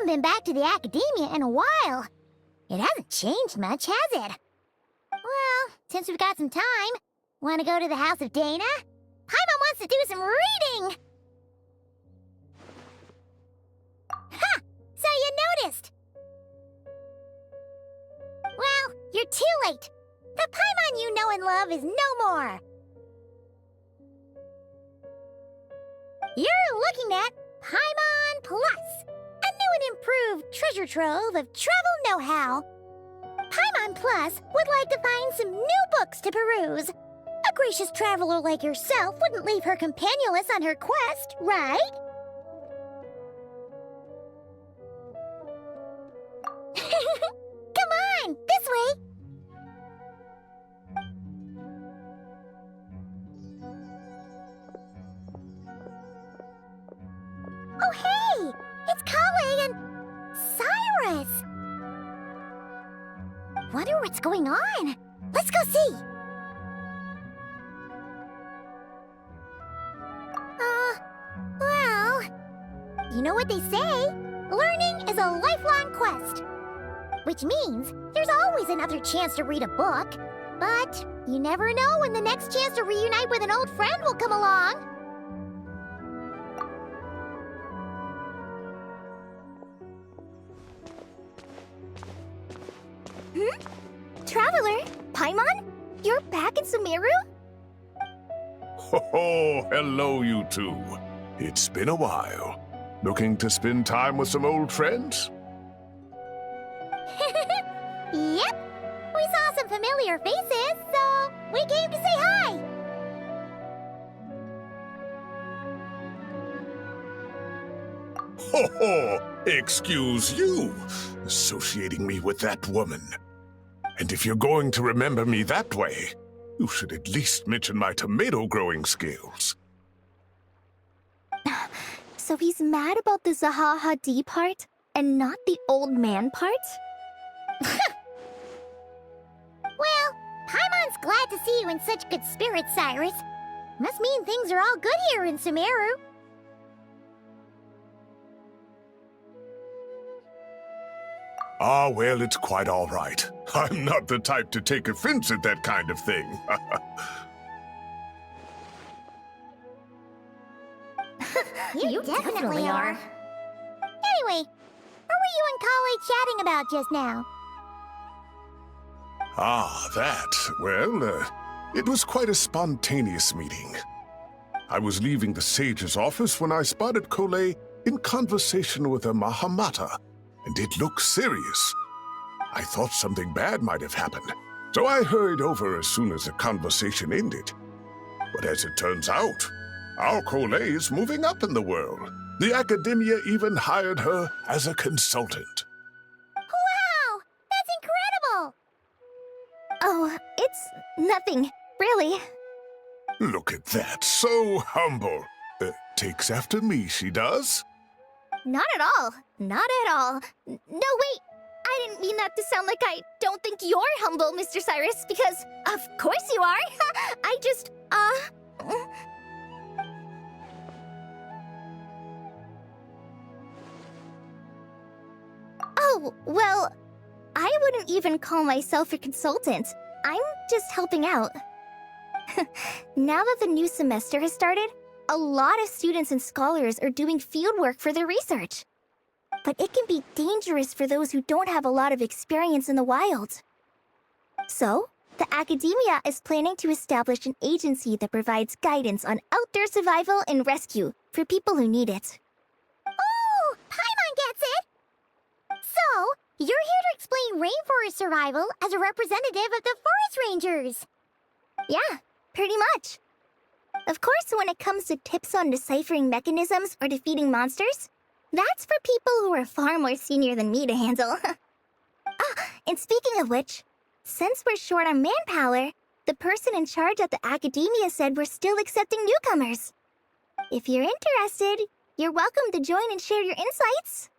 haven't been back to the academia in a while. It hasn't changed much, has it? Well, since we've got some time, want to go to the house of Dana? Paimon wants to do some reading! Ha! So you noticed! Well, you're too late. The Paimon you know and love is no more. You're looking at Paimon Plus, a new and improved treasure trove of travel know-how. Paimon Plus would like to find some new books to peruse. A gracious traveler like yourself wouldn't leave her companionless on her quest, right? Come on, this way! Oh, hey! It's Kale and Cyrus! Wonder what's going on. Let's go see! Well... You know what they say? Learning is a lifelong quest. Which means there's always another chance to read a book. But you never know when the next chance to reunite with an old friend will come along. Traveler, Paimon? You're back in Sumeru? Oh, hello, you two. It's been a while. Looking to spend time with some old friends? Yep. We saw some familiar faces, so we came to say hi. Ho ho! Excuse you, associating me with that woman. And if you're going to remember me that way, you should at least mention my tomato-growing skills. So he's mad about the Zaha D part, and not the old man part? Well, Paimon's glad to see you in such good spirits, Cyrus. Must mean things are all good here in Sumeru. Ah, well, it's quite all right. I'm not the type to take offense at that kind of thing. You definitely are. Anyway, what were you and Kale chatting about just now? Ah, that. Well, it was quite a spontaneous meeting. I was leaving the sage's office when I spotted Kole in conversation with a Mahamata, and it looked serious. I thought something bad might have happened, so I hurried over as soon as the conversation ended. But as it turns out, our Kole is moving up in the world. The academia even hired her as a consultant. Wow! That's incredible! Oh, it's nothing, really. Look at that, so humble. Takes after me, she does. Not at all. Not at all. No, wait. I didn't mean that to sound like I don't think you're humble, Mr. Cyrus, because of course you are. I just, Oh, well, I wouldn't even call myself a consultant. I'm just helping out. Now that the new semester has started, a lot of students and scholars are doing fieldwork for their research. But it can be dangerous for those who don't have a lot of experience in the wild. So, the academia is planning to establish an agency that provides guidance on outdoor survival and rescue for people who need it. Oh, Paimon gets it! So, you're here to explain rainforest survival as a representative of the forest rangers. Yeah, pretty much. Of course, when it comes to tips on deciphering mechanisms or defeating monsters, that's for people who are far more senior than me to handle. And speaking of which, since we're short on manpower, the person in charge at the academia said we're still accepting newcomers. If you're interested, you're welcome to join and share your insights.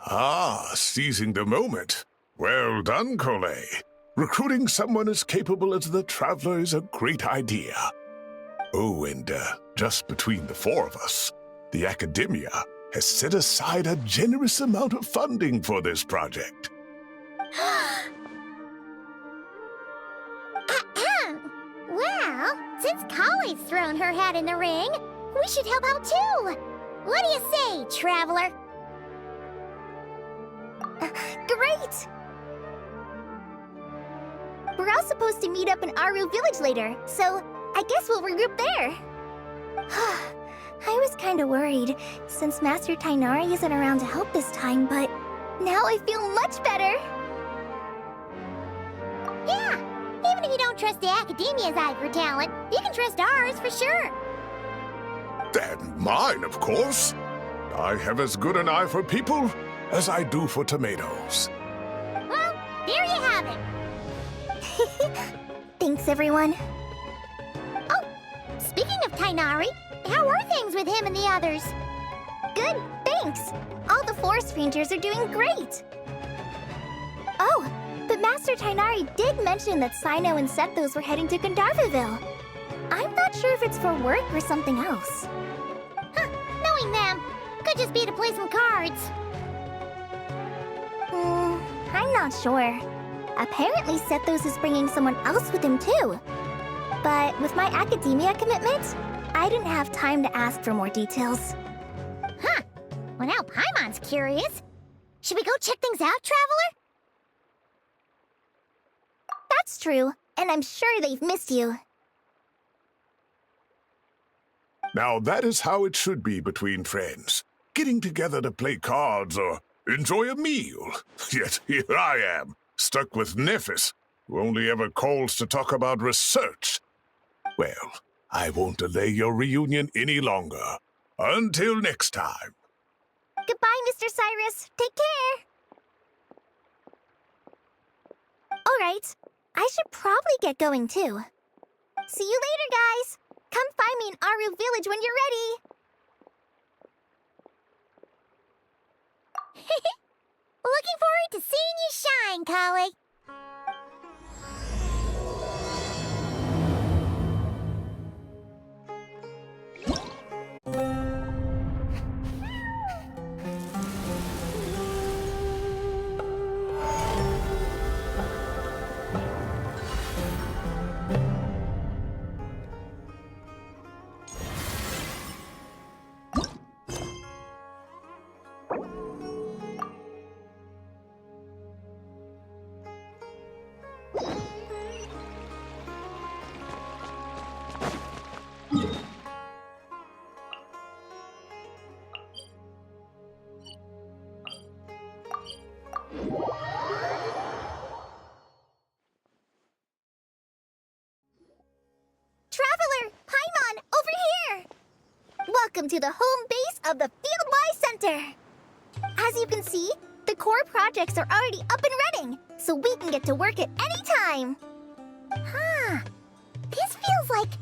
Ah, seizing the moment. Well done, Kole. Recruiting someone as capable as the Traveler is a great idea. Oh, and just between the four of us, the academia has set aside a generous amount of funding for this project. Well, since Kali's thrown her hat in the ring, we should help out too. What do you say, traveler? Great! We're all supposed to meet up in Aru Village later, so I guess we'll regroup there. I was kinda worried, since Master Tainari isn't around to help this time, but now I feel much better. Yeah, even if you don't trust the Academia's eye for talent, you can trust ours for sure. And mine, of course. I have as good an eye for people as I do for tomatoes. Well, there you have it. Thanks, everyone. Oh, speaking of Tainari, how are things with him and the others? Good, thanks. All the forest rangers are doing great. Oh, but Master Tainari did mention that Sino and Sethos were heading to Gandharvaville. I'm not sure if it's for work or something else. Huh, knowing them, could just be to play some cards. I'm not sure. Apparently Sethos is bringing someone else with him too. But with my academia commitment, I didn't have time to ask for more details. Huh, well now Paimon's curious. Should we go check things out, traveler? That's true, and I'm sure they've missed you. Now that is how it should be between friends. Getting together to play cards or enjoy a meal. Yet here I am, stuck with Nephis, who only ever calls to talk about research. Well, I won't delay your reunion any longer. Until next time. Goodbye, Mr. Cyrus. Take care. All right, I should probably get going too. See you later, guys. Come find me in Aru Village when you're ready. Looking forward to seeing you shine, Kali. Traveler, Paimon, over here! Welcome to the home base of the Fieldwise Center. As you can see, the core projects are already up and running, so we can get to work at any time. Huh. This feels like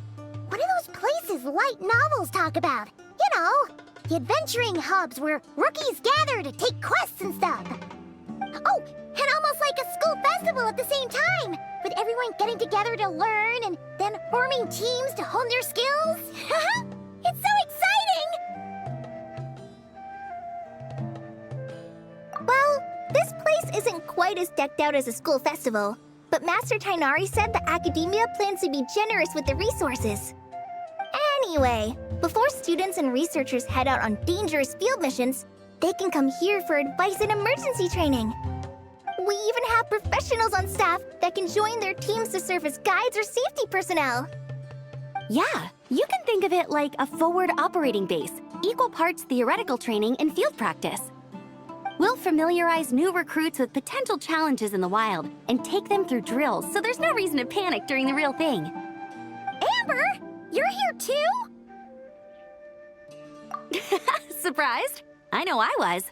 one of those places light novels talk about. You know, the adventuring hubs where rookies gather to take quests and stuff. Oh, and almost like a school festival at the same time, with everyone getting together to learn and then forming teams to hone their skills. It's so exciting! Well, this place isn't quite as decked out as a school festival, but Master Tainari said that Academia plans to be generous with the resources. Anyway, before students and researchers head out on dangerous field missions, they can come here for advice and emergency training. We even have professionals on staff that can join their teams to serve as guides or safety personnel. Yeah, you can think of it like a forward operating base, equal parts theoretical training and field practice. We'll familiarize new recruits with potential challenges in the wild and take them through drills so there's no reason to panic during the real thing. Amber, you're here too? Surprised? I know I was.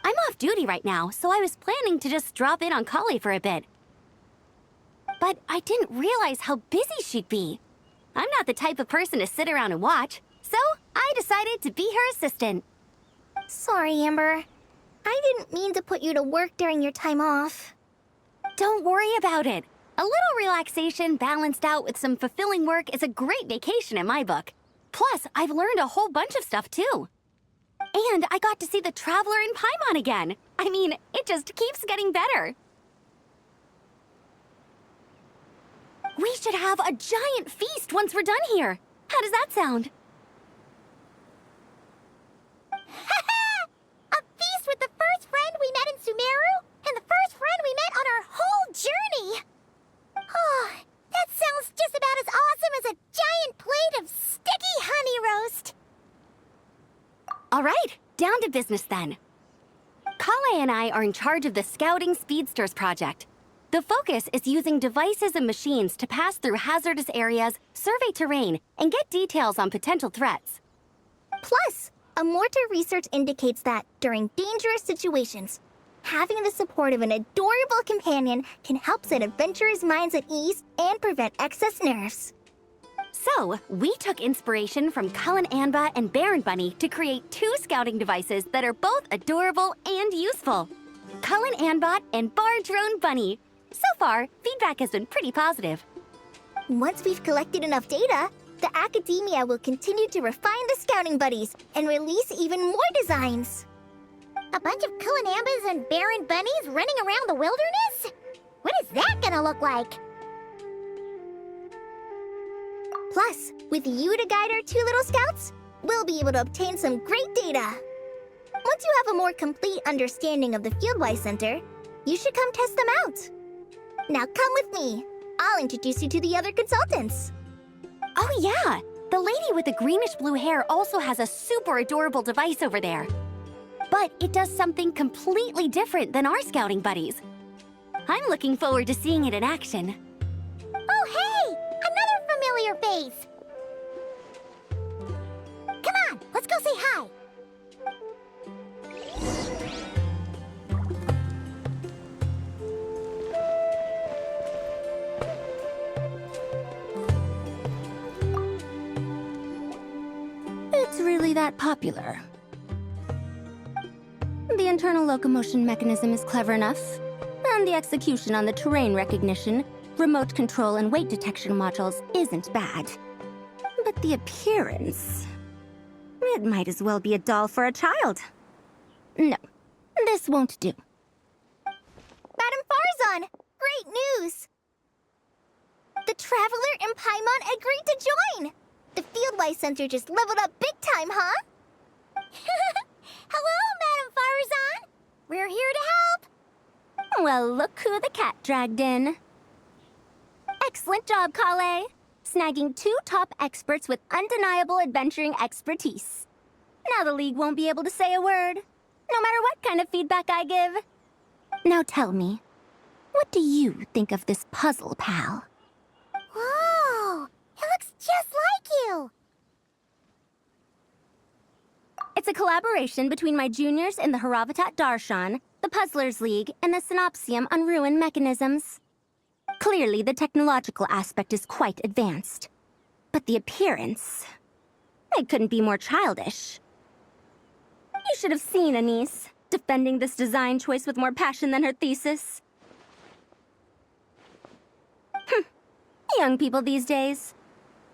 I'm off duty right now, so I was planning to just drop in on Kali for a bit. But I didn't realize how busy she'd be. I'm not the type of person to sit around and watch, so I decided to be her assistant. Sorry, Amber. I didn't mean to put you to work during your time off. Don't worry about it. A little relaxation balanced out with some fulfilling work is a great vacation in my book. Plus, I've learned a whole bunch of stuff too. And I got to see the Traveler in Paimon again. I mean, it just keeps getting better. We should have a giant feast once we're done here. How does that sound? A feast with the first friend we met in Sumeru and the first friend we met on our whole journey. Oh, that sounds just about as awesome as a giant plate of sticky honey roast. All right, down to business then. Kale and I are in charge of the Scouting Speedsters project. The focus is using devices and machines to pass through hazardous areas, survey terrain, and get details on potential threats. Plus, a mortar research indicates that during dangerous situations, having the support of an adorable companion can help set adventurers' minds at ease and prevent excess nerves. So, we took inspiration from Cullen Anba and Baron Bunny to create 2 scouting devices that are both adorable and useful. Cullen Anbot and Bar Drone Bunny. So far, feedback has been pretty positive. Once we've collected enough data, the academia will continue to refine the scouting buddies and release even more designs. A bunch of Kulanambas and Baron Bunnies running around the wilderness? What is that gonna look like? Plus, with you to guide our 2 little scouts, we'll be able to obtain some great data. Once you have a more complete understanding of the Fieldwise Center, you should come test them out. Now come with me. I'll introduce you to the other consultants. Oh yeah, the lady with the greenish-blue hair also has a super adorable device over there. But it does something completely different than our scouting buddies. I'm looking forward to seeing it in action. Oh, hey! Another familiar face! Come on, let's go say hi! It's really that popular. The internal locomotion mechanism is clever enough, and the execution on the terrain recognition, remote control, and weight detection modules isn't bad. But the appearance... it might as well be a doll for a child. No, this won't do. Madam Farzan, great news! The Traveler and Paimon agreed to join! The Fieldwise Center just leveled up big time, huh? Hello, Madam Farzan! We're here to help! Well, look who the cat dragged in. Excellent job, Kale. Snagging 2 top experts with undeniable adventuring expertise. Now the League won't be able to say a word, no matter what kind of feedback I give. Now tell me, what do you think of this puzzle, pal? Whoa! It looks just like you! It's a collaboration between my juniors in the Haravatat Darshan, the Puzzlers League, and the Synopsium on Ruin Mechanisms. Clearly, the technological aspect is quite advanced. But the appearance... it couldn't be more childish. You should have seen Anise, defending this design choice with more passion than her thesis. Young people these days.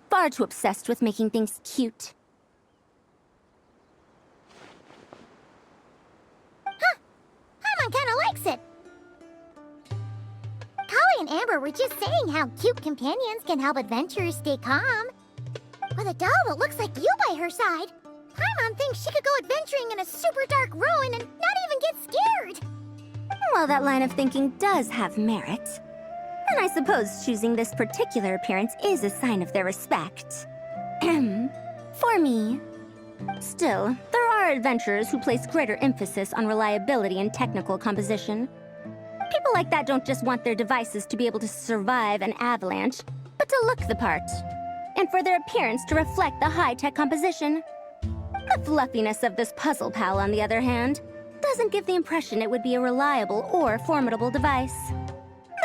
Far too obsessed with making things cute. Paimon kinda likes it. Kali and Amber were just saying how cute companions can help adventurers stay calm. With a doll that looks like you by her side, Paimon thinks she could go adventuring in a super dark ruin and not even get scared. Well, that line of thinking does have merit. And I suppose choosing this particular appearance is a sign of their respect. For me. Still, there are adventurers who place greater emphasis on reliability and technical composition. People like that don't just want their devices to be able to survive an avalanche, but to look the part. And for their appearance to reflect the high-tech composition. The fluffiness of this puzzle pal, on the other hand, doesn't give the impression it would be a reliable or formidable device.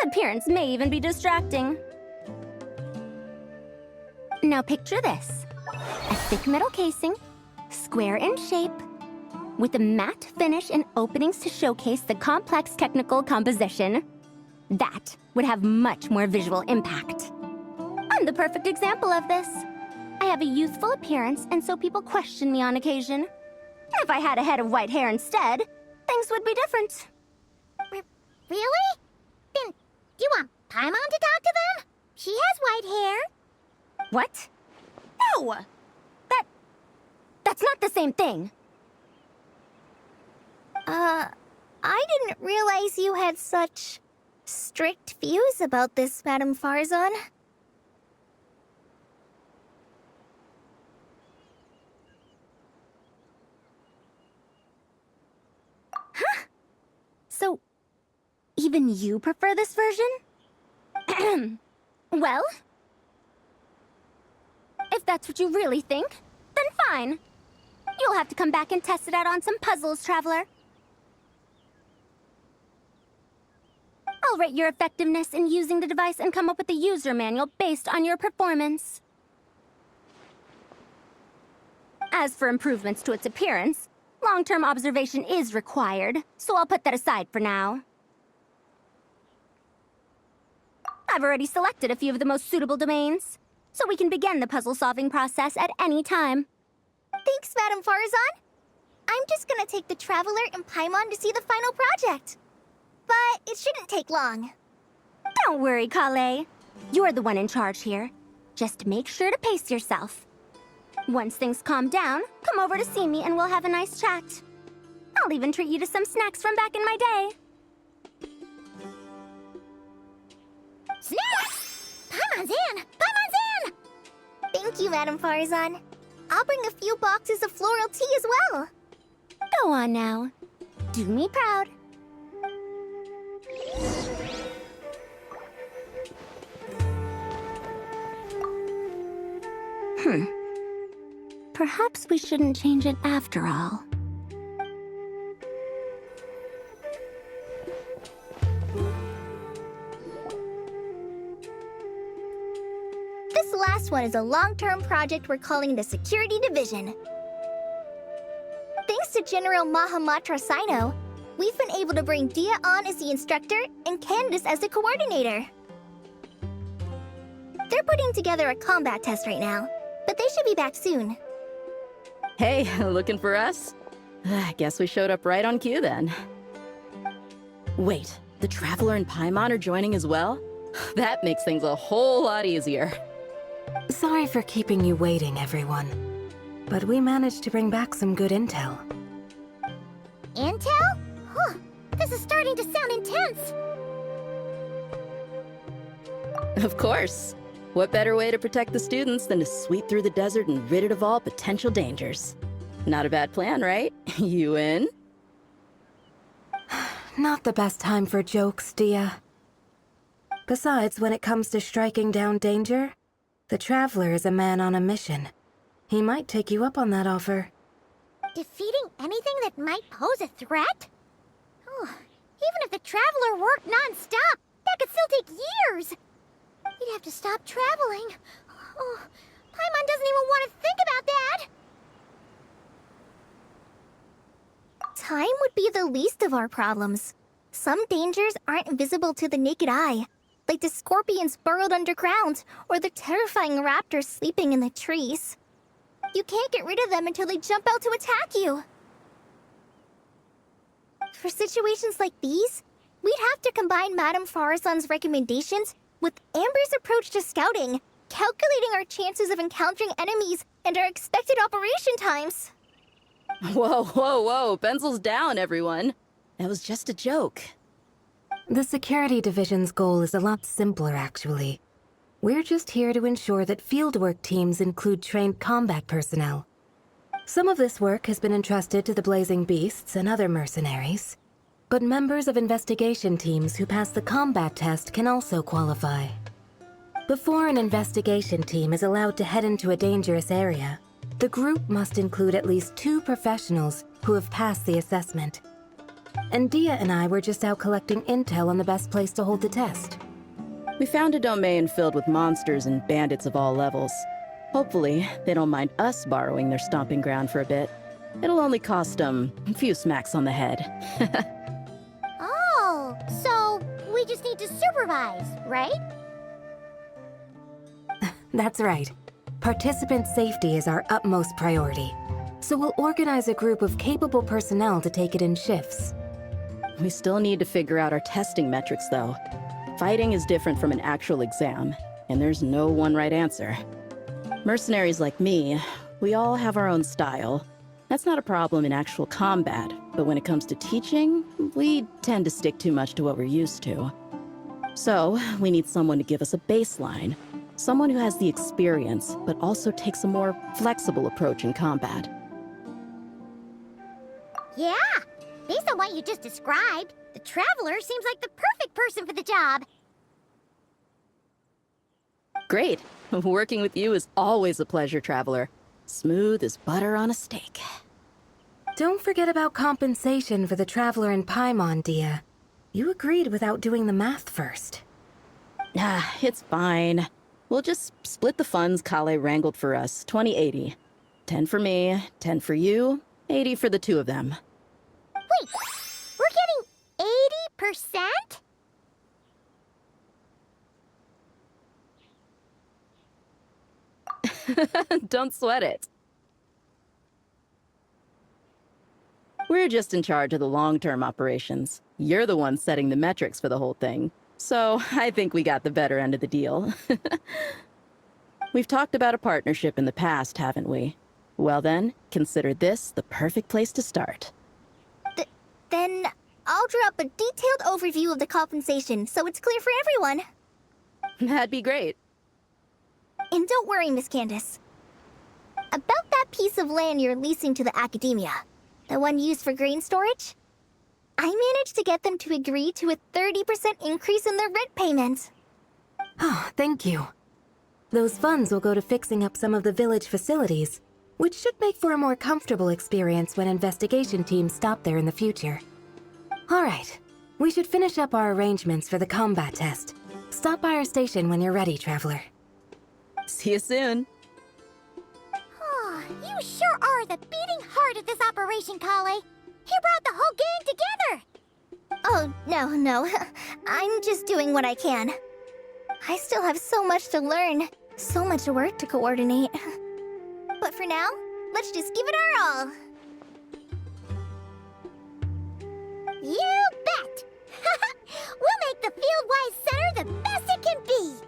The appearance may even be distracting. Now picture this. A thick metal casing, square in shape, with a matte finish and openings to showcase the complex technical composition. That would have much more visual impact. I'm the perfect example of this. I have a youthful appearance, and so people question me on occasion. If I had a head of white hair instead, things would be different. Really? Then, do you want Paimon to talk to them? She has white hair. What? No! That's not the same thing. I didn't realize you had such strict views about this, Madame Farzan. Huh? So, even you prefer this version? Well, if that's what you really think, then fine. You'll have to come back and test it out on some puzzles, Traveler. I'll rate your effectiveness in using the device and come up with a user manual based on your performance. As for improvements to its appearance, long-term observation is required, so I'll put that aside for now. I've already selected a few of the most suitable domains, so we can begin the puzzle-solving process at any time. Thanks, Madame Farzan. I'm just gonna take the Traveler and Paimon to see the final project. But it shouldn't take long. Don't worry, Kale. You're the one in charge here. Just make sure to pace yourself. Once things calm down, come over to see me and we'll have a nice chat. I'll even treat you to some snacks from back in my day. Snacks! Paimon's in! Paimon's in! Thank you, Madame Farzan. I'll bring a few boxes of floral tea as well. Go on now. Do me proud. Perhaps we shouldn't change it after all. This last one is a long-term project we're calling the Security Division. Thanks to General Mahamatra Sino, we've been able to bring Dia on as the instructor and Candace as the coordinator. They're putting together a combat test right now, but they should be back soon. Hey, looking for us? I guess we showed up right on cue then. Wait, the Traveler and Paimon are joining as well? That makes things a whole lot easier. Sorry for keeping you waiting, everyone. But we managed to bring back some good intel. Intel? Huh, this is starting to sound intense. Of course. What better way to protect the students than to sweep through the desert and rid it of all potential dangers? Not a bad plan, right? You in? Not the best time for jokes, Dia. Besides, when it comes to striking down danger, the Traveler is a man on a mission. He might take you up on that offer. Defeating anything that might pose a threat? Oh, even if the Traveler worked non-stop, that could still take years. We'd have to stop traveling. Oh, Paimon doesn't even want to think about that. Time would be the least of our problems. Some dangers aren't visible to the naked eye, like the scorpions burrowed underground or the terrifying raptors sleeping in the trees. You can't get rid of them until they jump out to attack you. For situations like these, we'd have to combine Madame Farzan's recommendations with Amber's approach to scouting, calculating our chances of encountering enemies and our expected operation times. Whoa, whoa, whoa, pencils down, everyone. That was just a joke. The Security Division's goal is a lot simpler, actually. We're just here to ensure that fieldwork teams include trained combat personnel. Some of this work has been entrusted to the Blazing Beasts and other mercenaries, but members of investigation teams who pass the combat test can also qualify. Before an investigation team is allowed to head into a dangerous area, the group must include at least 2 professionals who have passed the assessment. And Dia and I were just out collecting intel on the best place to hold the test. We found a domain filled with monsters and bandits of all levels. Hopefully, they don't mind us borrowing their stomping ground for a bit. It'll only cost them a few smacks on the head. Oh, so we just need to supervise, right? That's right. Participant safety is our utmost priority. So we'll organize a group of capable personnel to take it in shifts. We still need to figure out our testing metrics, though. Fighting is different from an actual exam, and there's no one right answer. Mercenaries like me, we all have our own style. That's not a problem in actual combat, but when it comes to teaching, we tend to stick too much to what we're used to. So, we need someone to give us a baseline. Someone who has the experience, but also takes a more flexible approach in combat. Yeah, based on what you just described, the Traveler seems like the perfect person for the job. Great. Working with you is always a pleasure, Traveler. Smooth as butter on a steak. Don't forget about compensation for the Traveler in Paimon, Dia. You agreed without doing the math first. Ah, it's fine. We'll just split the funds Kale wrangled for us, 20-80. 10 for me, 10 for you, 80 for the two of them. Wait, we're getting 80%? Don't sweat it. We're just in charge of the long-term operations. You're the one setting the metrics for the whole thing. So I think we got the better end of the deal. We've talked about a partnership in the past, haven't we? Well then, consider this the perfect place to start. Then I'll draw up a detailed overview of the compensation so it's clear for everyone. That'd be great. And don't worry, Miss Candace. About that piece of land you're leasing to the academia, the one used for grain storage, I managed to get them to agree to a 30% increase in their rent payment. Oh, thank you. Those funds will go to fixing up some of the village facilities, which should make for a more comfortable experience when investigation teams stop there in the future. All right, we should finish up our arrangements for the combat test. Stop by our station when you're ready, Traveler. See you soon. Oh, you sure are the beating heart of this operation, Kale. You brought the whole gang together. Oh, no. I'm just doing what I can. I still have so much to learn, so much work to coordinate. But for now, let's just give it our all. You bet! We'll make the Fieldwise Center the best it can be!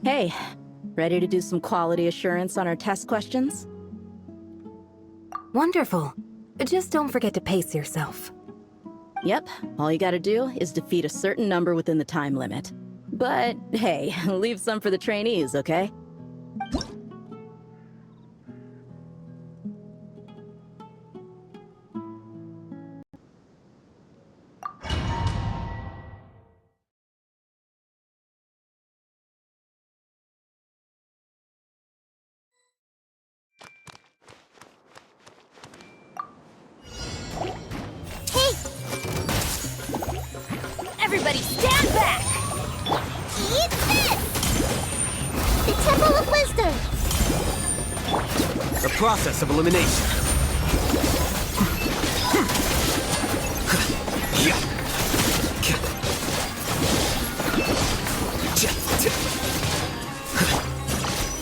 Hey, ready to do some quality assurance on our test questions? Wonderful. Just don't forget to pace yourself. Yep, all you gotta do is defeat a certain number within the time limit. But hey, leave some for the trainees, okay? Everybody stand back! Eat this! The Temple of Wisdom! The process of elimination.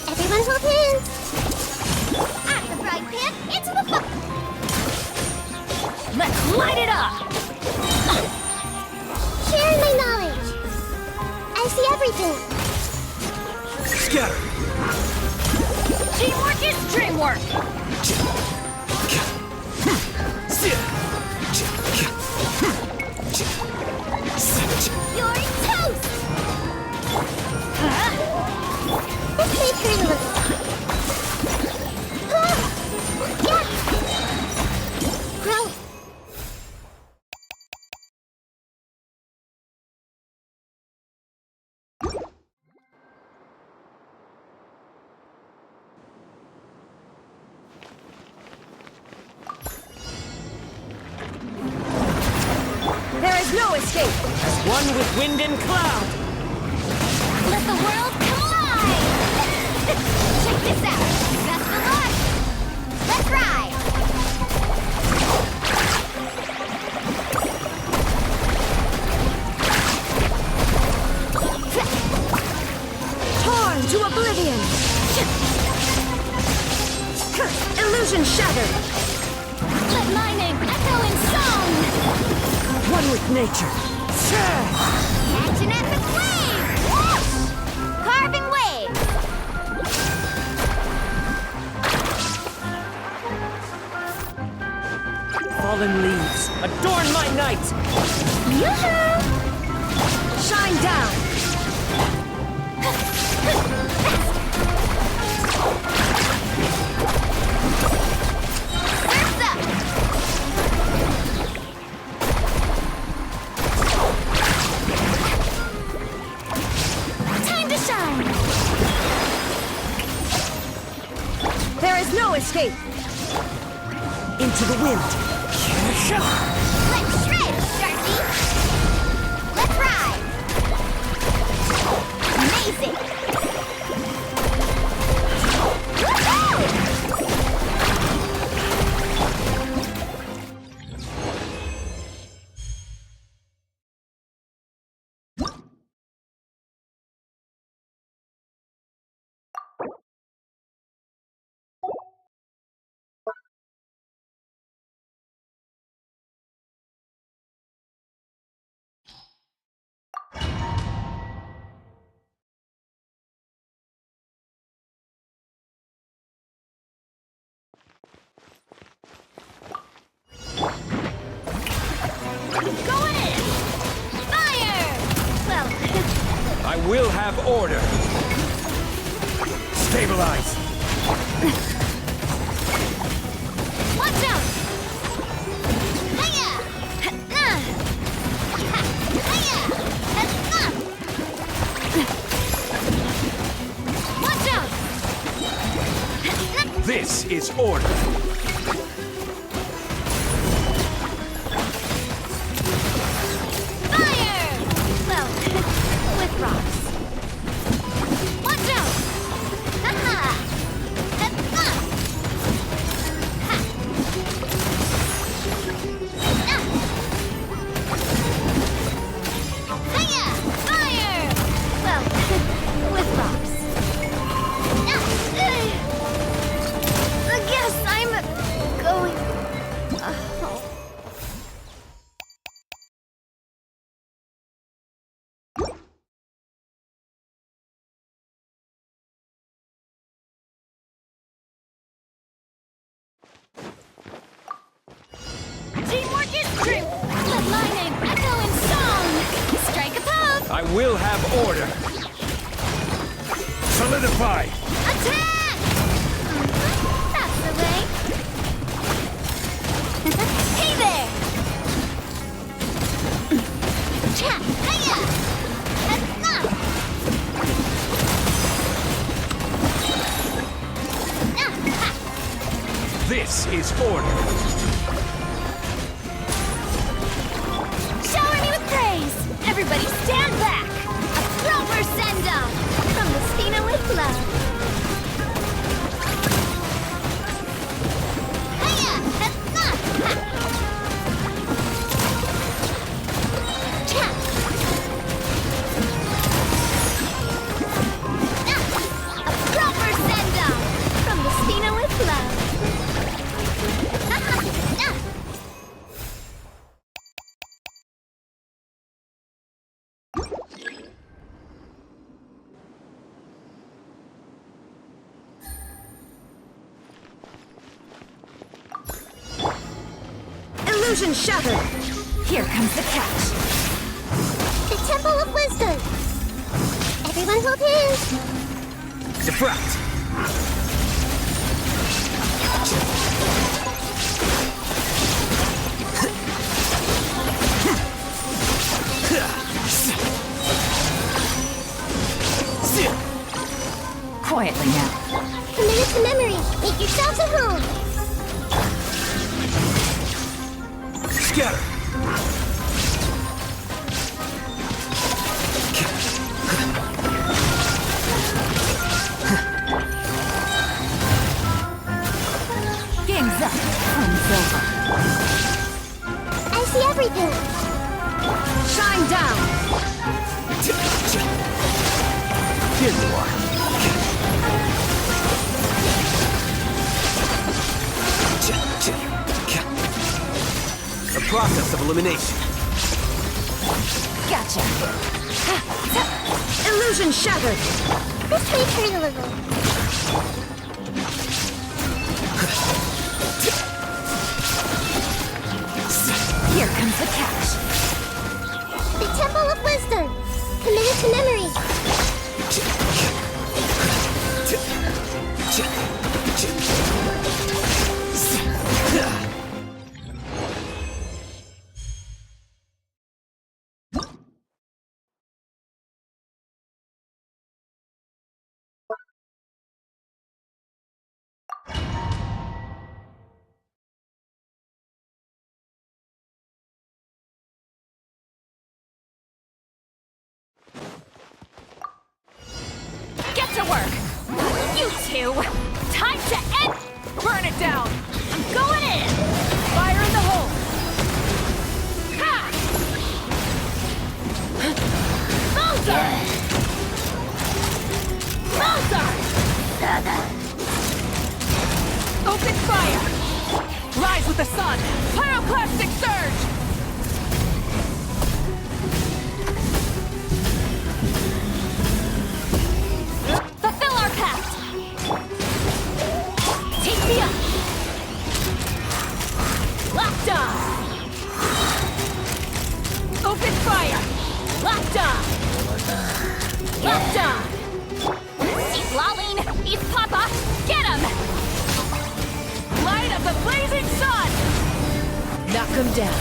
Everyone hold hands! Out of the frying pan, into the fire! Let's light it up! Sharing my knowledge! I see everything! Scatter. Teamwork is dreamwork! You're toast! This may hurt a little. Yeah! Right. There is no escape! As one with wind and cloud. Let the world collide! Check this out! Best of luck! Let's ride! Torn to oblivion! Illusion shattered! Let my name echo in song! One with nature. Action at the flame! Whoosh! Carving waves! Fallen leaves, adorn my night! Yoo-hoo! Shine down! Surf's up! Time to shine! There is no escape! Into the wind. Let's shred, Sharky! Let's ride! Amazing! Going in! Fire! Well, I will have order. Stabilize. Watch out! Hiya! Hiya! Watch out! This is order. Fire! Well, with rocks. Watch out! Ha-ha! Ha-ha! Ha! Hiya! Fire! Well, with rocks. I guess I'm going. teamwork is dream! Let my name echo in song! Strike a pose! I will have order. Solidify! Attack! That's the way. Hey there! Cha! Hiya! Enough! This is order. Shower me with praise! Everybody stand back! A proper send-off from the Spina with love. Hiya! Enough! Cha! A proper send-off from the Spina with love. Illusion shattered! Here comes the catch! The Temple of Wisdom! Everyone hold hands! Defract! Quietly now. Commit it to memory! Make yourselves at home! Scatter! Game's up. Fun's over. I see everything! Shine down! Here you are. A process of elimination. Gotcha! Illusion shattered! This may hurt a little. Here comes the catch! The Temple of Wisdom! Commit it to memory! Get to work! You two! Time to end! Burn it down! I'm going in! Fire in the hole! Ha! Mozart! Mozart! Open fire! Rise with the sun! Pyroclastic surge! Fulfill our pact! Take me up! Locked on! Open fire! Locked on! Locked on! He's lolling! He's Papa! Get him! Light of the blazing sun! Knock him down!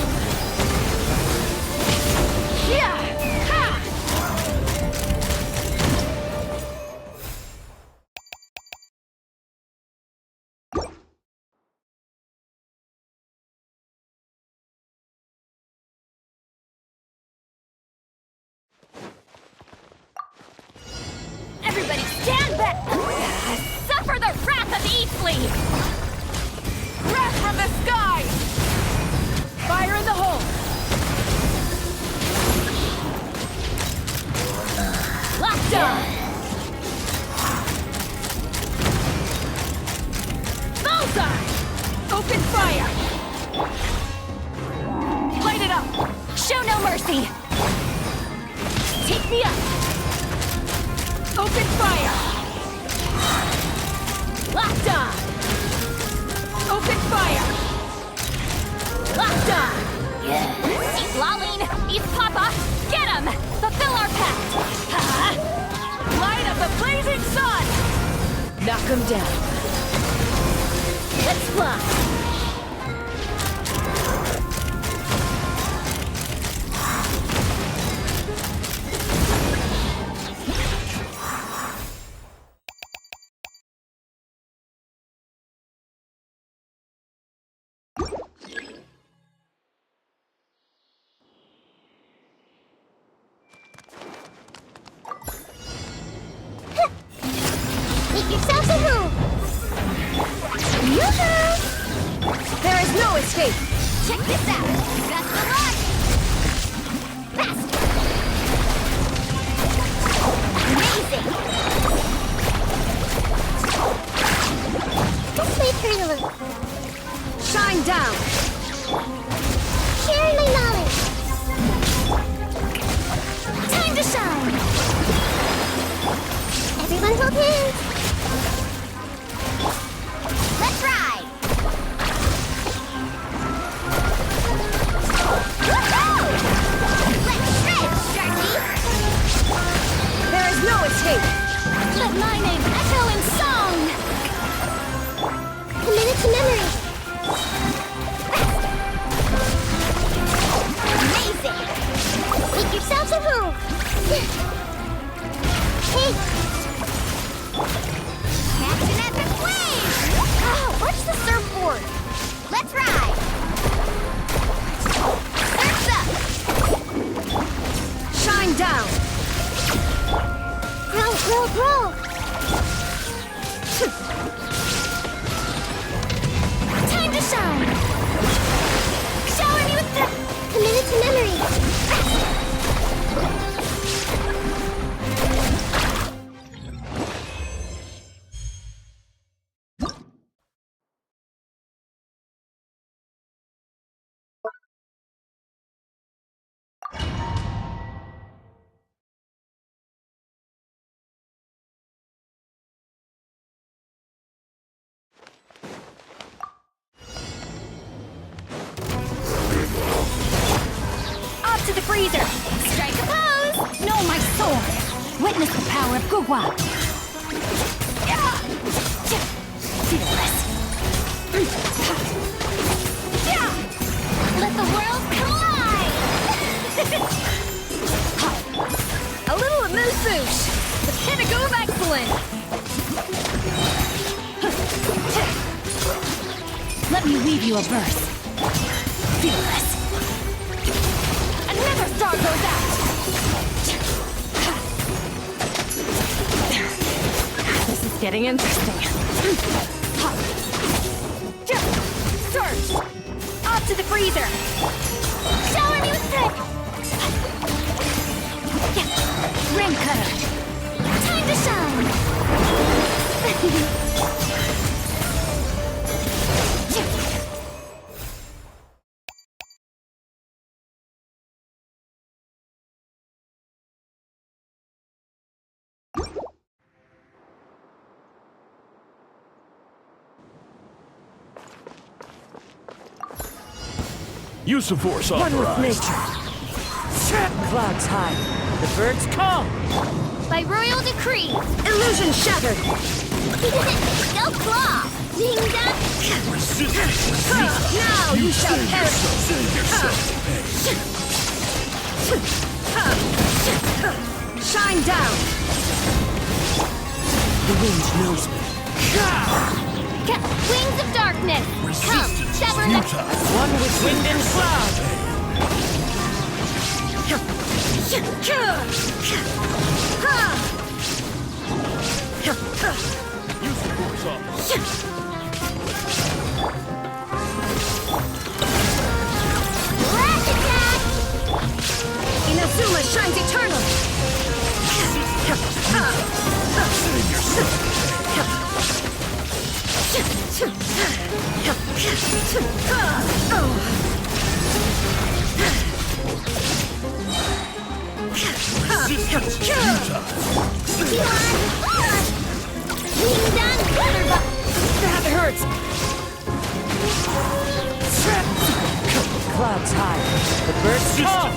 Yeah! Ha! Everybody stand back! Suffer the wrath of Eastleigh! Wrath from the sky! Fire in the hole! Locked on! Bullseye! Open fire! Light it up! Show no mercy! Take me up! Open fire! Locked on! Open fire! Locked on! He's lolling! He's Papa! Get him! Fulfill our pact! blazing sun! Knock him down. Let's fly! Make yourselves at home! Yoo-hoo! There is no escape! Check this out! Best of luck! Fast! Amazing! This way, Colonel. Shine down! Sharing my knowledge! Time to shine! Everyone hold hands! Let's ride! Woohoo! Let's shred, Sharky! There is no escape! Let my name echo in song! Committed to memory! Amazing! Make yourselves at home! Hey! Catch an epic wave! Oh, watch the surfboard! Let's ride! Surf's up! Shine down! Grow, grow, grow! Time to shine! Shower me with the... Committed to memory! Up to the freezer! Strike a pose! Know my sword! Witness the power of Gugwa! Fearless! Let the world collide! A little amuse-bouche! The pinnacle of excellence! Let me weave you a verse. Fearless! Another star goes out! This is getting interesting. Surge! Up to the freezer! Shower me with the... Ring cutter! Time to shine! Use of force One with authorized. nature. Trap clouds high. The birds come. By royal decree! Illusion shattered. Go claw! Ding dong! Now you shall perish. Shine down. The wind knows me. Wings of darkness! Come, sever the... One with wind and cloud. Use of force authorized. Blast attack! Inazuma shines eternal. Ding dong! Butterbuck! That hurts. Clouds high. The birds come.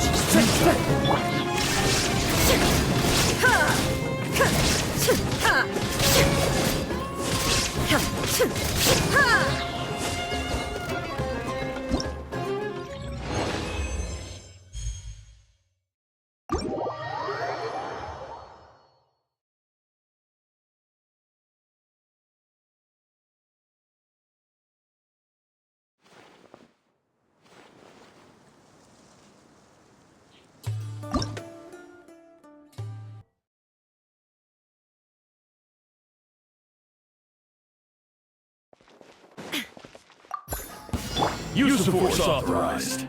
Use the force authorized.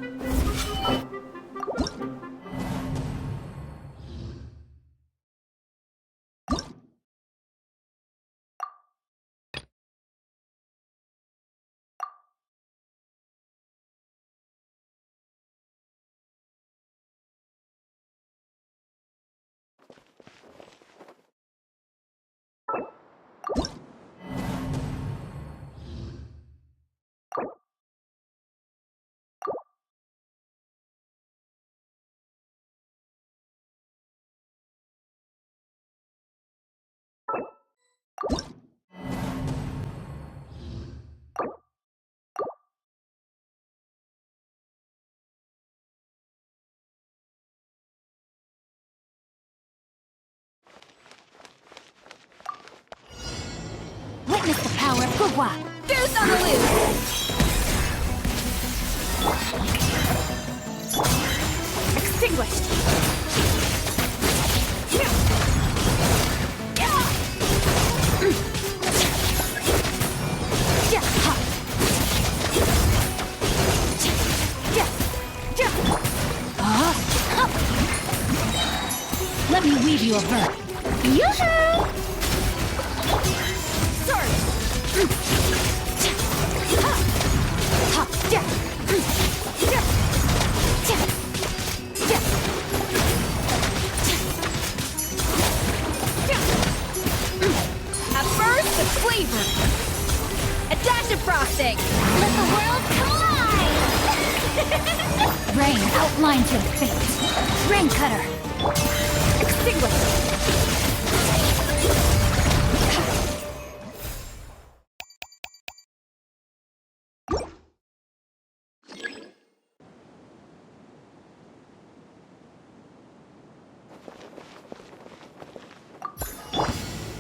Witness the power of Gugwa. Deuce on the loose! Extinguished! Let me weave you a verb. Yoo-hoo! At first, the flavor. A dash of frosting. Let the world collide! Rain outlines your fate. Rain cutter. Extinguish.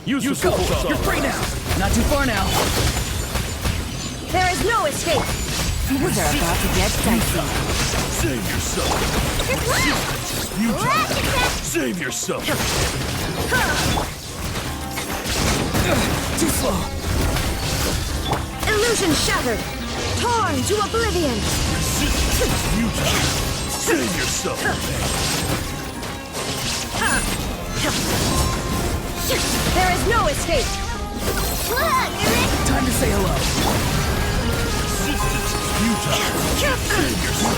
Use the force authorized. You're free now! Not too far now! There is no escape! Things are about to get dicey. Save yourself. Futile. Save yourself. Too slow. Illusion shattered! Torn to oblivion! Resistance is futile. Save yourself. There is no escape! Time to say hello. Resistance is futile. Save yourself.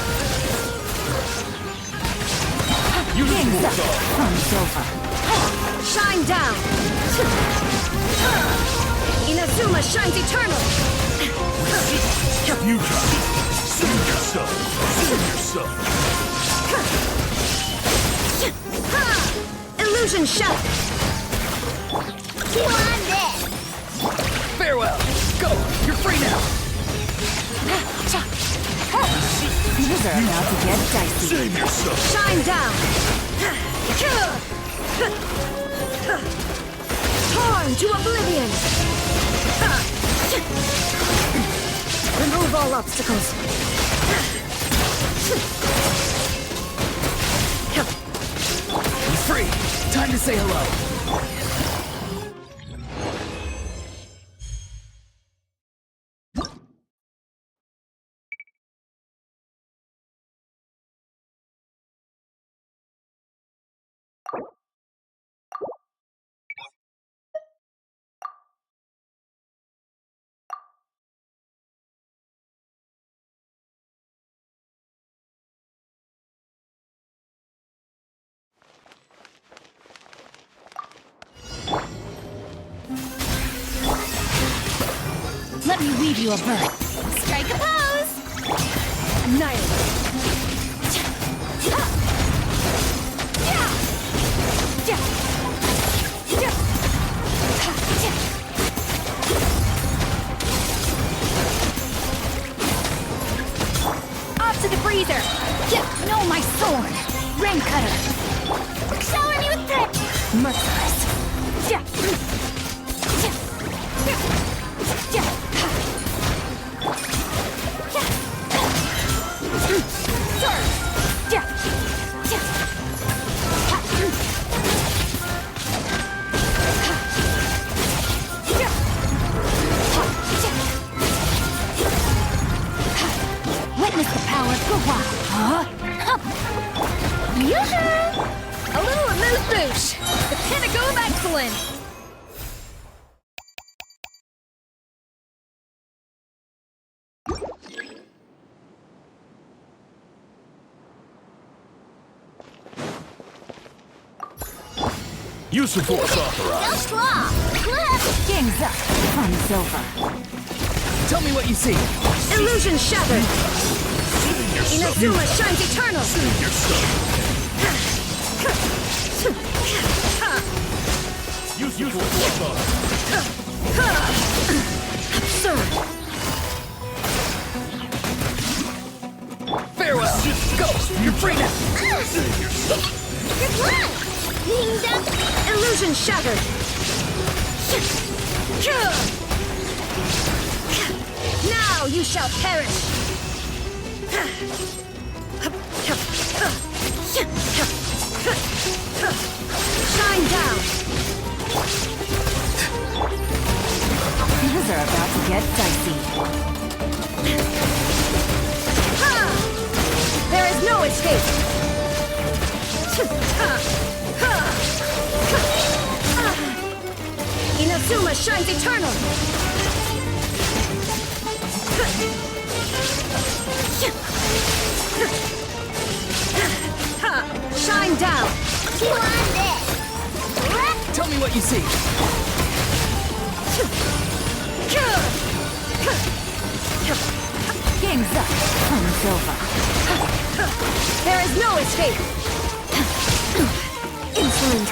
Use the force authorized. Fun's over. Shine down! Inazuma shines eternal! Resistance is futile. Save yourself. Save yourself. Illusion shattered! Chew on this! Farewell! Go! You're free now! Things are about to get dicey. Save yourself. Shine down! Torn to oblivion! Remove all obstacles. He's free! Time to say hello! Let me weave you a verb. Strike a pose! Merciless. Yeah. Witness the power of Gua. A little amuse-bouche. The pinnacle of excellence. Use of force authorized. Game's up. Fun's over. Tell me what you see. Illusion shattered. Sing your stuff. Inazuma shines eternal. Sing your stuff. Use of force authorized. Absurd. Farewell. Go. You're free now. Sing your stuff. Illusion shattered. Now you shall perish. Shine down. Things are about to get dicey. There is no escape. Inazuma shines eternal. Shine down. Tell me what you see. Game's up. Fun's over. There is no escape. Insolent.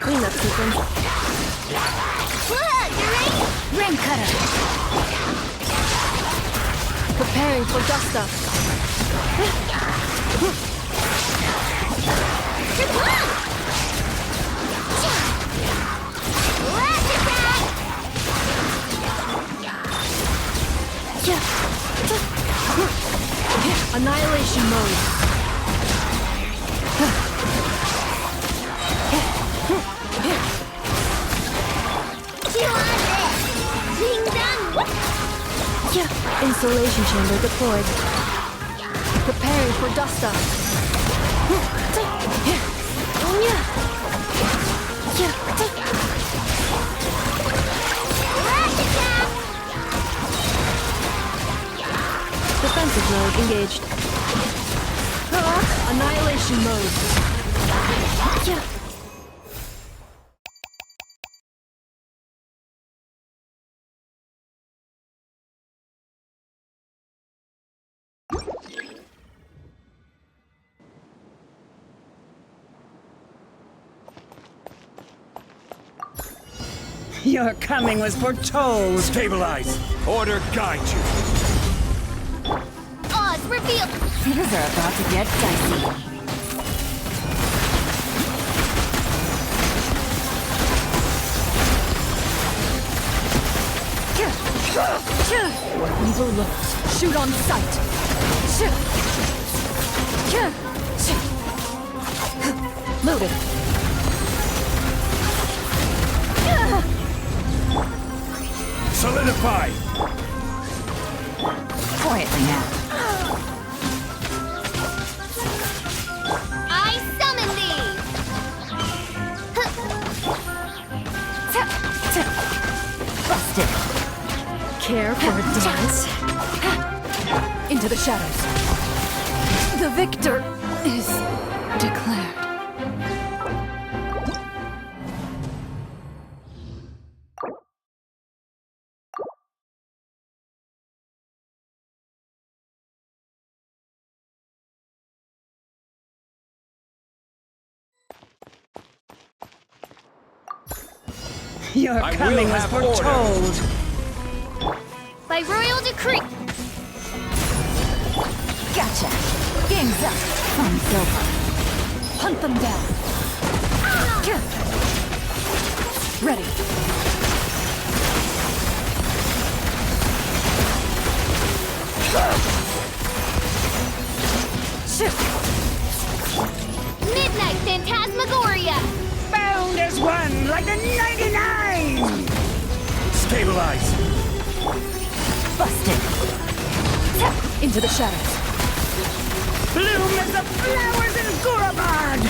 Cleanup sequence. Rain cutter. Preparing for dust up. Annihilation mode. Insulation chamber deployed. Preparing for dust up. Defensive mode engaged. Annihilation mode. Your coming was foretold. Stabilize. Order guide you. Oz revealed. Things are about to get dicey. Evil looks. Shoot on sight. Loaded. Solidify. Quietly now. I summon thee. Busted. Care for a dance? Into the shadows. The victor is declared. Your I will coming was have order. foretold. By royal decree. Gotcha. Game's up. Fun's over. Hunt them down. Ready. Shoot. Midnight Phantasmagoria. Bound as one like the 99! Stabilize. Busted. Into the shadows. Bloom as the flowers in Gurabad!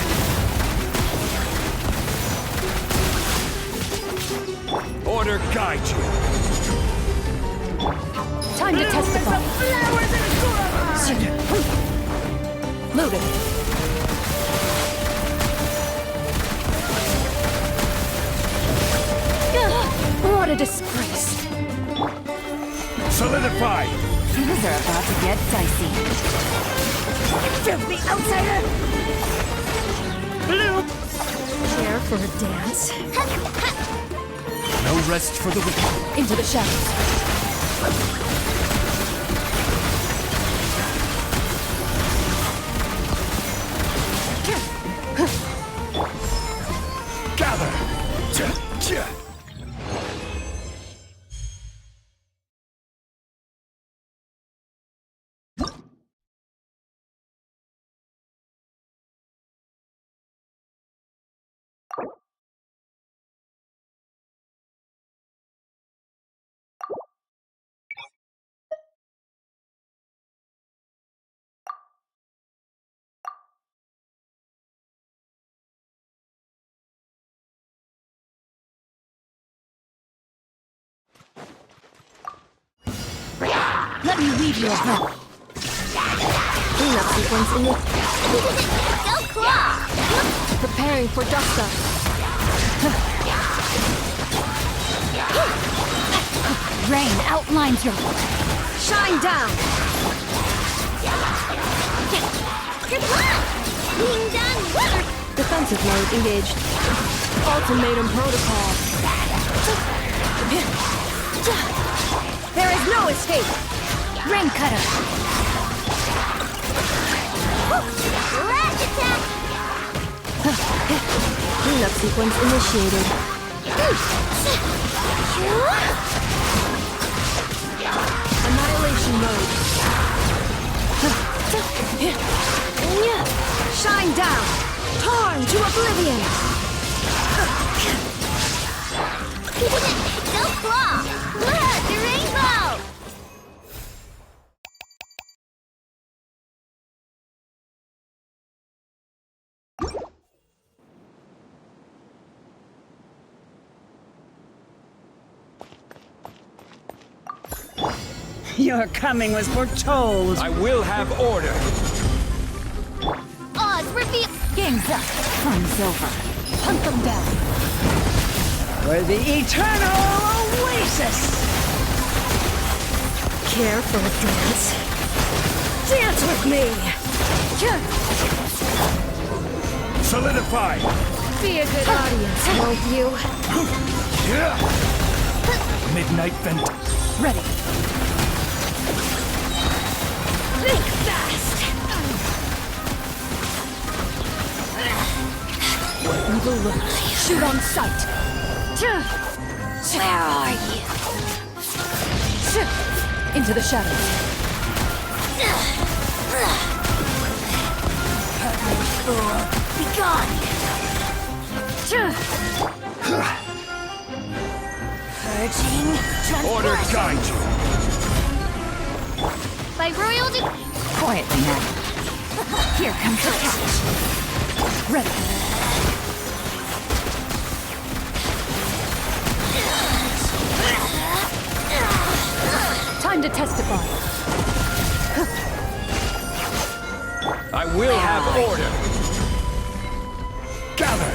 Order guide you. Time to Bloom as testify. the flowers in Gurabad! Loaded. What a disgrace. Solidify. Things are about to get dicey. Filthy outsider! Bloom! Care for a dance? No rest for the wicked. Into the shadows. Gather. Let me weave you a bow. Cleanup sequence in Go claw! Preparing for dust up. Rain outlines your... Shine down! Being done! Defensive mode engaged. Ultimatum protocol. There is no escape! Rain cutter! Last attack! Cleanup sequence initiated. Annihilation mode. Shine down! Torn to oblivion! Go claw! Look, the rainbow! Your coming was foretold. I will have order. Oz, reveal! Game's up. Fun's over. Hunt them down. For the eternal oasis! Care for a dance? Dance with me! Solidify. Be a good audience, won't you? Midnight vent. Ready. Think fast! Evil look. Shoot on sight. Where are you? Into the shadows. Fool, be gone! Purging, Order transgression. guide you. By royal Quietly now. Here comes the catch. Ready. Time to testify. I will have order. Gather.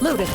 Loaded.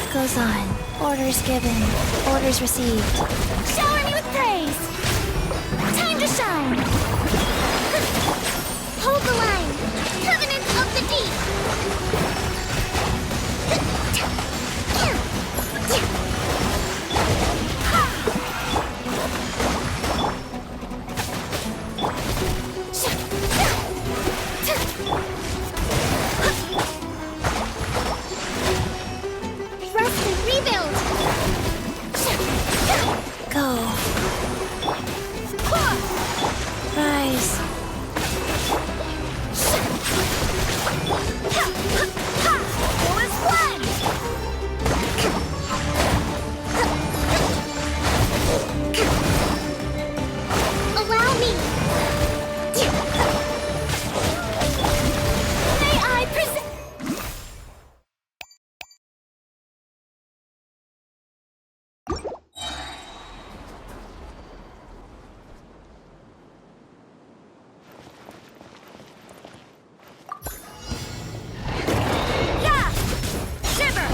Life goes on. Orders given. Orders received. Shower me with praise! Time to shine! Hold the line! Covenants of the deep! Rest and rebuild! Go. Rise. Full is one! Allow me! May I present... Yeah! Shiver!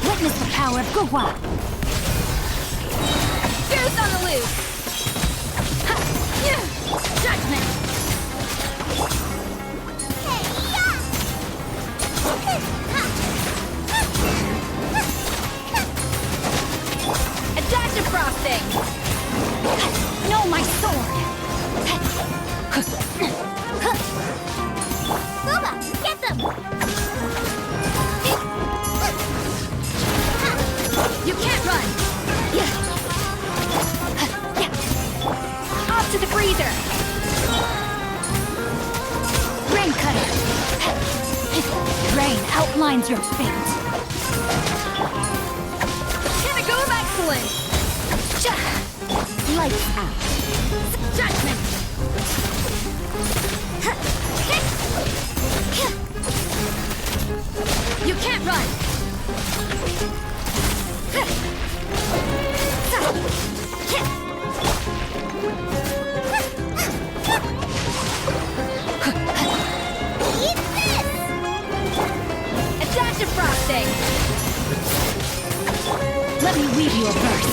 Witness the power of Gugwa! Goose on the loose! Judgment! A dash of frosting! No, my sword! Booba, get them! You can't run! Off to the freezer! Rain cutter! Rain outlines your fate! Pinnacle of excellence! Lights out! Judgment! You can't run! Eat this! A dash of frosting! Let me weave you a verse.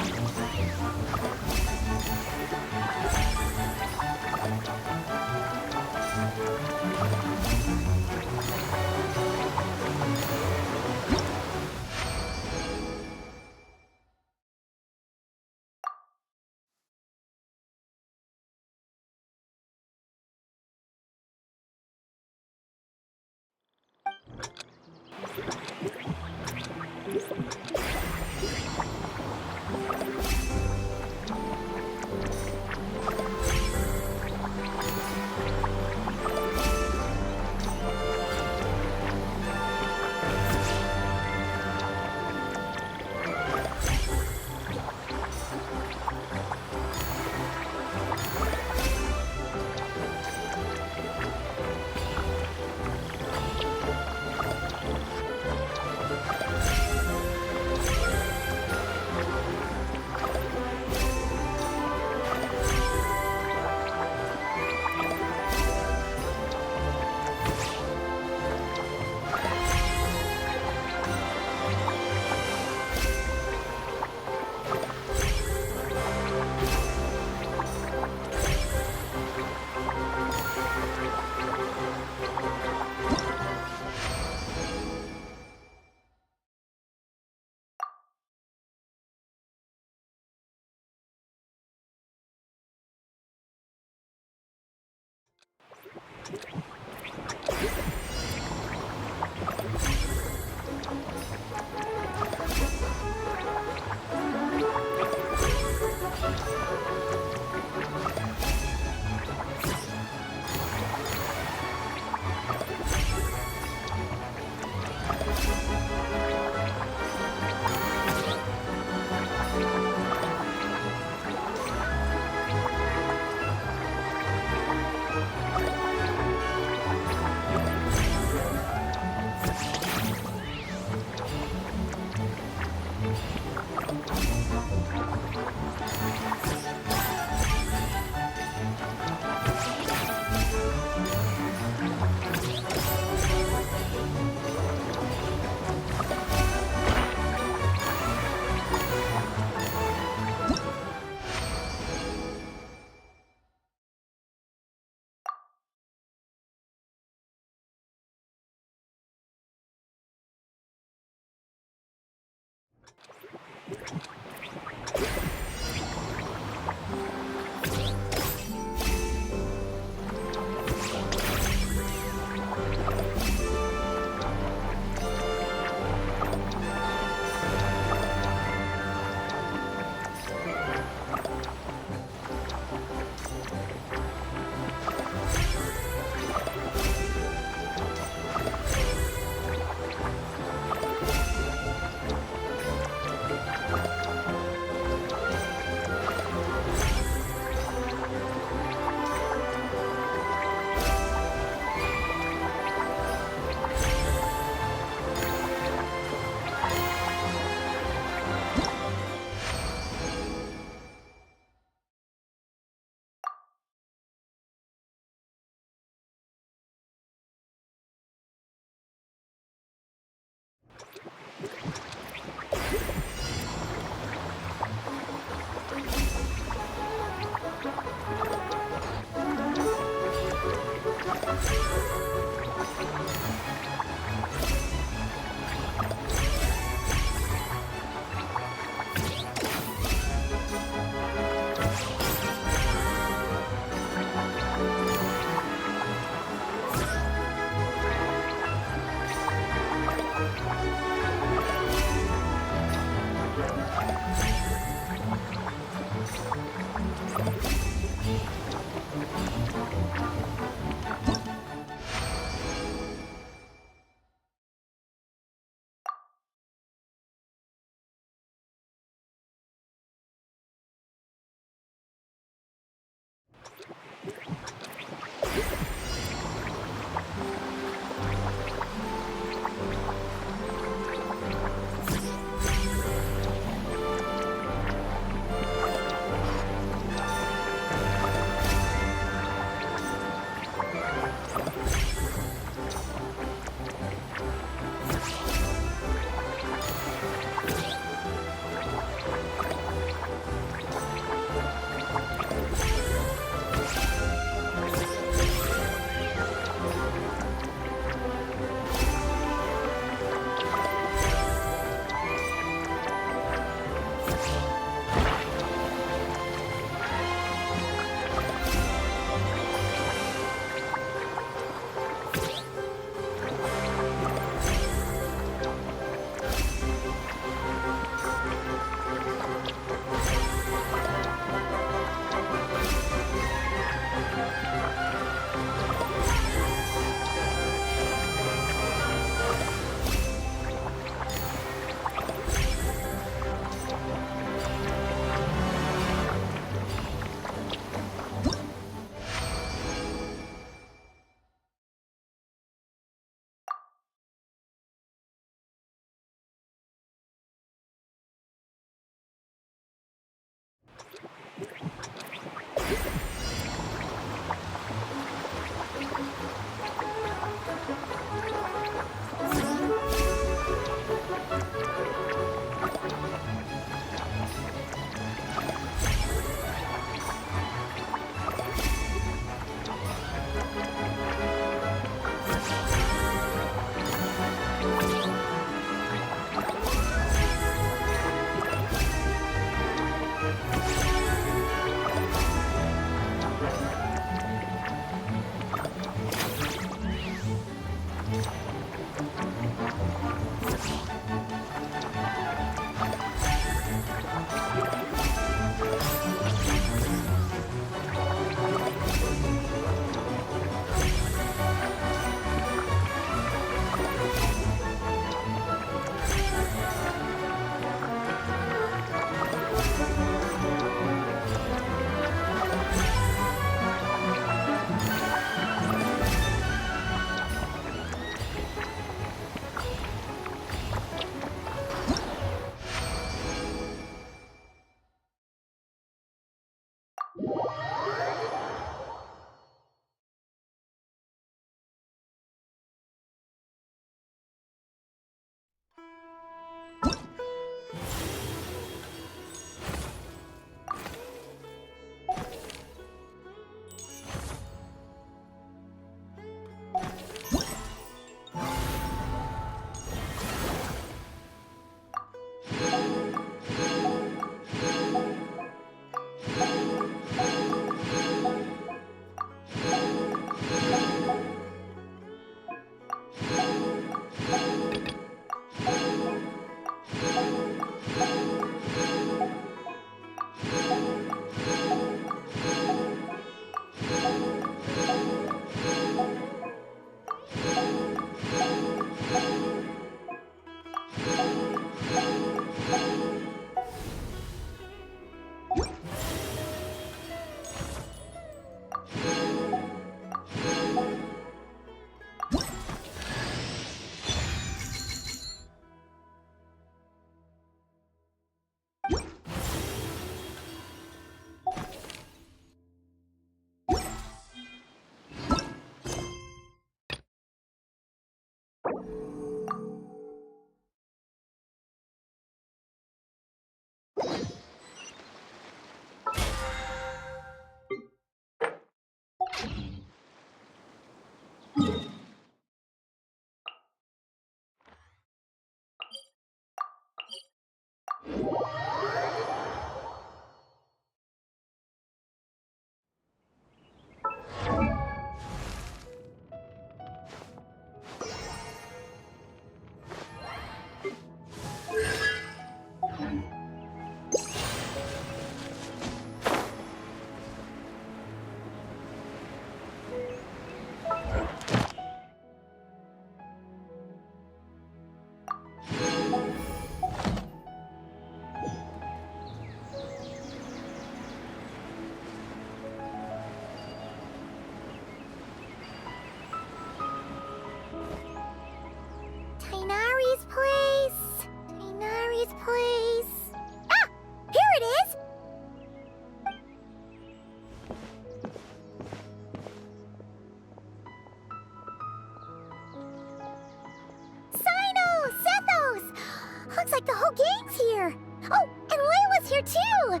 looks like the whole gang's here. Oh, and Layla's here too.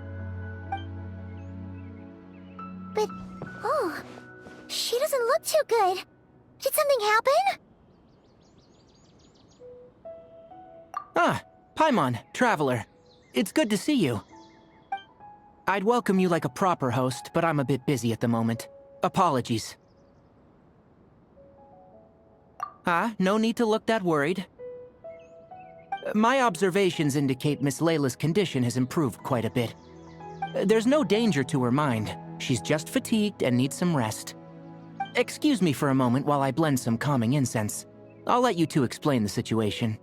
But, oh, she doesn't look too good. Did something happen? Ah, Paimon, Traveler. It's good to see you. I'd welcome you like a proper host, but I'm a bit busy at the moment. Apologies. No need to look that worried. My observations indicate Miss Layla's condition has improved quite a bit. There's no danger to her mind. She's just fatigued and needs some rest. Excuse me for a moment while I blend some calming incense. I'll let you two explain the situation.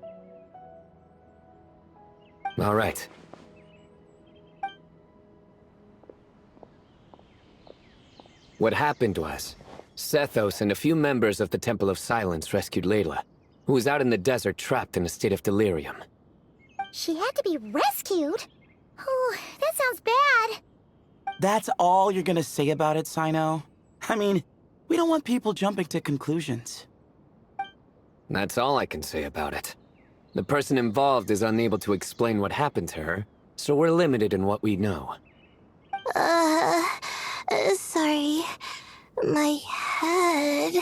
All right. What happened was, Sethos and a few members of the Temple of Silence rescued Layla, who was out in the desert trapped in a state of delirium. She had to be rescued? Oh, that sounds bad. That's all you're gonna say about it, Sino? I mean, we don't want people jumping to conclusions. That's all I can say about it. The person involved is unable to explain what happened to her, so we're limited in what we know. Sorry. My head...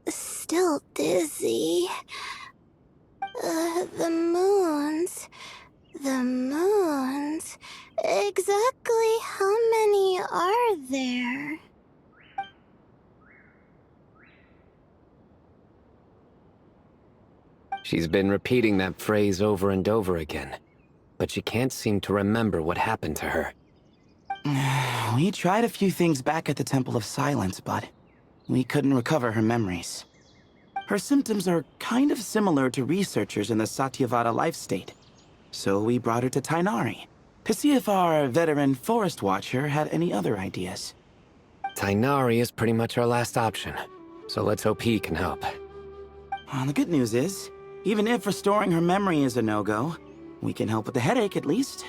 still dizzy. The moons... Exactly how many are there? She's been repeating that phrase over and over again, but she can't seem to remember what happened to her. We tried a few things back at the Temple of Silence, but we couldn't recover her memories. Her symptoms are kind of similar to researchers in the Satyavada life state, so we brought her to Tainari to see if our veteran forest watcher had any other ideas. Tainari is pretty much our last option, so let's hope he can help. The good news is, even if restoring her memory is a no-go, we can help with the headache at least.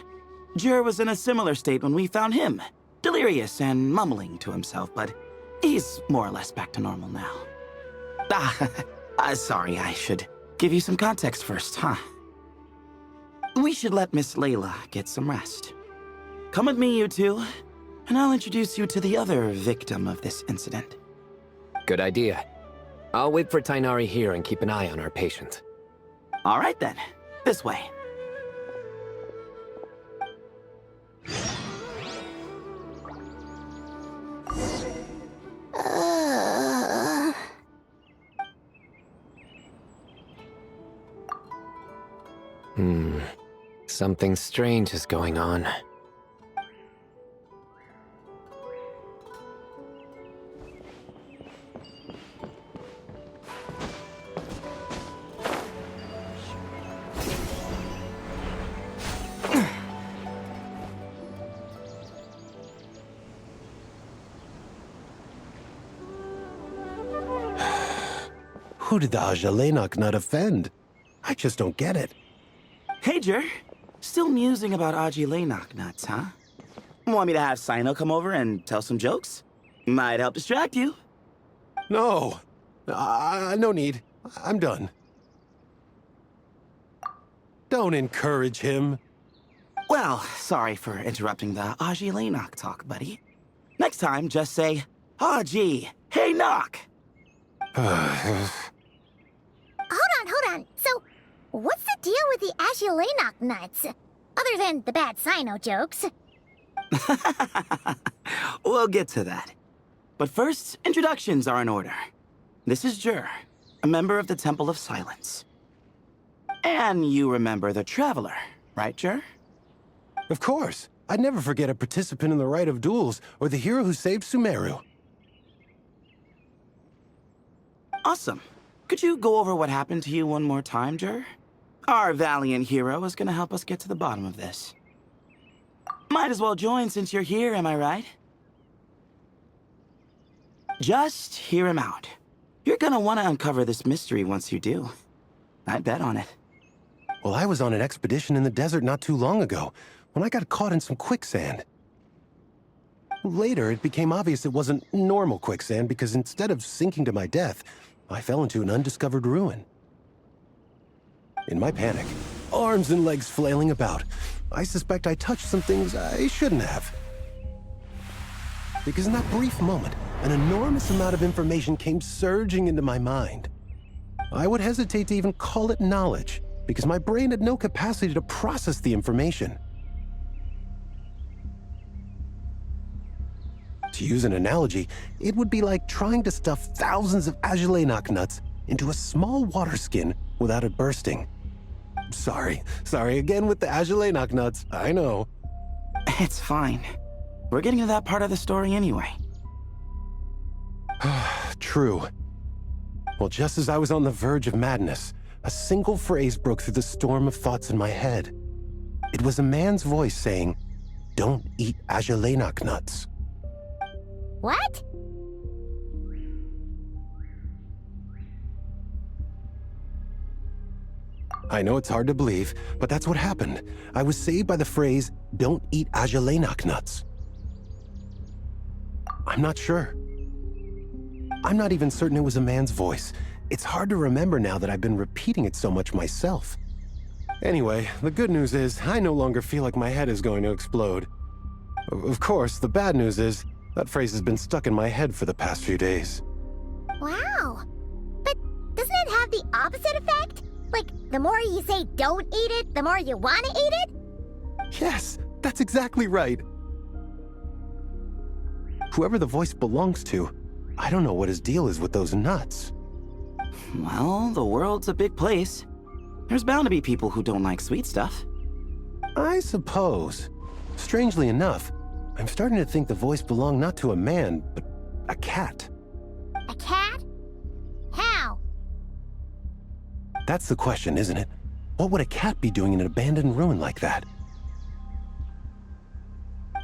Jur was in a similar state when we found him, delirious and mumbling to himself, but he's more or less back to normal now. Sorry, I should give you some context first, huh? We should let Miss Layla get some rest. Come with me, you two, and I'll introduce you to the other victim of this incident. Good idea. I'll wait for Tainari here and keep an eye on our patient. All right then, this way. Something strange is going on. Who did the Ajalenok not offend? I just don't get it. Hey, Jur. Still musing about Aji Laynok nuts, huh? Want me to have Sino come over and tell some jokes? Might help distract you. No. No need. I'm done. Don't encourage him. Well, sorry for interrupting the Aji Laynok talk, buddy. Next time, just say, Aji, hey knock! Hold on. So, what's the deal with the Ashulenok nuts? Other than the bad Sino jokes. We'll get to that. But first, introductions are in order. This is Jur, a member of the Temple of Silence. And you remember the Traveler, right, Jur? Of course. I'd never forget a participant in the Rite of Duels or the hero who saved Sumeru. Awesome. Could you go over what happened to you one more time, Jur? Our valiant hero is gonna help us get to the bottom of this. Might as well join since you're here, am I right? Just hear him out. You're gonna want to uncover this mystery once you do. I'd bet on it. Well, I was on an expedition in the desert not too long ago, when I got caught in some quicksand. Later, it became obvious it wasn't normal quicksand because instead of sinking to my death, I fell into an undiscovered ruin. In my panic, arms and legs flailing about. I suspect I touched some things I shouldn't have. Because in that brief moment, an enormous amount of information came surging into my mind. I would hesitate to even call it knowledge, because my brain had no capacity to process the information. To use an analogy, it would be like trying to stuff thousands of Agelenok nuts into a small water skin without it bursting. Sorry again with the Agelenok nuts, I know. It's fine. We're getting to that part of the story anyway. True. Well, just as I was on the verge of madness, a single phrase broke through the storm of thoughts in my head. It was a man's voice saying, "Don't eat Agelenok nuts." What? I know it's hard to believe, but that's what happened. I was saved by the phrase, "Don't eat Agelenok nuts." I'm not sure. I'm not even certain it was a man's voice. It's hard to remember now that I've been repeating it so much myself. Anyway, the good news is I no longer feel like my head is going to explode. Of course, the bad news is that phrase has been stuck in my head for the past few days. Wow. But doesn't it have the opposite effect? Like, the more you say don't eat it, the more you want to eat it? Yes, that's exactly right. Whoever the voice belongs to, I don't know what his deal is with those nuts. Well, the world's a big place. There's bound to be people who don't like sweet stuff. I suppose. Strangely enough, I'm starting to think the voice belonged not to a man, but a cat. A cat? How? That's the question, isn't it? What would a cat be doing in an abandoned ruin like that?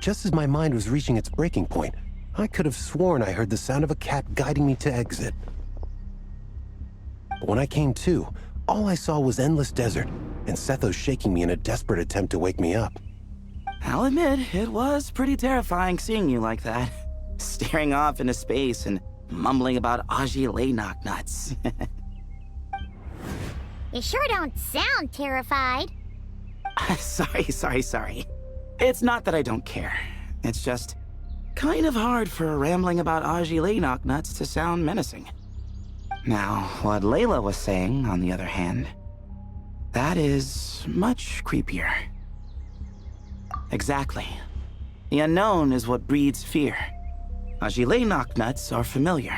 Just as my mind was reaching its breaking point, I could have sworn I heard the sound of a cat guiding me to exit. But when I came to, all I saw was endless desert, and Sethos shaking me in a desperate attempt to wake me up. I'll admit, it was pretty terrifying seeing you like that. Staring off into space and mumbling about Agelenok nuts. You sure don't sound terrified. Sorry. It's not that I don't care. It's just kind of hard for rambling about Agelenok nuts to sound menacing. Now, what Layla was saying, on the other hand, that is much creepier. Exactly. The unknown is what breeds fear. Agelenok nuts are familiar.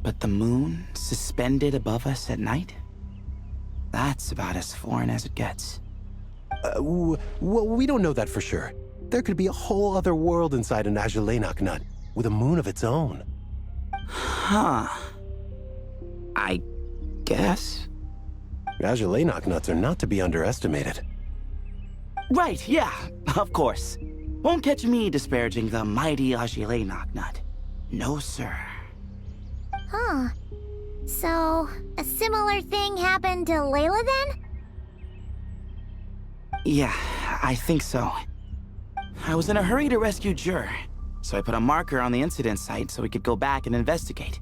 But the moon suspended above us at night? That's about as foreign as it gets. Well, we don't know that for sure. There could be a whole other world inside an Agelenok nut, with a moon of its own. Huh. I guess. Agelenok nuts are not to be underestimated. Right, yeah, of course. Won't catch me disparaging the mighty Agelenok nut. No, sir. Huh. So, a similar thing happened to Layla then? Yeah, I think so. I was in a hurry to rescue Jur, so I put a marker on the incident site so we could go back and investigate.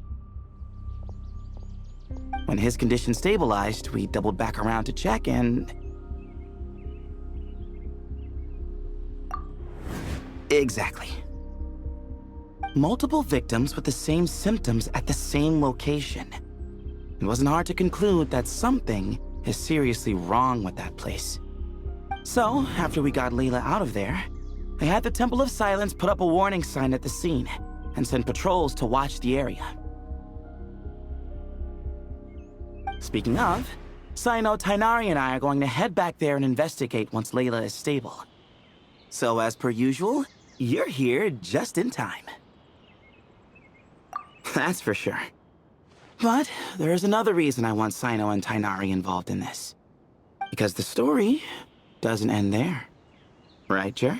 When his condition stabilized, we doubled back around to check and... Exactly. Multiple victims with the same symptoms at the same location. It wasn't hard to conclude that something is seriously wrong with that place. So, after we got Layla out of there, I had the Temple of Silence put up a warning sign at the scene and send patrols to watch the area. Speaking of, Sino, Tainari, and I are going to head back there and investigate once Layla is stable. So as per usual, you're here just in time. That's for sure. But there's another reason I want Sino and Tainari involved in this. Because the story doesn't end there. Right, Jer?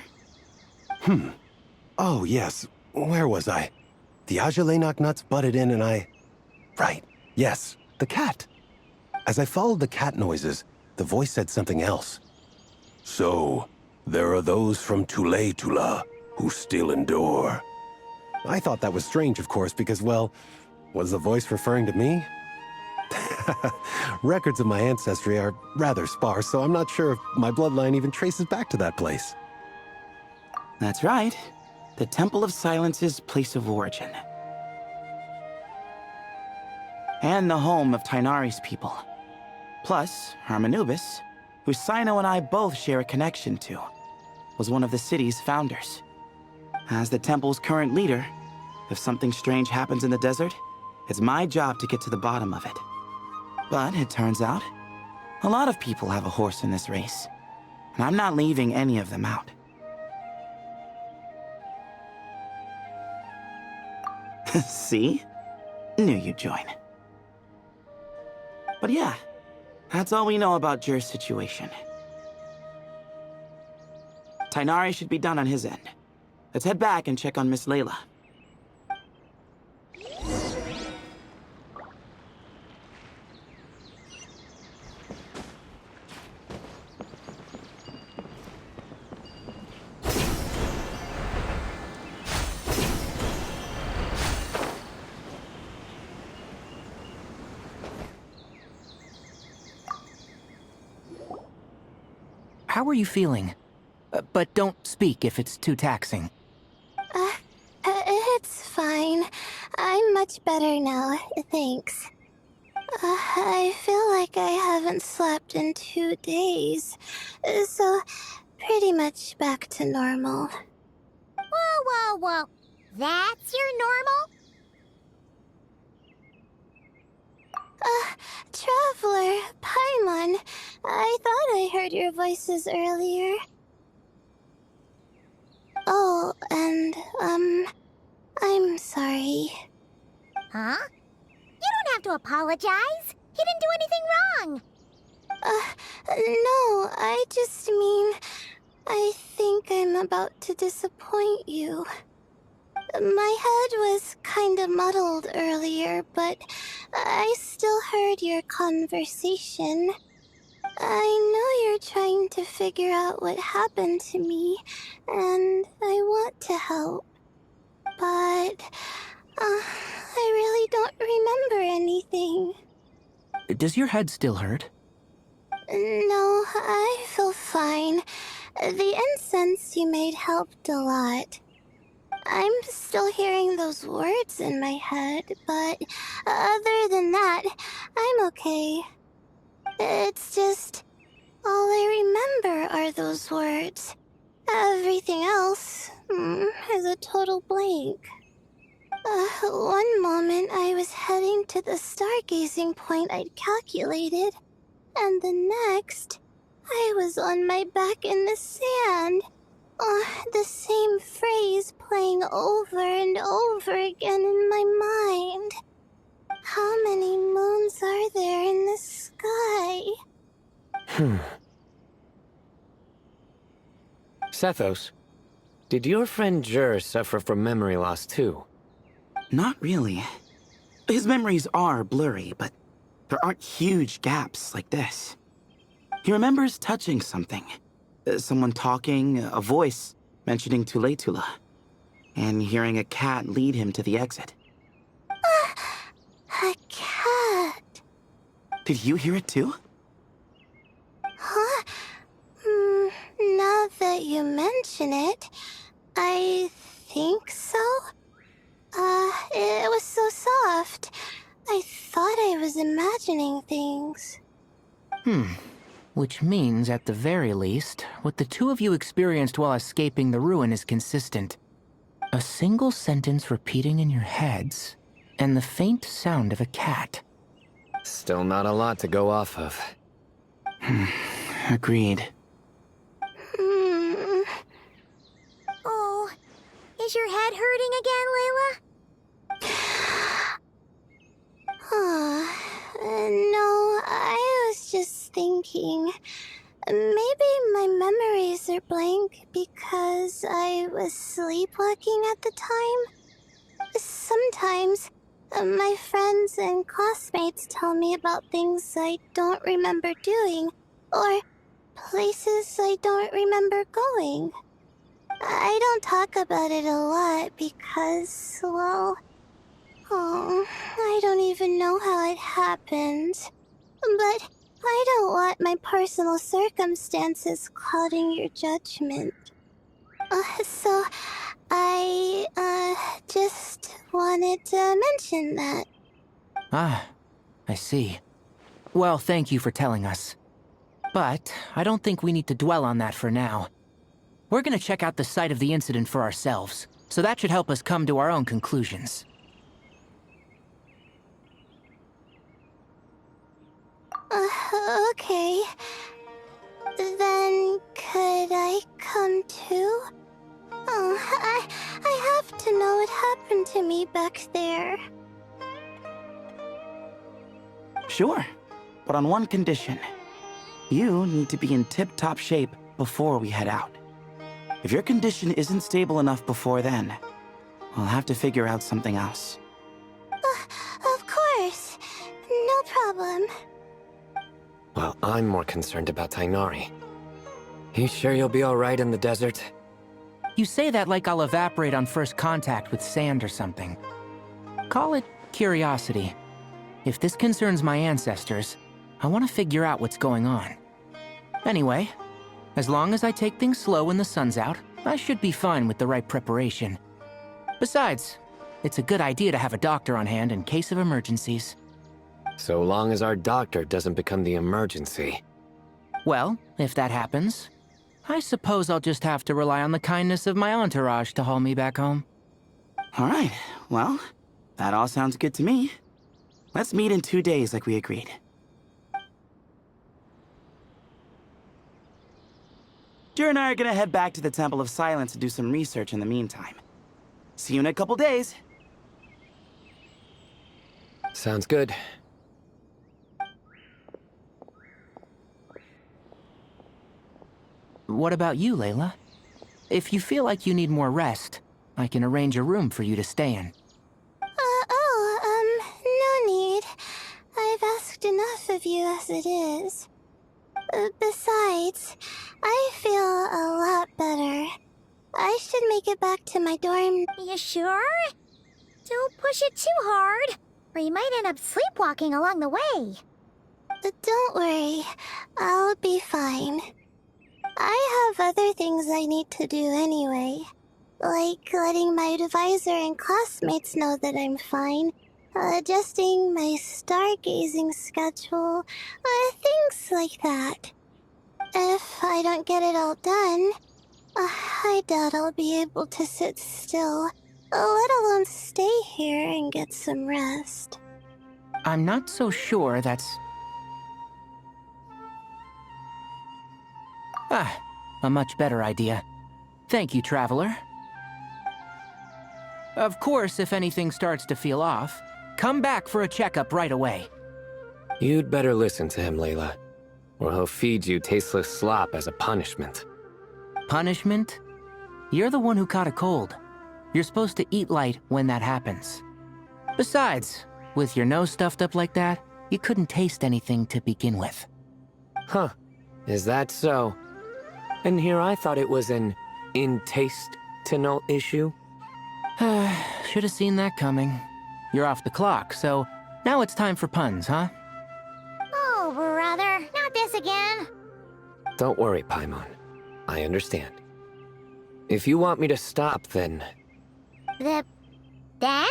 Oh, yes. Where was I? The Agelenok nuts butted in and I... Right. Yes, the cat. As I followed the cat noises, the voice said something else. So, there are those from Tula who still endure. I thought that was strange, of course, because, well, was the voice referring to me? Records of my ancestry are rather sparse, so I'm not sure if my bloodline even traces back to that place. That's right. The Temple of Silence's place of origin. And the home of Tainari's people. Plus, Harmonubis, who Sino and I both share a connection to, was one of the city's founders. As the temple's current leader, if something strange happens in the desert, it's my job to get to the bottom of it. But it turns out, a lot of people have a horse in this race, and I'm not leaving any of them out. See? Knew you'd join. But yeah, that's all we know about Jur's situation. Tainari should be done on his end. Let's head back and check on Miss Layla. How are you feeling? But don't speak if it's too taxing. It's fine. I'm much better now, thanks. I feel like I haven't slept in 2 days, so pretty much back to normal. Whoa, whoa, whoa. That's your normal? Traveler, Paimon, I thought I heard your voices earlier. Oh, and, I'm sorry. Huh? You don't have to apologize. He didn't do anything wrong. No, I just mean, I think I'm about to disappoint you. My head was kinda muddled earlier, but I still heard your conversation. I know you're trying to figure out what happened to me, and I want to help. But, I really don't remember anything. Does your head still hurt? No, I feel fine. The incense you made helped a lot. I'm still hearing those words in my head, but other than that, I'm okay. It's just, all I remember are those words. Everything else is a total blank. One moment I was heading to the stargazing point I'd calculated, and the next, I was on my back in the sand. The same phrase playing over and over again in my mind. How many moons are there in the sky? Sethos, did your friend Jur suffer from memory loss too? Not really. His memories are blurry, but there aren't huge gaps like this. He remembers touching something. Someone talking, a voice mentioning Tuletula, and hearing a cat lead him to the exit. A cat. Did you hear it too? Huh? Now that you mention it, I think so. It was so soft. I thought I was imagining things. Which means, at the very least, what the two of you experienced while escaping the ruin is consistent. A single sentence repeating in your heads, and the faint sound of a cat. Still not a lot to go off of. Agreed. Oh, is your head hurting again, Layla? No, I was just thinking. Maybe my memories are blank because I was sleepwalking at the time. Sometimes, my friends and classmates tell me about things I don't remember doing, or places I don't remember going. I don't talk about it a lot because, well, I don't even know how it happened. But I don't want my personal circumstances clouding your judgment. So I, just wanted to mention that. Ah, I see. Well, thank you for telling us. But I don't think we need to dwell on that for now. We're gonna check out the site of the incident for ourselves, so that should help us come to our own conclusions. Okay. Then could I come too? Oh, I have to know what happened to me back there. Sure, but on one condition. You need to be in tip-top shape before we head out. If your condition isn't stable enough before then, we'll have to figure out something else. Of course. No problem. Well, I'm more concerned about Tainari. You sure you'll be alright in the desert? You say that like I'll evaporate on first contact with sand or something. Call it curiosity. If this concerns my ancestors, I want to figure out what's going on. Anyway, as long as I take things slow when the sun's out, I should be fine with the right preparation. Besides, it's a good idea to have a doctor on hand in case of emergencies. So long as our doctor doesn't become the emergency. Well, if that happens, I suppose I'll just have to rely on the kindness of my entourage to haul me back home. Alright, well, that all sounds good to me. Let's meet in 2 days like we agreed. Jer and I are gonna head back to the Temple of Silence to do some research in the meantime. See you in a couple days. Sounds good. What about you, Layla? If you feel like you need more rest, I can arrange a room for you to stay in. No need. I've asked enough of you as it is. Besides, I feel a lot better. I should make it back to my dorm. You sure? Don't push it too hard, or you might end up sleepwalking along the way. Don't worry. I'll be fine. I have other things I need to do anyway. Like letting my advisor and classmates know that I'm fine. Adjusting my stargazing schedule. Things like that. If I don't get it all done, I doubt I'll be able to sit still, let alone stay here and get some rest. I'm not so sure that's... a much better idea. Thank you, Traveler. Of course, if anything starts to feel off, come back for a checkup right away. You'd better listen to him, Layla, or he'll feed you tasteless slop as a punishment. Punishment? You're the one who caught a cold. You're supposed to eat light when that happens. Besides, with your nose stuffed up like that, you couldn't taste anything to begin with. Huh. Is that so? And here I thought it was an in-taste-to-no issue. Should have seen that coming. You're off the clock, so now it's time for puns, huh? Oh, brother, not this again. Don't worry, Paimon. I understand. If you want me to stop, then... Then?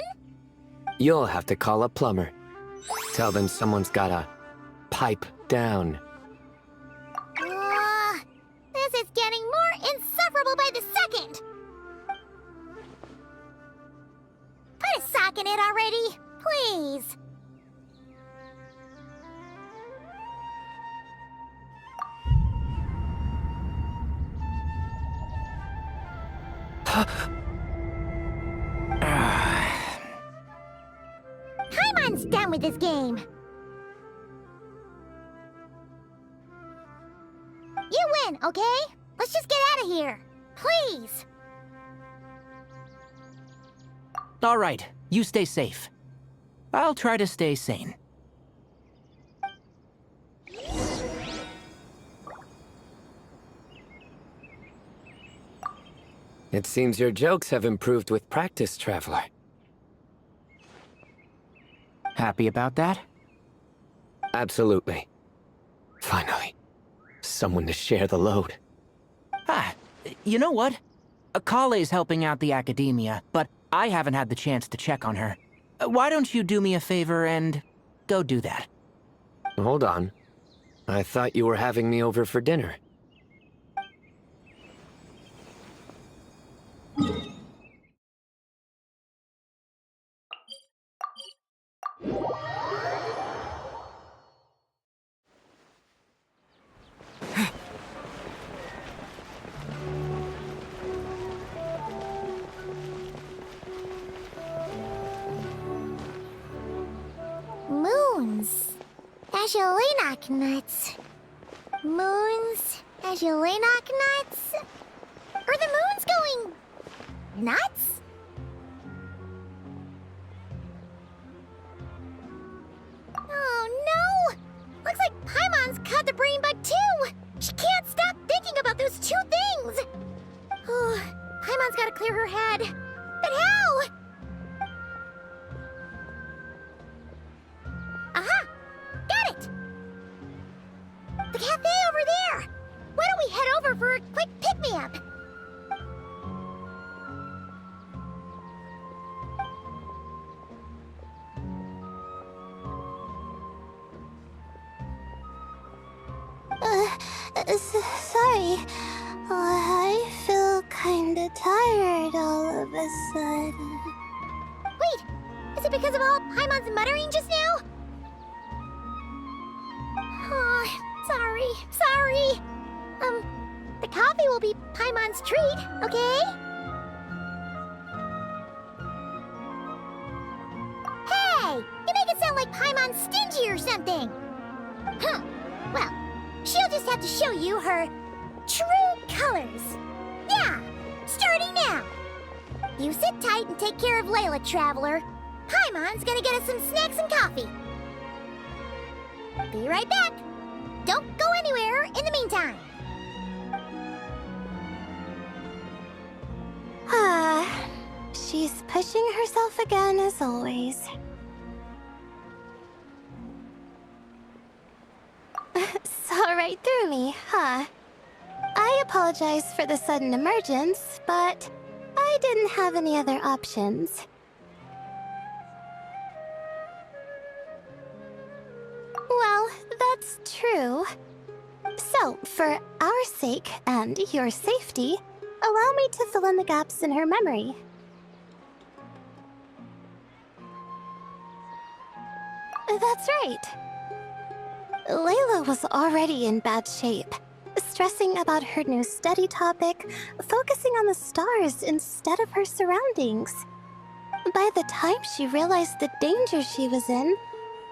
You'll have to call a plumber. Tell them someone's gotta pipe down. This is getting more insufferable by the second. Put a sock in it already, please. Paimon's done with this game. You win, okay? Let's just get out of here. Please. All right, you stay safe. I'll try to stay sane. It seems your jokes have improved with practice, Traveler. Happy about that? Absolutely. Finally. Someone to share the load. Ah, you know what? Kale's helping out the academia, but I haven't had the chance to check on her. Why don't you do me a favor and go do that? Hold on. I thought you were having me over for dinner. Moons. Ashalenak nuts. Moons. Ashalenak nuts. Are the moons going nuts? Oh no! Looks like Paimon's caught the brain bug too! She can't stop thinking about those two things! Oh, Paimon's gotta clear her head. But how? Aha! Got it! The cafe over there! Why don't we head over for a quick pick-me-up? Sorry. I feel kinda tired all of a sudden. Wait! Is it because of all Paimon's muttering just now? Oh, sorry. The coffee will be Paimon's treat, okay? Hey! You make it sound like Paimon's stingy or something! Huh. Well, she'll just have to show you her true colors. Yeah, starting now. You sit tight and take care of Layla, Traveler. Paimon's gonna get us some snacks and coffee. Be right back. Don't go anywhere in the meantime. She's pushing herself again as always. Saw right through me, huh? I apologize for the sudden emergence, but I didn't have any other options. Well, that's true. So, for our sake and your safety, allow me to fill in the gaps in her memory. That's right. Layla was already in bad shape, stressing about her new study topic, focusing on the stars instead of her surroundings. By the time she realized the danger she was in,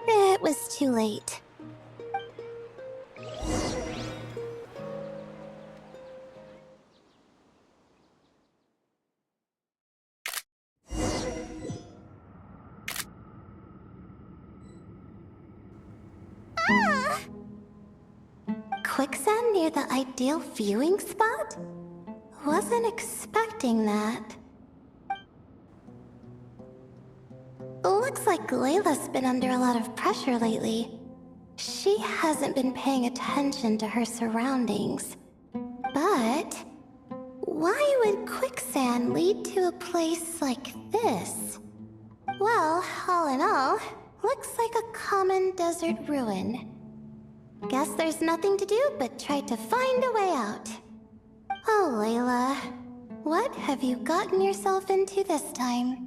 it was too late. Quicksand near the ideal viewing spot? Wasn't expecting that. Looks like Layla's been under a lot of pressure lately. She hasn't been paying attention to her surroundings. But why would quicksand lead to a place like this? Well, all in all, looks like a common desert ruin. Guess there's nothing to do but try to find a way out. Oh, Layla, what have you gotten yourself into this time?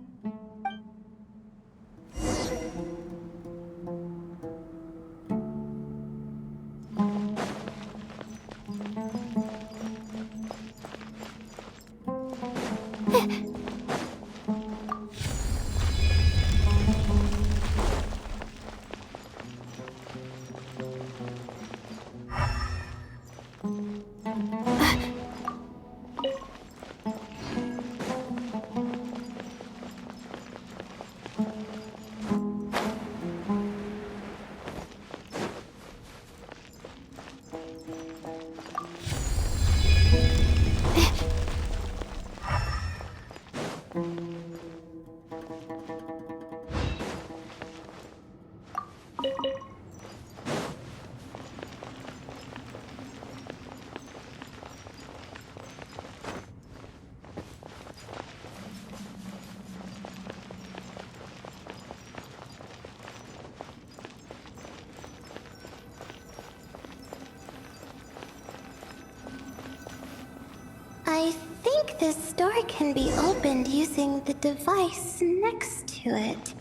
This door can be opened using the device next to it.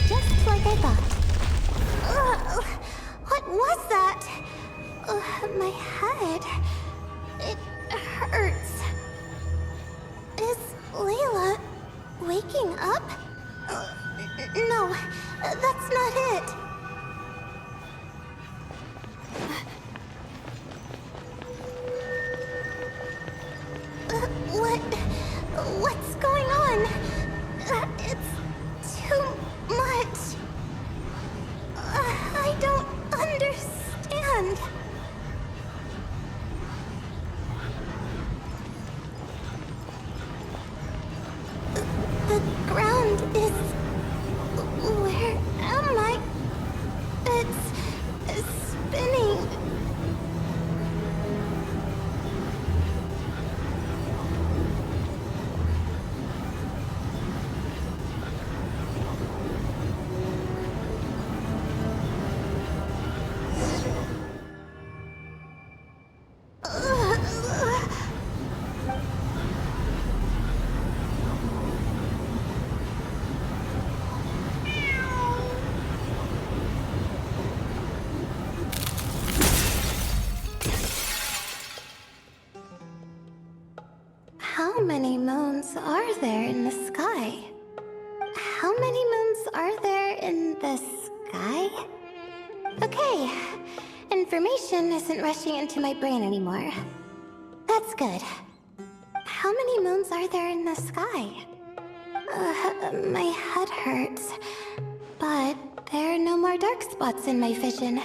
Just like I thought. Ugh, what was that? My head. It hurts. Is Layla waking up? No, that's not it. What's going on? It's too much. I don't understand. The ground is... Where am I? It's spinning. How many moons are there in the sky? How many moons are there in the sky? Okay, information isn't rushing into my brain anymore. That's good. How many moons are there in the sky? My head hurts, but there are no more dark spots in my vision,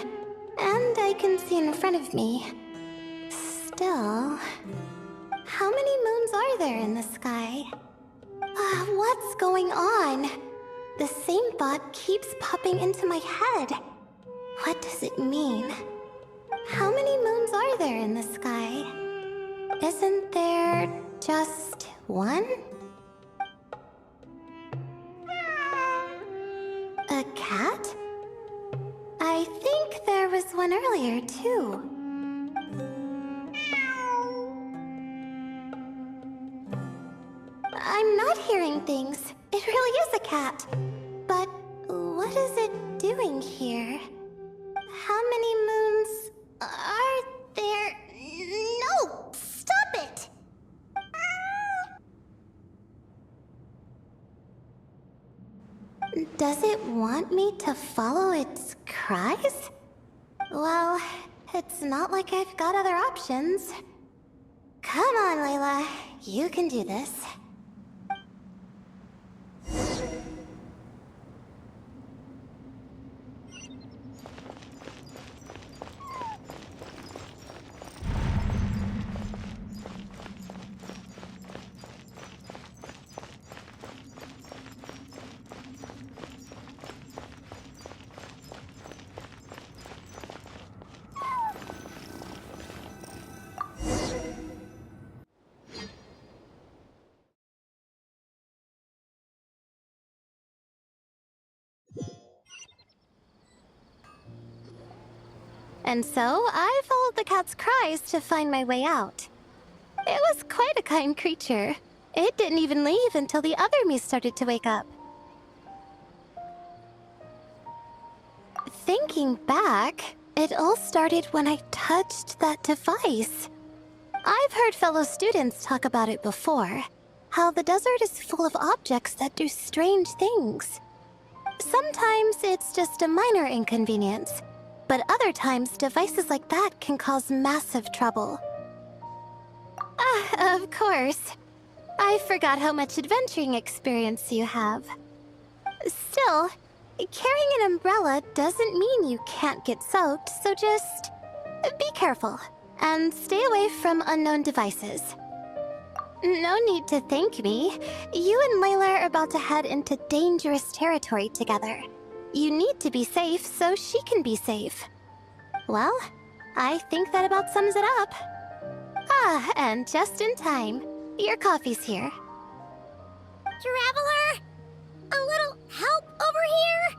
and I can see in front of me. Still... How many moons are there in the sky? What's going on? The same thought keeps popping into my head. What does it mean? How many moons are there in the sky? Isn't there just one? A cat? I think there was one earlier, too. I'm not hearing things. It really is a cat. But what is it doing here? How many moons are there? No! Stop it! Does it want me to follow its cries? Well, it's not like I've got other options. Come on, Layla. You can do this. And so, I followed the cat's cries to find my way out. It was quite a kind creature. It didn't even leave until the other me started to wake up. Thinking back, it all started when I touched that device. I've heard fellow students talk about it before. How the desert is full of objects that do strange things. Sometimes it's just a minor inconvenience. But other times, devices like that can cause massive trouble. Of course. I forgot how much adventuring experience you have. Still, carrying an umbrella doesn't mean you can't get soaked, so just be careful and stay away from unknown devices. No need to thank me. You and Layla are about to head into dangerous territory together. You need to be safe so she can be safe. Well, I think that about sums it up. And just in time. Your coffee's here. Traveler? A little help over here?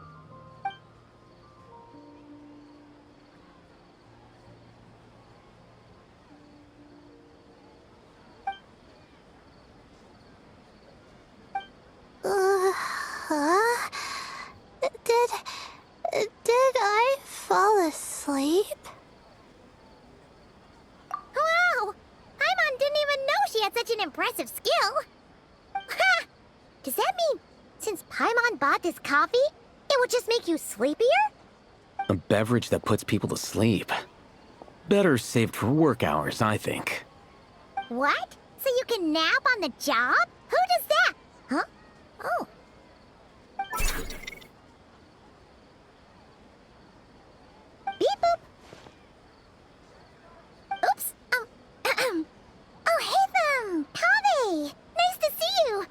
impressive skill. Ha! Does that mean since Paimon bought this coffee, it will just make you sleepier? A beverage that puts people to sleep. Better saved for work hours, I think. What? So you can nap on the job? Who does that? Huh? Oh. Beep boop. Oops. Oh, hey, Kaveh! Nice to see you.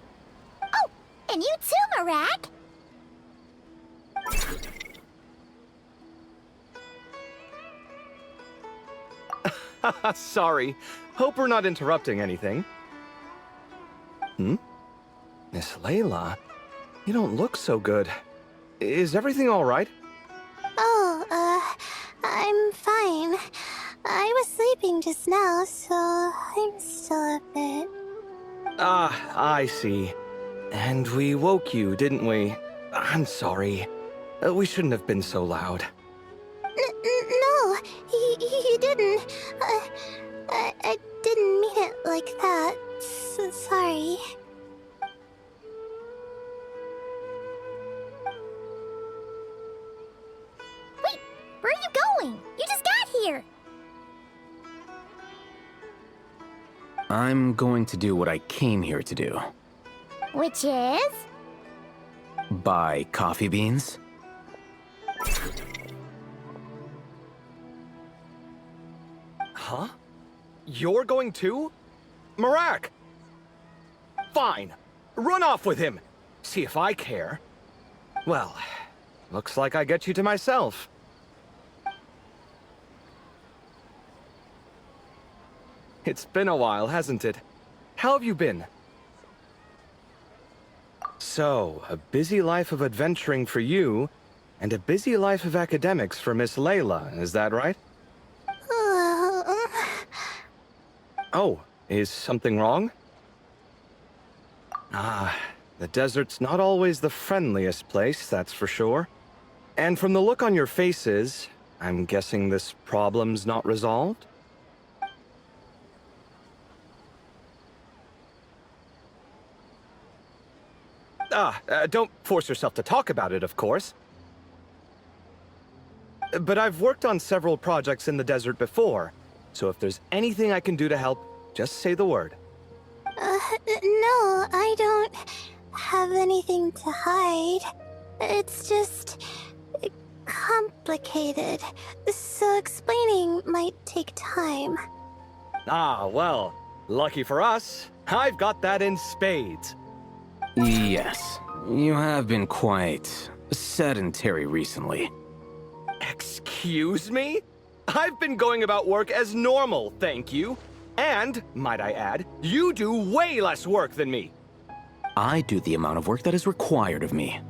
Oh, and you too, Marak. Sorry. Hope we're not interrupting anything. Miss Layla, you don't look so good. Is everything all right? Oh, I'm fine. I was sleeping just now, so I'm still a bit... Ah, I see. And we woke you, didn't we? I'm sorry. We shouldn't have been so loud. No, you didn't. I didn't mean it like that. Sorry. Wait, where are you going? You just got here. I'm going to do what I came here to do. Which is? Buy coffee beans. Huh? You're going too? Marak! Fine. Run off with him. See if I care. Well, looks like I get you to myself. It's been a while, hasn't it? How have you been? So, a busy life of adventuring for you, and a busy life of academics for Miss Layla, is that right? Oh, is something wrong? Ah, the desert's not always the friendliest place, that's for sure. And from the look on your faces, I'm guessing this problem's not resolved? Don't force yourself to talk about it, of course. But I've worked on several projects in the desert before, so if there's anything I can do to help, just say the word. No, I don't have anything to hide. It's just... complicated, so explaining might take time. Ah, well, lucky for us, I've got that in spades. Yes, you have been quite sedentary recently. Excuse me? I've been going about work as normal, thank you. And, might I add, you do way less work than me. I do the amount of work that is required of me.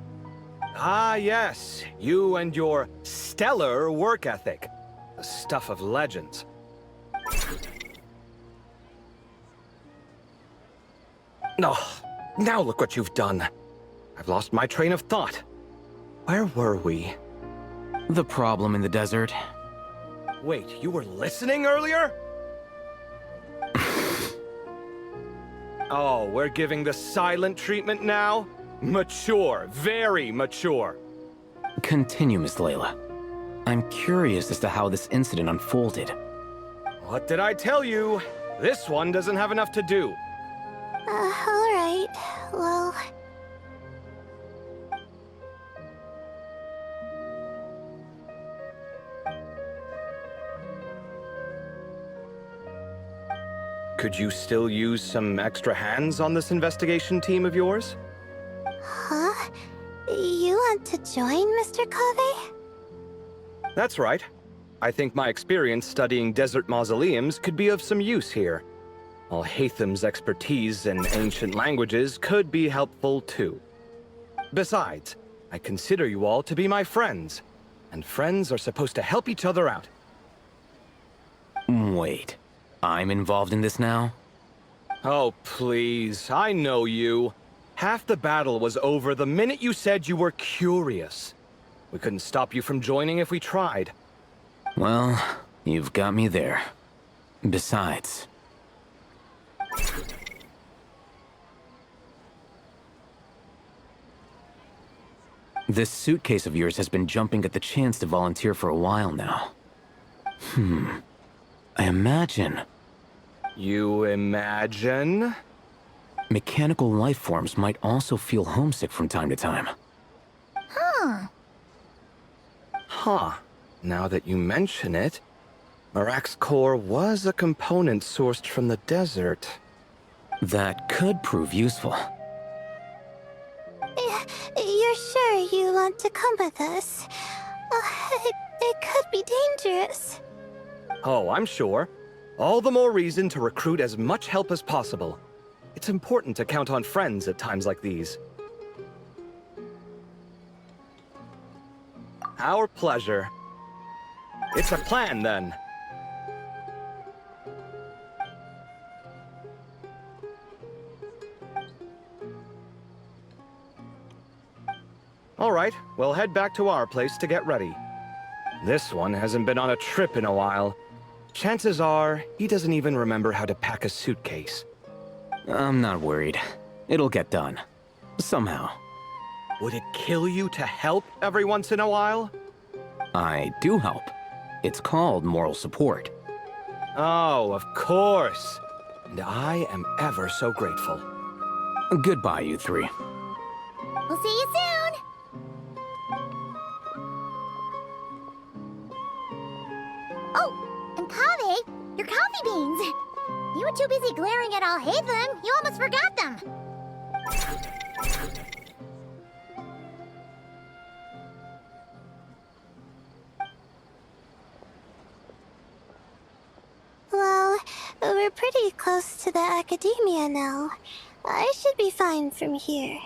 Ah, yes, you and your stellar work ethic. The stuff of legends. Oh, now look what you've done. I've lost my train of thought. Where were we? The problem in the desert. Wait, you were listening earlier? Oh, we're giving the silent treatment now? Mature, very mature. Continue, Miss Layla. I'm curious as to how this incident unfolded. What did I tell you? This one doesn't have enough to do. Alright, well... Could you still use some extra hands on this investigation team of yours? Huh? You want to join, Mr. Kaveh? That's right. I think my experience studying desert mausoleums could be of some use here. While Haytham's expertise in ancient languages could be helpful too. Besides, I consider you all to be my friends, and friends are supposed to help each other out. Wait, I'm involved in this now? Oh, please, I know you. Half the battle was over the minute you said you were curious. We couldn't stop you from joining if we tried. Well, you've got me there. Besides... This suitcase of yours has been jumping at the chance to volunteer for a while now. I imagine You imagine? mechanical life forms might also feel homesick from time to time. Huh. Now that you mention it, Marak's core was a component sourced from the desert. That could prove useful. You're sure you want to come with us? It could be dangerous. Oh, I'm sure. All the more reason to recruit as much help as possible. It's important to count on friends at times like these. Our pleasure. It's a plan, then. All right, we'll head back to our place to get ready. This one hasn't been on a trip in a while. Chances are, he doesn't even remember how to pack a suitcase. I'm not worried. It'll get done. Somehow. Would it kill you to help every once in a while? I do help. It's called moral support. Oh, of course. And I am ever so grateful. Goodbye, you three. We'll see you soon. Oh, and Kaveh, your coffee beans. You were too busy glaring at Alhaitham, you almost forgot them. Well, we're pretty close to the academia now. I should be fine from here.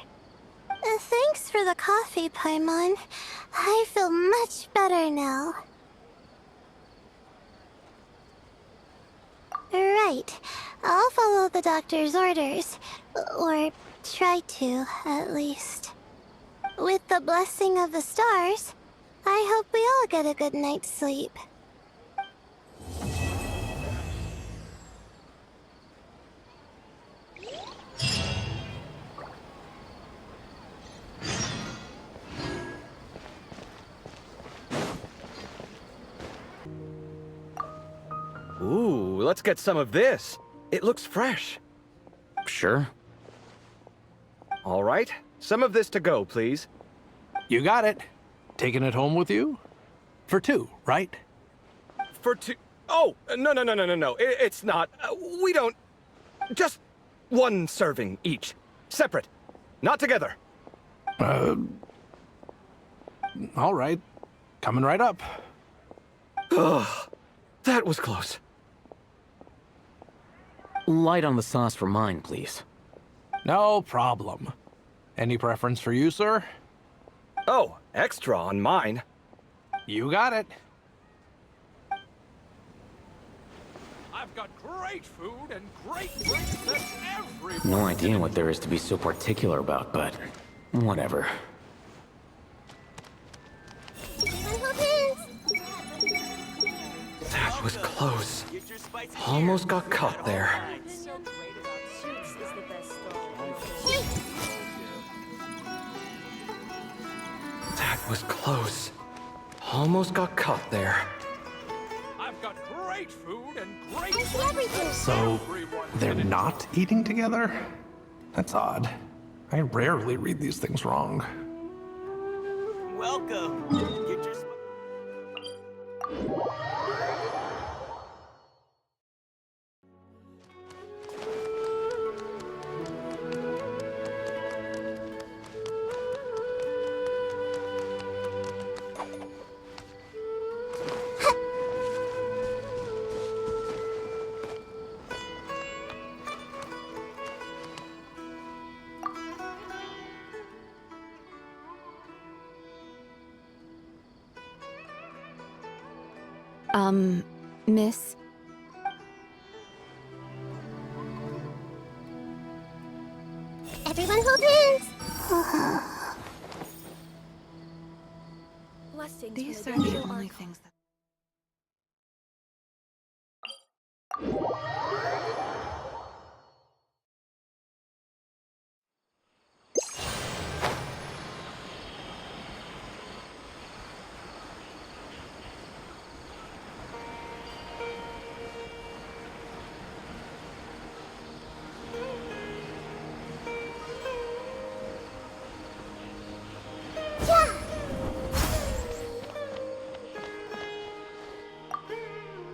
Thanks for the coffee, Paimon. I feel much better now. Right. I'll follow the doctor's orders. Or try to, at least. With the blessing of the stars, I hope we all get a good night's sleep. Ooh, let's get some of this. It looks fresh. Sure. All right, some of this to go, please. You got it. Taking it home with you? For two, right? For two... Oh, no. It's not. We don't... Just one serving each. Separate. Not together. All right. Coming right up. Ugh, that was close. Light on the sauce for mine, please. No problem. Any preference for you, sir? Oh, extra on mine. You got it. I've got great food and great drinks that everyone... No idea what there is to be so particular about, but whatever. That was close. Almost got caught there. That was close. Almost got caught there. I've got great food and great... So, they're not eating together? That's odd. I rarely read these things wrong. Welcome. Get your... Miss? Everyone hold hands! These are the only things that...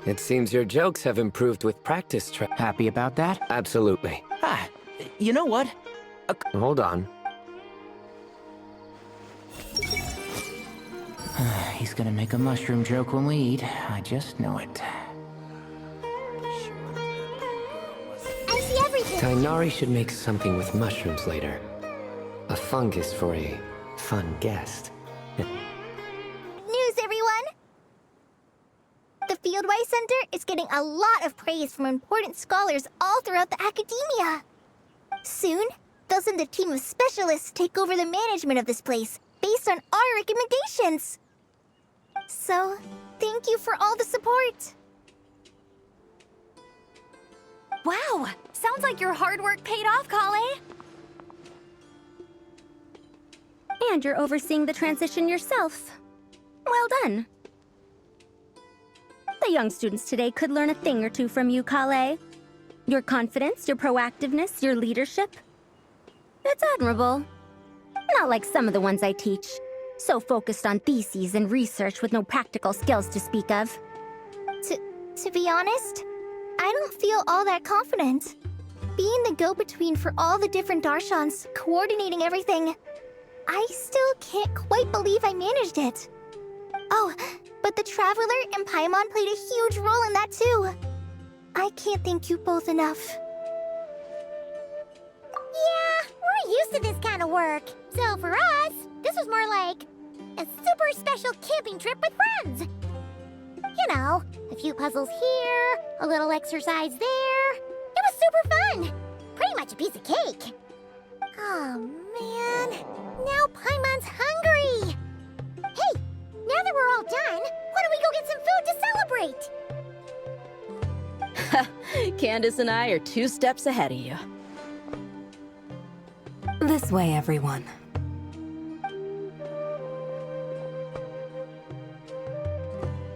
It seems your jokes have improved with practice. Happy about that? Absolutely. Ah, you know what? Hold on. He's gonna make a mushroom joke when we eat. I just know it. I see everything. Tainari should make something with mushrooms later. A fungus for a fun guest. News, everyone! The Fieldwise Center is getting a lot of praise from important scholars all throughout the academia. Soon, they'll send a team of specialists to take over the management of this place based on our recommendations. So, thank you for all the support. Wow! Sounds like your hard work paid off, Kale. And you're overseeing the transition yourself. Well done. The young students today could learn a thing or two from you, Kale. Your confidence, your proactiveness, your leadership. It's admirable. Not like some of the ones I teach. So focused on theses and research with no practical skills to speak of. To be honest, I don't feel all that confident. Being the go-between for all the different Darshans, coordinating everything, I still can't quite believe I managed it. Oh, but the Traveler and Paimon played a huge role in that too. I can't thank you both enough. Yeah, we're used to this kind of work. So for us, this was more like a super special camping trip with friends. You know, a few puzzles here, a little exercise there. It was super fun. Pretty much a piece of cake. Oh, man. Now Paimon's hungry. Hey, now that we're all done, why don't we go get some food to celebrate? Candace and I are 2 steps ahead of you. This way, everyone.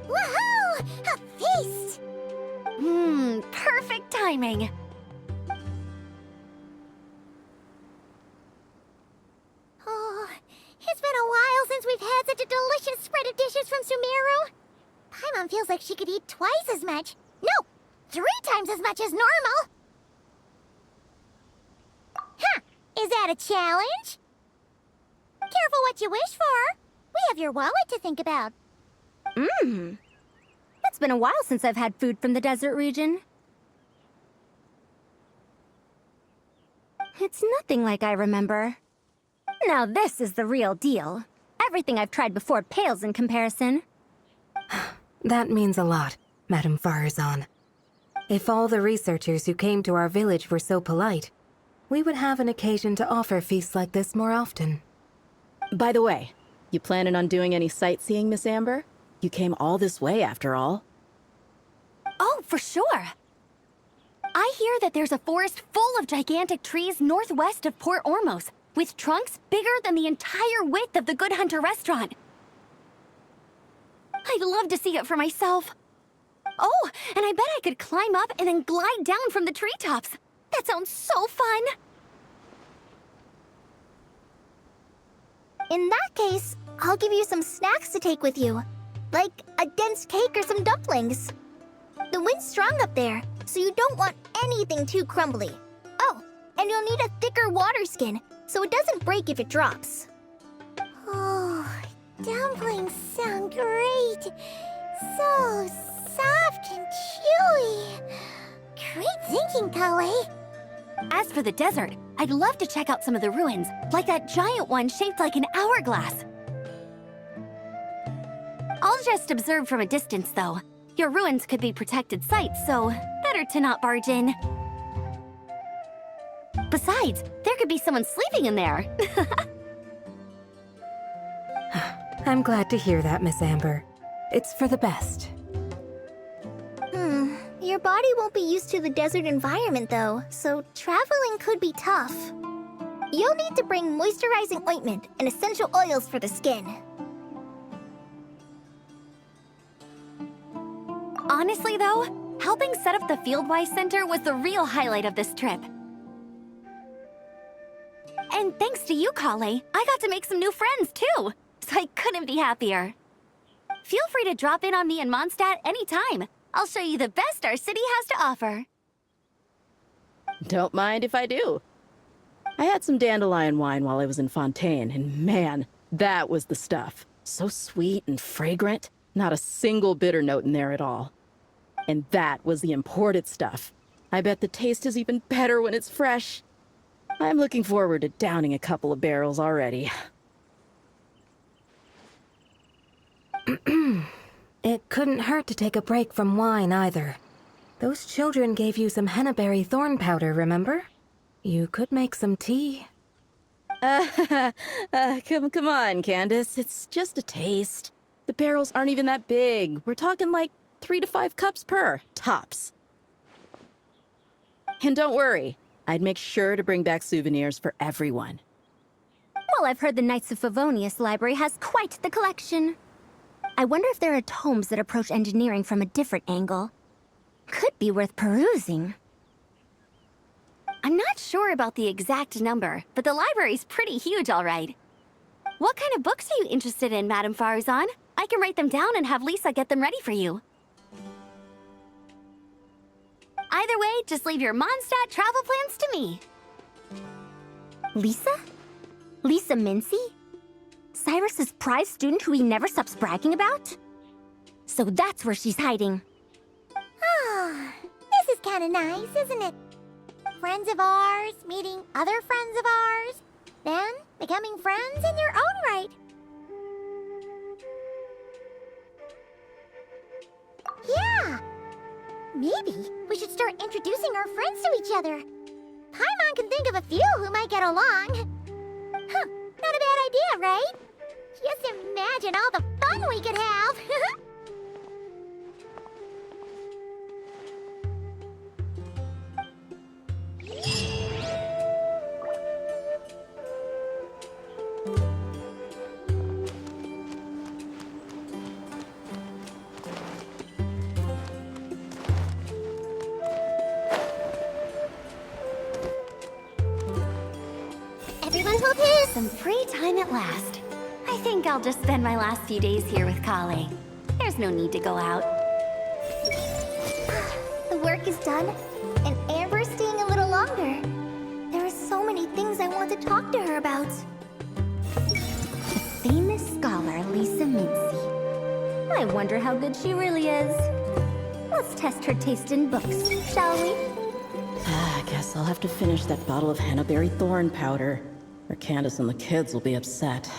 Woohoo! A feast! Perfect timing. Oh, it's been a while since we've had such a delicious spread of dishes from Sumeru. Paimon feels like she could eat twice as much. No, 3 times as much as normal. Huh, is that a challenge? Careful what you wish for. We have your wallet to think about. It's been a while since I've had food from the desert region. It's nothing like I remember. Now this is the real deal. Everything I've tried before pales in comparison. That means a lot, Madame Farazan. If all the researchers who came to our village were so polite, we would have an occasion to offer feasts like this more often. By the way, you planning on doing any sightseeing, Miss Amber? You came all this way after all. Oh, for sure. I hear that there's a forest full of gigantic trees northwest of Port Ormos, with trunks bigger than the entire width of the Good Hunter restaurant. I'd love to see it for myself. Oh, and I bet I could climb up and then glide down from the treetops. That sounds so fun. In that case, I'll give you some snacks to take with you. Like a dense cake or some dumplings. The wind's strong up there, so you don't want anything too crumbly. Oh, and you'll need a thicker water skin, so it doesn't break if it drops. Oh, dumplings sound great. So soft and chewy. Great thinking, Kale. As for the desert, I'd love to check out some of the ruins, like that giant one shaped like an hourglass. I'll just observe from a distance, though. Your ruins could be protected sites, so better to not barge in. Besides, there could be someone sleeping in there. I'm glad to hear that, Miss Amber. It's for the best. Your body won't be used to the desert environment, though, so traveling could be tough. You'll need to bring moisturizing ointment and essential oils for the skin. Honestly, though, helping set up the Fieldwise Center was the real highlight of this trip. And thanks to you, Kale, I got to make some new friends, too. So I couldn't be happier. Feel free to drop in on me in Mondstadt anytime. I'll show you the best our city has to offer. Don't mind if I do. I had some dandelion wine while I was in Fontaine, and man, that was the stuff. So sweet and fragrant, not a single bitter note in there at all. And that was the imported stuff. I bet the taste is even better when it's fresh. I'm looking forward to downing a couple of barrels already. It couldn't hurt to take a break from wine either. Those children gave you some hennaberry thorn powder, remember? You could make some tea. Come on, Candace. It's just a taste. The barrels aren't even that big. We're talking like 3 to 5 cups per, tops. And don't worry, I'd make sure to bring back souvenirs for everyone. Well, I've heard the Knights of Favonius library has quite the collection. I wonder if there are tomes that approach engineering from a different angle. Could be worth perusing. I'm not sure about the exact number, but the library's pretty huge, all right. What kind of books are you interested in, Madame Farzan? I can write them down and have Lisa get them ready for you. Either way, just leave your Mondstadt travel plans to me. Lisa? Lisa Mincy? Cyrus's prize student who he never stops bragging about? So that's where she's hiding. Ah, this is kind of nice, isn't it? Friends of ours meeting other friends of ours, then becoming friends in their own right. Yeah, maybe we should start introducing our friends to each other. Paimon can think of a few who might get along. Huh, not a bad idea, right? Just imagine all the fun we could have. Everyone hold his! Some free time at last. I think I'll just spend my last few days here with Kale. There's no need to go out. The work is done, and Amber's staying a little longer. There are so many things I want to talk to her about. The famous scholar Lisa Mincy. I wonder how good she really is. Let's test her taste in books, shall we? I guess I'll have to finish that bottle of hennaberry thorn powder, or Candace and the kids will be upset.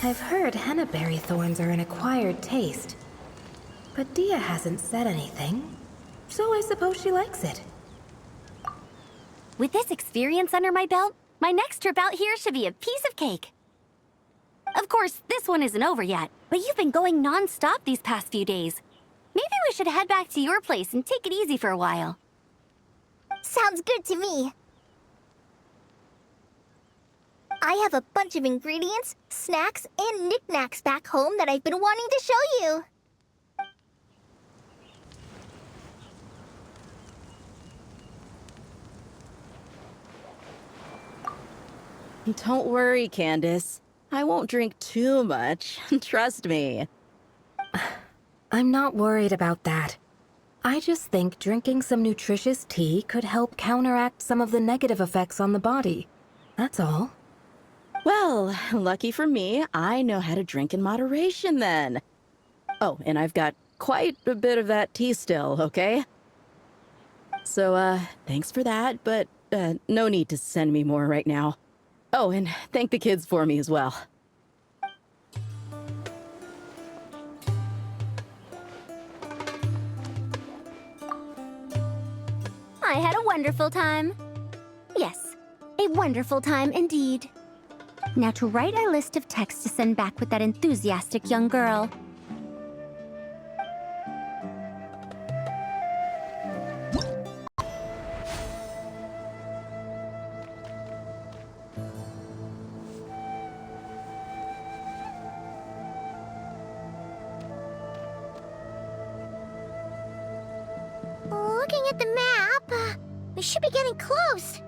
I've heard hennaberry thorns are an acquired taste. But Dia hasn't said anything, so I suppose she likes it. With this experience under my belt, my next trip out here should be a piece of cake. Of course, this one isn't over yet, but you've been going non-stop these past few days. Maybe we should head back to your place and take it easy for a while. Sounds good to me. I have a bunch of ingredients, snacks, and knickknacks back home that I've been wanting to show you. Don't worry, Candace. I won't drink too much. Trust me. I'm not worried about that. I just think drinking some nutritious tea could help counteract some of the negative effects on the body. That's all. Well, lucky for me, I know how to drink in moderation then. Oh, and I've got quite a bit of that tea still, okay? So, thanks for that, but no need to send me more right now. Oh, and thank the kids for me as well. I had a wonderful time. Yes, a wonderful time indeed. Now to write a list of texts to send back with that enthusiastic young girl. Looking at the map, we should be getting close.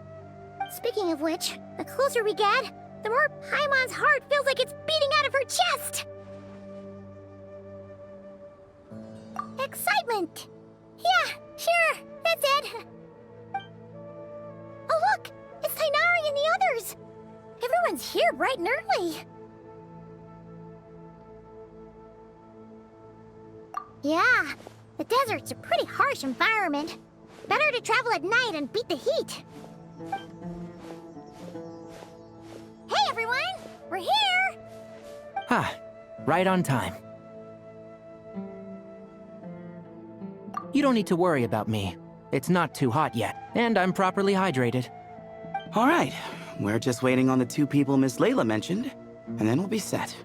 Speaking of which, the closer we get, the more Paimon's heart feels like it's beating out of her chest. Excitement! Yeah, sure, that's it. Oh look! It's Tainari and the others! Everyone's here bright and early. Yeah, the desert's a pretty harsh environment. Better to travel at night and beat the heat. Hey everyone! We're here! Ha! Right on time. You don't need to worry about me. It's not too hot yet, and I'm properly hydrated. All right, we're just waiting on the two people Miss Layla mentioned, and then we'll be set.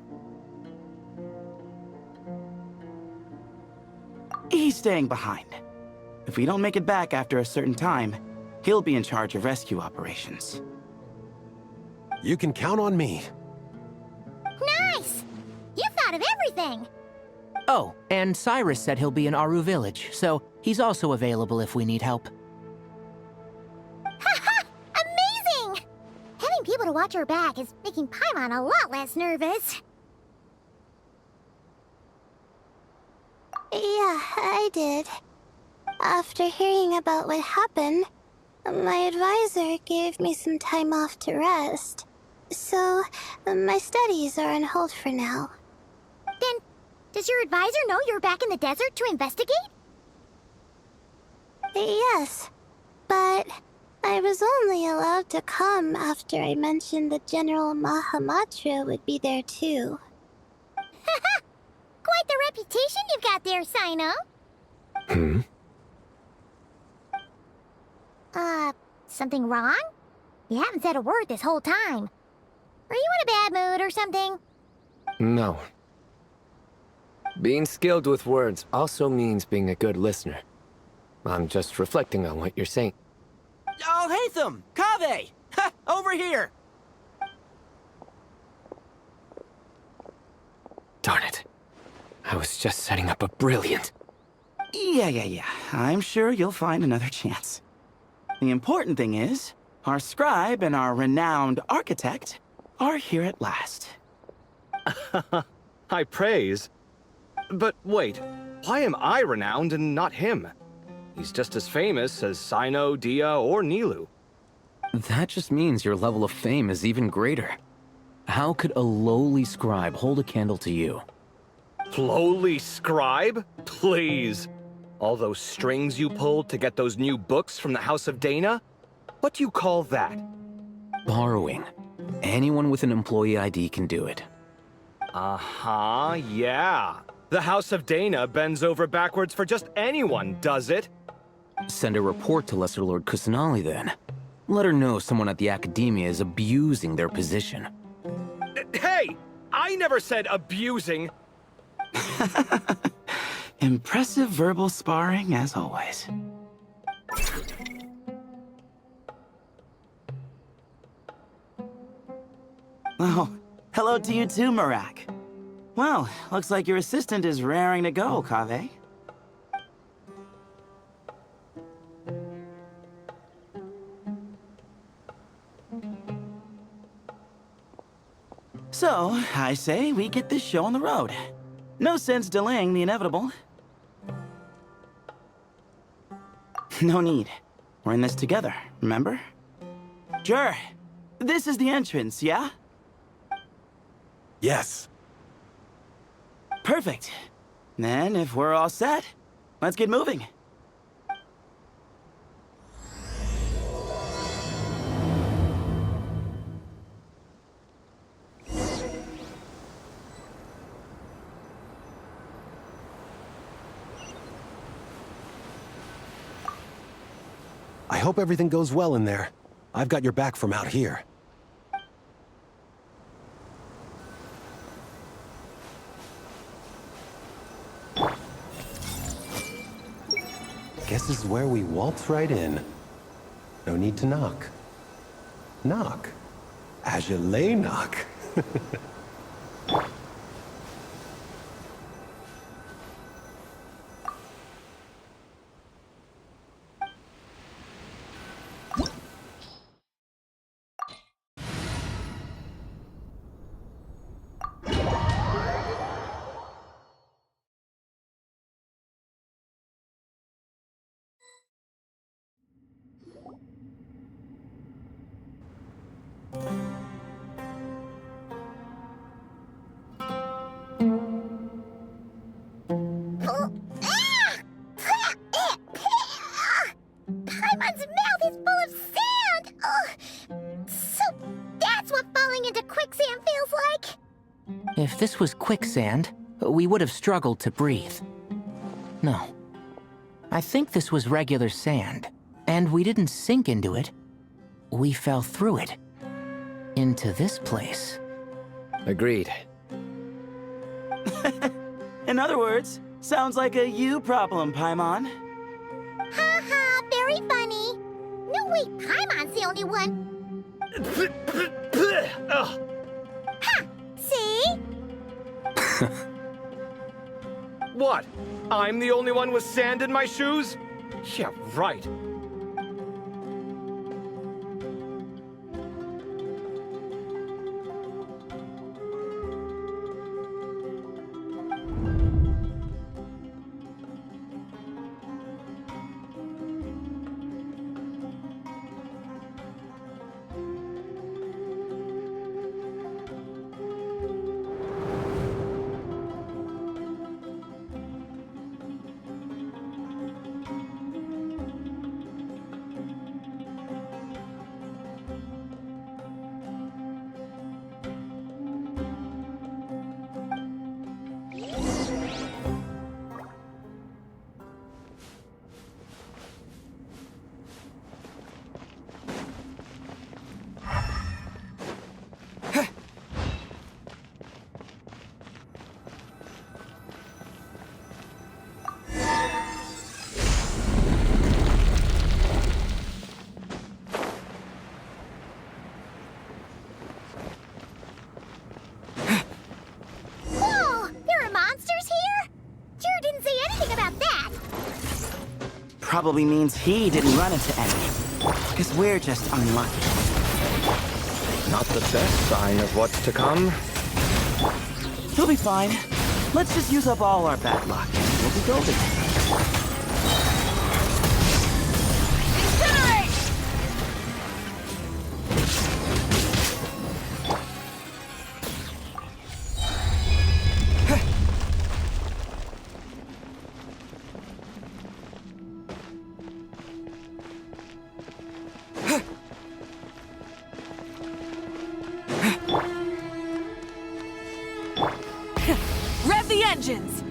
He's staying behind. If we don't make it back after a certain time, he'll be in charge of rescue operations. You can count on me. Nice! You thought of everything! Oh, and Cyrus said he'll be in Aru Village, so he's also available if we need help. Haha! Amazing! Having people to watch our back is making Paimon a lot less nervous. Yeah, I did. After hearing about what happened, my advisor gave me some time off to rest. So, my studies are on hold for now. Then, does your advisor know you're back in the desert to investigate? Yes, but I was only allowed to come after I mentioned that General Mahamatra would be there too. Haha! Quite the reputation you've got there, Sino. Something wrong? You haven't said a word this whole time. Are you in a bad mood or something? No. Being skilled with words also means being a good listener. I'm just reflecting on what you're saying. Oh, Hatham! Kaveh! Ha! Over here! Darn it. I was just setting up a brilliant... Yeah. I'm sure you'll find another chance. The important thing is, our scribe and our renowned architect are here at last. High praise. But wait, why am I renowned and not him? He's just as famous as Sino, Dia, or Nilu. That just means your level of fame is even greater. How could a lowly scribe hold a candle to you? Lowly scribe? Please. All those strings you pulled to get those new books from the House of Dana? What do you call that? Borrowing. Anyone with an employee ID can do it. Uh-huh, yeah. The House of Dana bends over backwards for just anyone, does it? Send a report to Lesser Lord Kusanali then. Let her know someone at the Academia is abusing their position. Hey! I never said abusing! Impressive verbal sparring, as always. Oh, hello to you too, Marak. Well, looks like your assistant is raring to go, Kaveh. So, I say we get this show on the road. No sense delaying the inevitable. No need. We're in this together, remember? Sure. This is the entrance, yeah? Yes. Perfect. Then, if we're all set, let's get moving. I hope everything goes well in there. I've got your back from out here. Guess this is where we waltz right in. No need to knock. Knock. As you lay knock. Paimon's mouth is full of sand! Ugh. So that's what falling into quicksand feels like? If this was quicksand, we would have struggled to breathe. No. I think this was regular sand, and we didn't sink into it. We fell through it. Into this place. Agreed. In other words, sounds like a you problem, Paimon. Ha ha, very funny. No, wait, Paimon's the only one. Ha! See? What? I'm the only one with sand in my shoes? Yeah, right. Probably means he didn't run into any. Because we're just unlucky. Not the best sign of what's to come. He'll be fine. Let's just use up all our bad luck and we'll be golden. Rev the engines!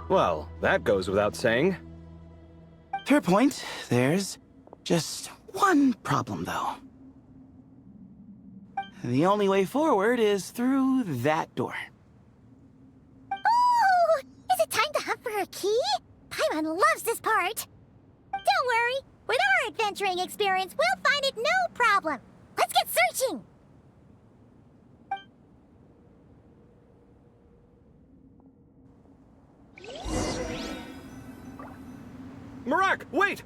Well, that goes without saying. Fair point. There's just one problem, though. The only way forward is through that door. Oh! Is it time to hunt for a key? Paimon loves this part. Don't worry. With our adventuring experience, we'll find it no problem. Let's get searching! Marak, wait!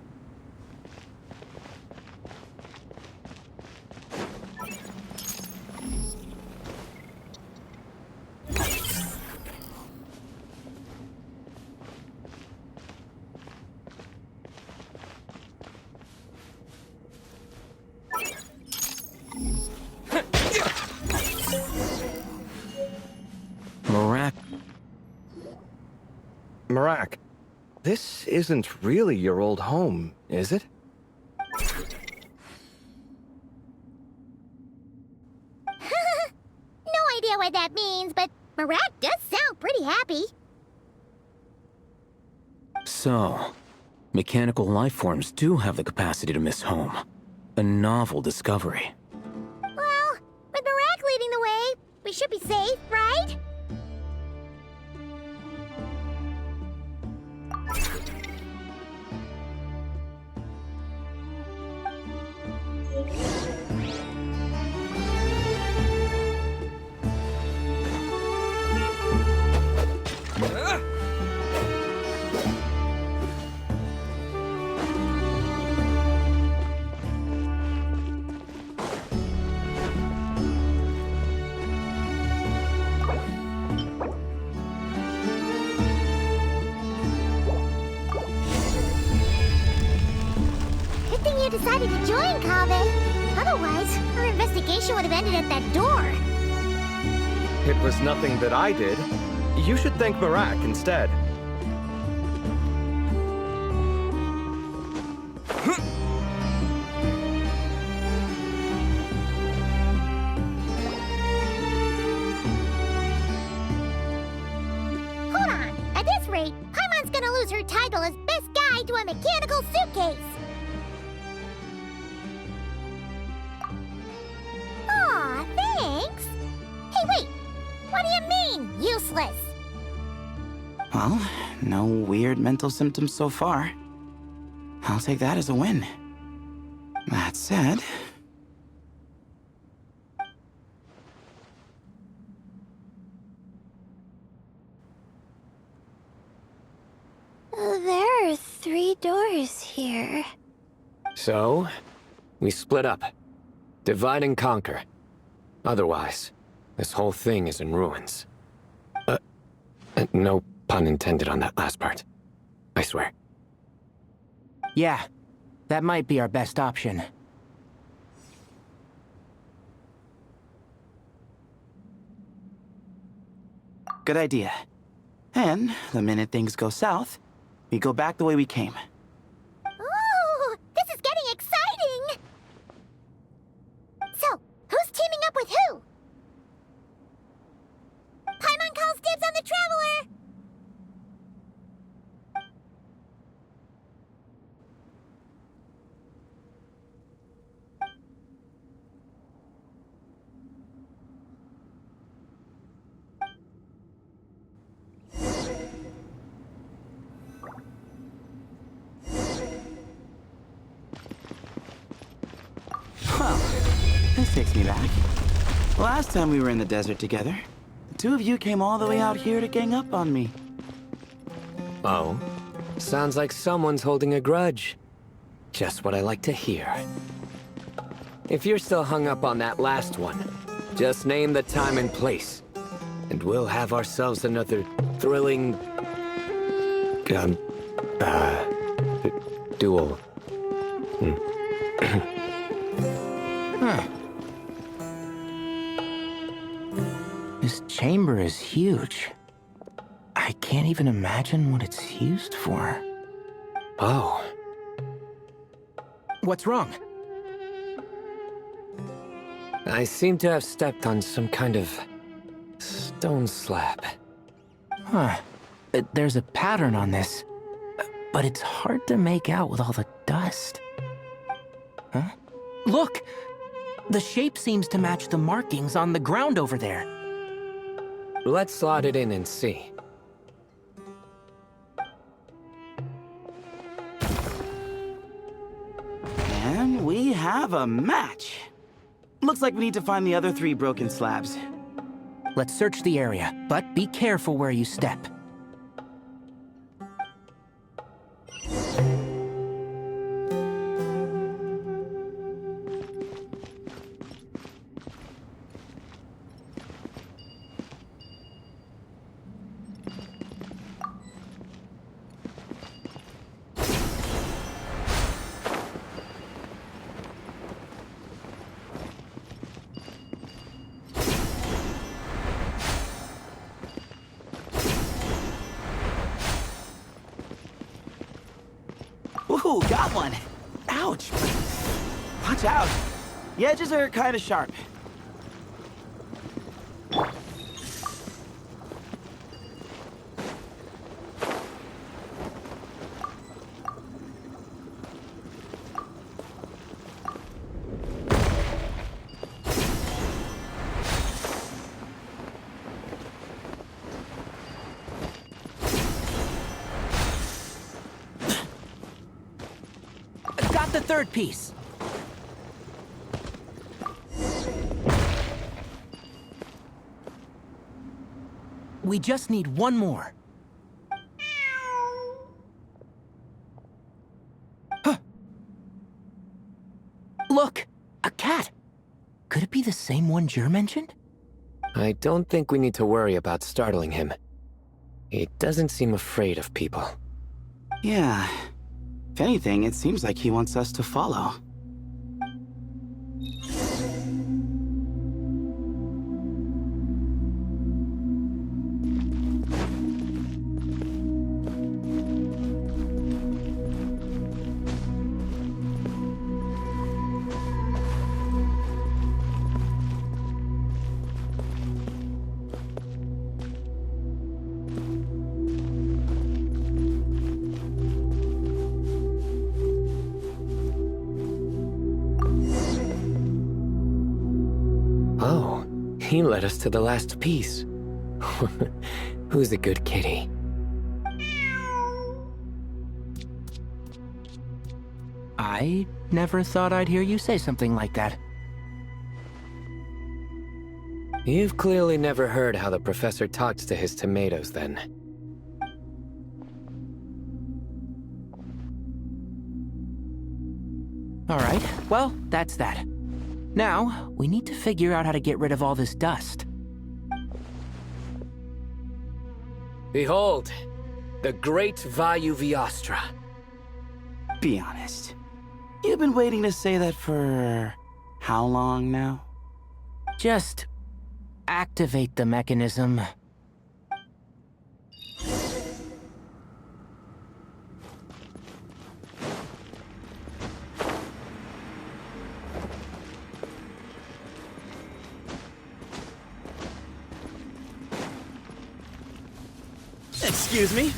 Marak, this isn't really your old home, is it? No idea what that means, but Marak does sound pretty happy. So, mechanical life forms do have the capacity to miss home. A novel discovery. Well, with Marak leading the way, we should be safe, right? Good thing you decided to join, Kaveh. Otherwise, our investigation would have ended at that door. It was nothing that I did. You should thank Marak instead. Hold on. At this rate, Paimon's gonna lose her title as best guide to a mechanical suitcase. Aw, thanks. Hey, wait. What do you mean, useless? Well, no weird mental symptoms so far. I'll take that as a win. That said... There are 3 doors here. So, we split up. Divide and conquer. Otherwise, this whole thing is in ruins. No pun intended on that last part. I swear. Yeah, that might be our best option. Good idea. And the minute things go south, we go back the way we came. Ooh, this is getting exciting! So, who's teaming up with who? Paimon calls dibs on the Traveler! Well, this takes me back. Last time we were in the desert together, the 2 of you came all the way out here to gang up on me. Oh? Sounds like someone's holding a grudge. Just what I like to hear. If you're still hung up on that last one, just name the time and place. And we'll have ourselves another thrilling... duel. Huh. This chamber is huge. I can't even imagine what it's used for. Oh. What's wrong? I seem to have stepped on some kind of stone slab. Huh. There's a pattern on this, but it's hard to make out with all the dust. Huh? Look! The shape seems to match the markings on the ground over there. Let's slot it in and see. And we have a match. Looks like we need to find the other 3 broken slabs. Let's search the area, but be careful where you step. Ooh, got one. Ouch. Watch out. The edges are kind of sharp. Got the third piece. We just need one more. Huh. Look, a cat. Could it be the same one Jer mentioned? I don't think we need to worry about startling him. He doesn't seem afraid of people. Yeah. If anything, it seems like he wants us to follow. Oh, he led us to the last piece. Who's a good kitty? I never thought I'd hear you say something like that. You've clearly never heard how the professor talks to his tomatoes, then. All right, well, that's that. Now, we need to figure out how to get rid of all this dust. Behold, the great Vayu Viastra. Be honest. You've been waiting to say that for how long now? Just activate the mechanism. Excuse me?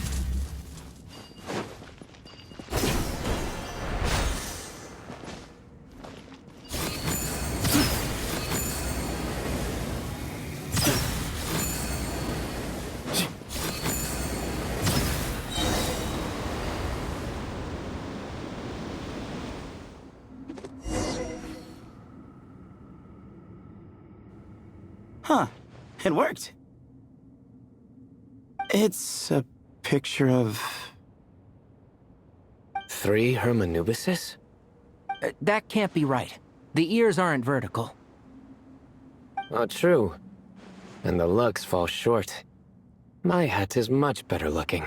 Huh. It worked. It's a picture of... 3 Hermanubises? That can't be right. The ears aren't vertical. Oh, true. And the lugs fall short. My hat is much better looking.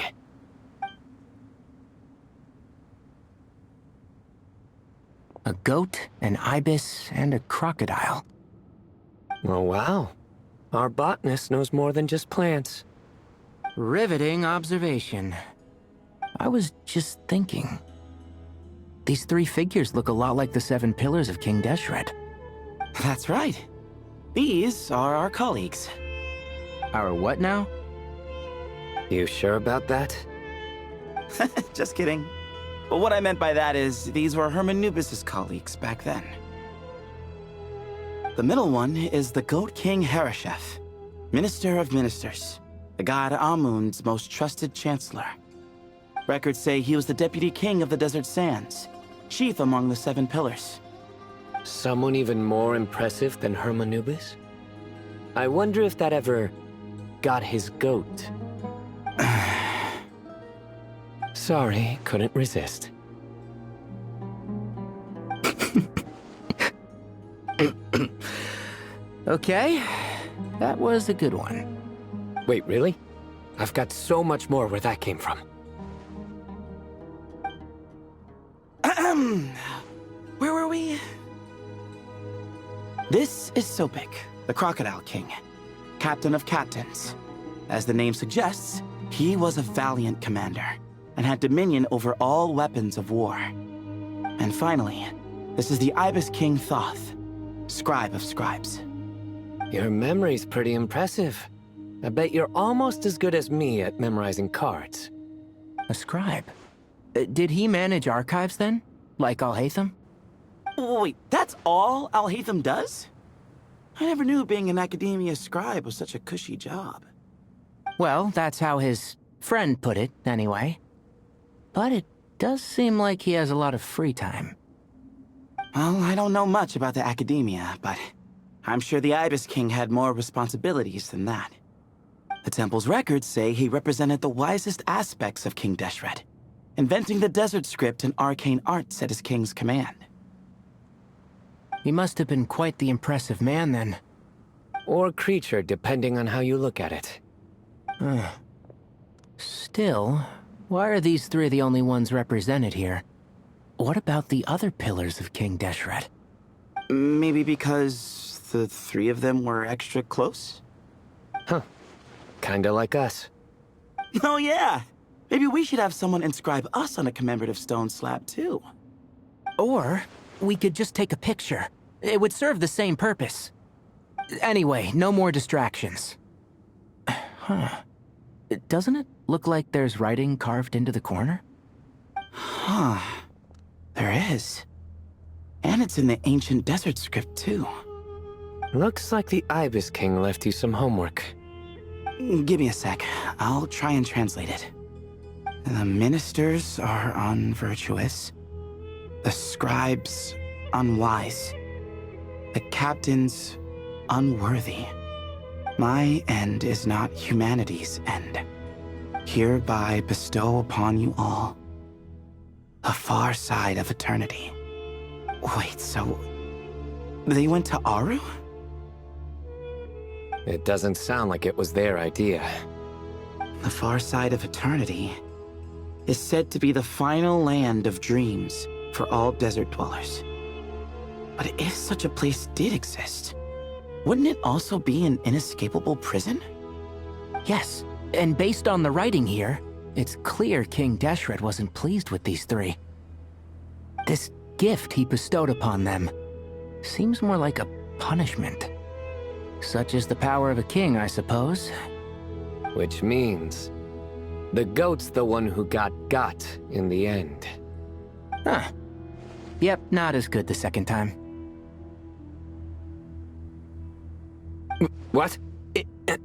A goat, an ibis, and a crocodile. Oh, wow. Our botanist knows more than just plants. Riveting observation. I was just thinking. These 3 figures look a lot like the 7 pillars of King Deshret. That's right. These are our colleagues. Our what now? You sure about that? Just kidding. But what I meant by that is, these were Hermanubis' colleagues back then. The middle one is the Goat King Hereshef, Minister of Ministers, the god Amun's most trusted chancellor. Records say he was the deputy king of the Desert Sands, chief among the 7 pillars. Someone even more impressive than Hermanubis? I wonder if that ever got his goat. Sorry, couldn't resist. Okay, that was a good one. Wait, really? I've got so much more where that came from. Where were we? This is Sopik, the Crocodile King, captain of captains. As the name suggests, he was a valiant commander, and had dominion over all weapons of war. And finally, this is the Ibis King Thoth, scribe of scribes. Your memory's pretty impressive. I bet you're almost as good as me at memorizing cards. A scribe? Did he manage archives then? Like Alhaitham? Wait, that's all Alhaitham does? I never knew being an academia scribe was such a cushy job. Well, that's how his friend put it, anyway. But it does seem like he has a lot of free time. Well, I don't know much about the academia, but I'm sure the Ibis King had more responsibilities than that. The temple's records say he represented the wisest aspects of King Deshret, inventing the desert script and arcane arts at his king's command. He must have been quite the impressive man, then. Or creature, depending on how you look at it. Still, why are these three the only ones represented here? What about the other pillars of King Deshret? Maybe because the three of them were extra close? Huh. Kinda like us. Oh yeah! Maybe we should have someone inscribe us on a commemorative stone slab, too. Or we could just take a picture. It would serve the same purpose. Anyway, no more distractions. Huh. Doesn't it look like there's writing carved into the corner? Huh. There is. And it's in the ancient desert script, too. Looks like the Ibis King left you some homework. Give me a sec. I'll try and translate it. The ministers are unvirtuous. The scribes, unwise. The captains, unworthy. My end is not humanity's end. Hereby bestow upon you all the far side of eternity. Wait, so they went to Aru? It doesn't sound like it was their idea. The far side of eternity is said to be the final land of dreams for all desert dwellers. But if such a place did exist, wouldn't it also be an inescapable prison? Yes, and based on the writing here, it's clear King Deshret wasn't pleased with these three. This gift he bestowed upon them seems more like a punishment. Such is the power of a king, I suppose. Which means the goat's the one who got in the end. Huh. Yep, not as good the second time. What?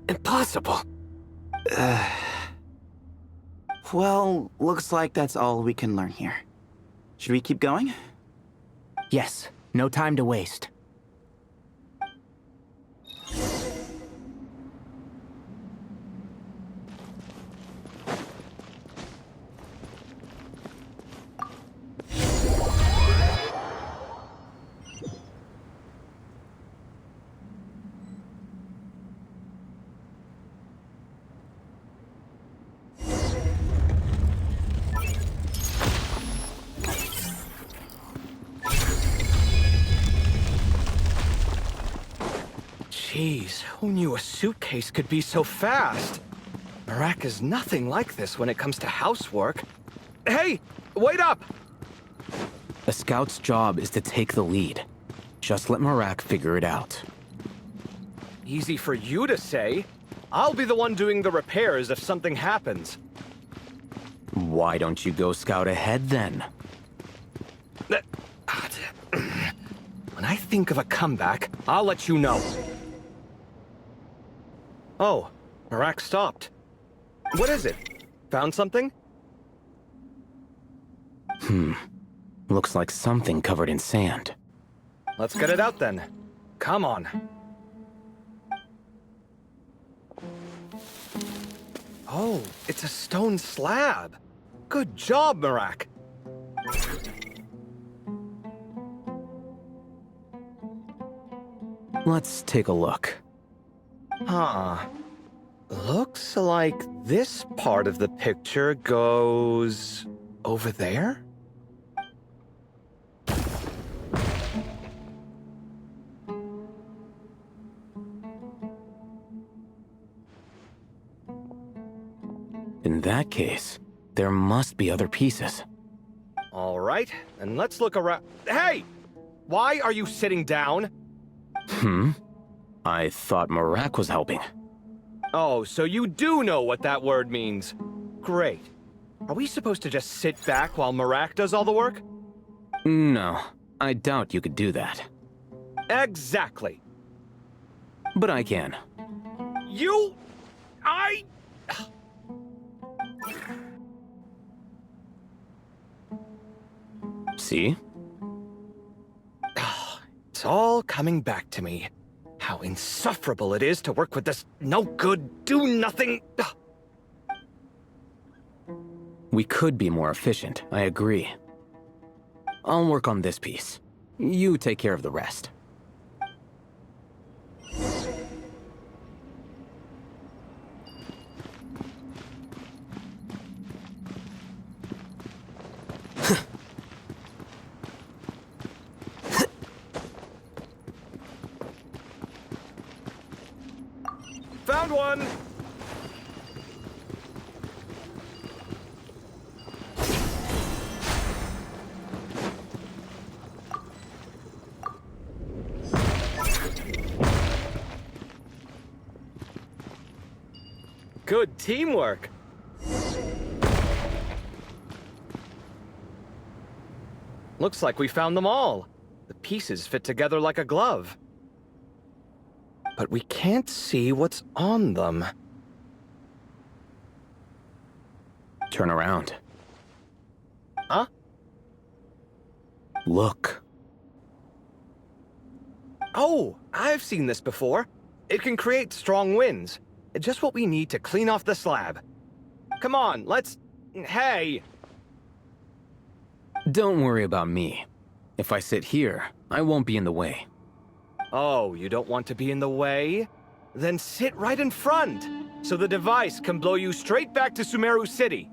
Impossible. Well, looks like that's all we can learn here. Should we keep going? Yes, no time to waste. Jeez, who knew a suitcase could be so fast? Marak is nothing like this when it comes to housework. Hey, wait up! A scout's job is to take the lead. Just let Marak figure it out. Easy for you to say. I'll be the one doing the repairs if something happens. Why don't you go scout ahead then? When I think of a comeback, I'll let you know. Oh, Marak stopped. What is it? Found something? Looks like something covered in sand. Let's get it out then. Come on. Oh, it's a stone slab. Good job, Marak. Let's take a look. Huh. Looks like this part of the picture goes over there? In that case, There must be other pieces. All right, and let's look around. Hey! Why are you sitting down? I thought Marak was helping. Oh, so you do know what that word means. Great. Are we supposed to just sit back while Marak does all the work? No, I doubt you could do that. Exactly. But I can. See? It's all coming back to me. How insufferable it is to work with this no-good, do-nothing... We could be more efficient, I agree. I'll work on this piece. You take care of the rest. Found one! Good teamwork. Looks like we found them all. The pieces fit together like a glove. But we can't see what's on them. Turn around. Huh? Look. Oh, I've seen this before. It can create strong winds. Just what we need to clean off the slab. Come on, let's... Hey! Don't worry about me. If I sit here, I won't be in the way. Oh, you don't want to be in the way? Then sit right in front, so the device can blow you straight back to Sumeru City.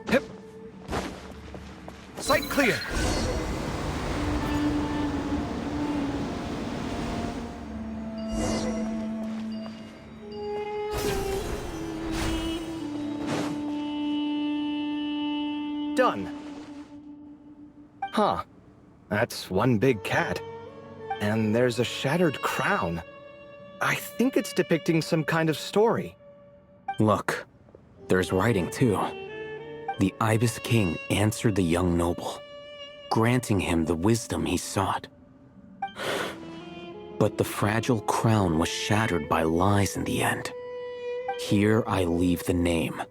Hip. Sight clear. Done. Huh. That's one big cat. And there's a shattered crown. I think it's depicting some kind of story. Look, there's writing too. The Ibis King answered the young noble, granting him the wisdom he sought. But the fragile crown was shattered by lies in the end. Here I leave the name,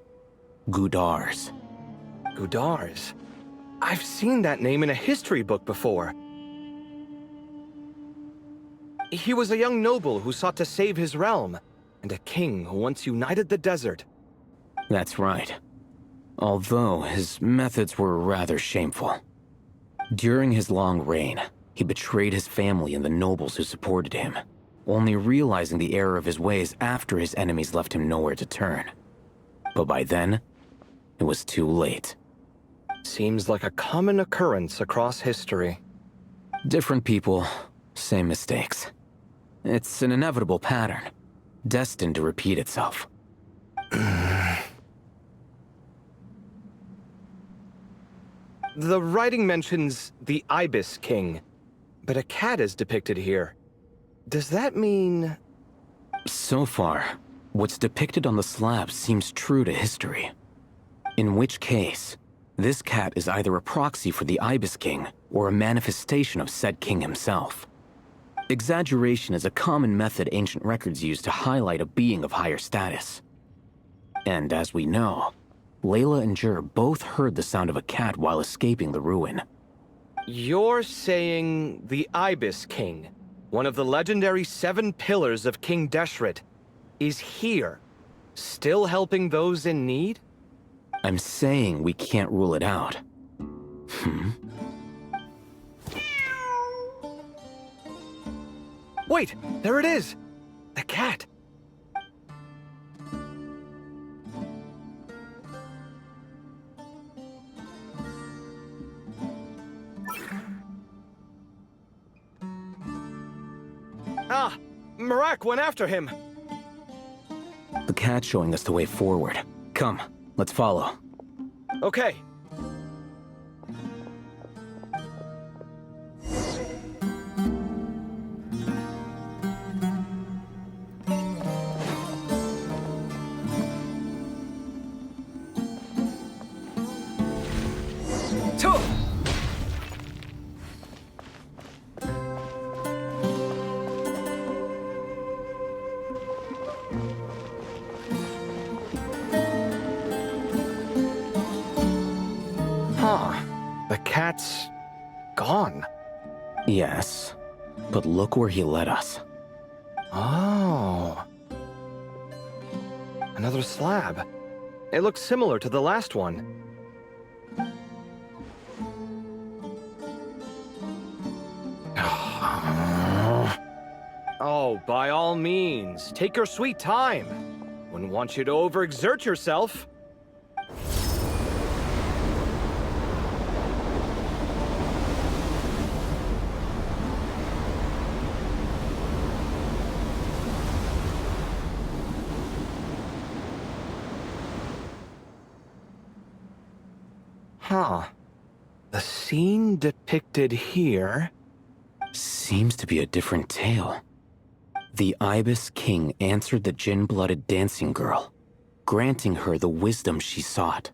Gudar's. Gudar's? I've seen that name in a history book before. He was a young noble who sought to save his realm, and a king who once united the desert. That's right. Although his methods were rather shameful. During his long reign, he betrayed his family and the nobles who supported him, only realizing the error of his ways after his enemies left him nowhere to turn. But by then, it was too late. Seems like a common occurrence across history. Different people, same mistakes. It's an inevitable pattern, destined to repeat itself. The writing mentions the Ibis King, but a cat is depicted here. Does that mean... So far, what's depicted on the slab seems true to history. In which case, this cat is either a proxy for the Ibis King or a manifestation of said king himself. Exaggeration is a common method ancient records use to highlight a being of higher status. And as we know, Layla and Jur both heard the sound of a cat while escaping the ruin. You're saying the Ibis King, one of the legendary 7 pillars of King Deshret, is here, still helping those in need? I'm saying we can't rule it out. Wait, there it is! The cat! Ah! Marak went after him! The cat's showing us the way forward. Come, let's follow. Okay. The cat's gone. Yes, but look where he led us. Oh. Another slab. It looks similar to the last one. Oh, by all means, take your sweet time. Wouldn't want you to overexert yourself. Huh. The scene depicted here seems to be a different tale. The Ibis King answered the gin-blooded dancing girl, granting her the wisdom she sought.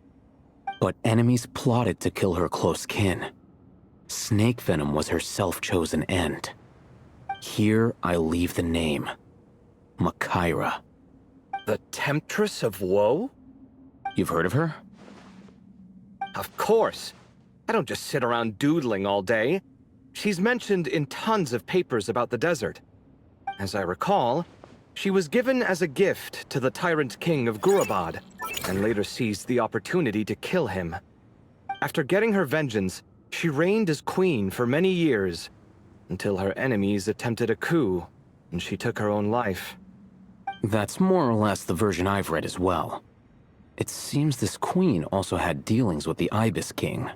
But enemies plotted to kill her close kin. Snake venom was her self-chosen end. Here I leave the name. Makaira. The Temptress of Woe? You've heard of her? Of course. I don't just sit around doodling all day. She's mentioned in tons of papers about the desert. As I recall, she was given as a gift to the tyrant king of Gurabad, and later seized the opportunity to kill him. After getting her vengeance, she reigned as queen for many years, until her enemies attempted a coup, and she took her own life. That's more or less the version I've read as well. It seems this queen also had dealings with the Ibis King.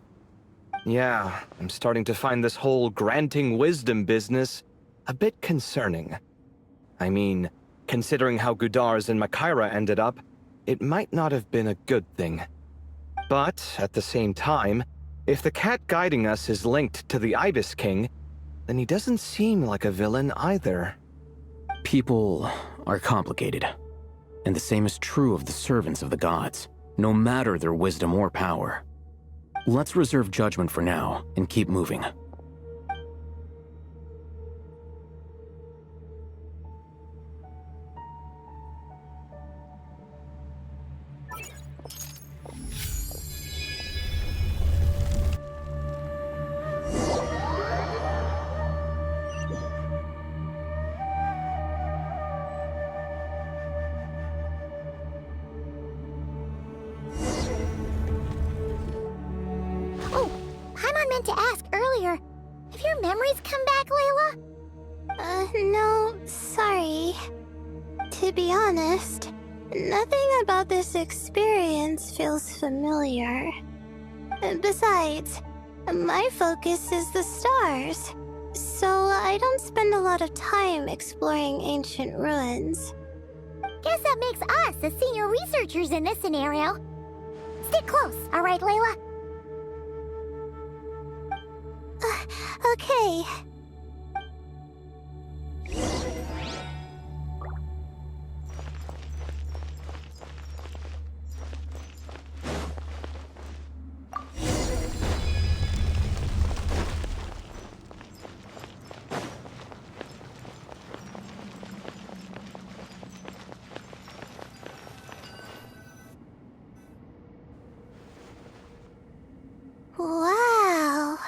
Yeah, I'm starting to find this whole granting wisdom business a bit concerning. I mean, considering how Gudars and Makaira ended up, it might not have been a good thing. But, at the same time, if the cat guiding us is linked to the Ibis King, then he doesn't seem like a villain either. People are complicated. And the same is true of the servants of the gods, no matter their wisdom or power. Let's reserve judgment for now and keep moving. To ask earlier, have your memories come back, Layla? No, sorry. To be honest, nothing about this experience feels familiar. Besides, my focus is the stars, so I don't spend a lot of time exploring ancient ruins. Guess that makes us the senior researchers in this scenario. Stick close, all right, Layla? Okay. Wow.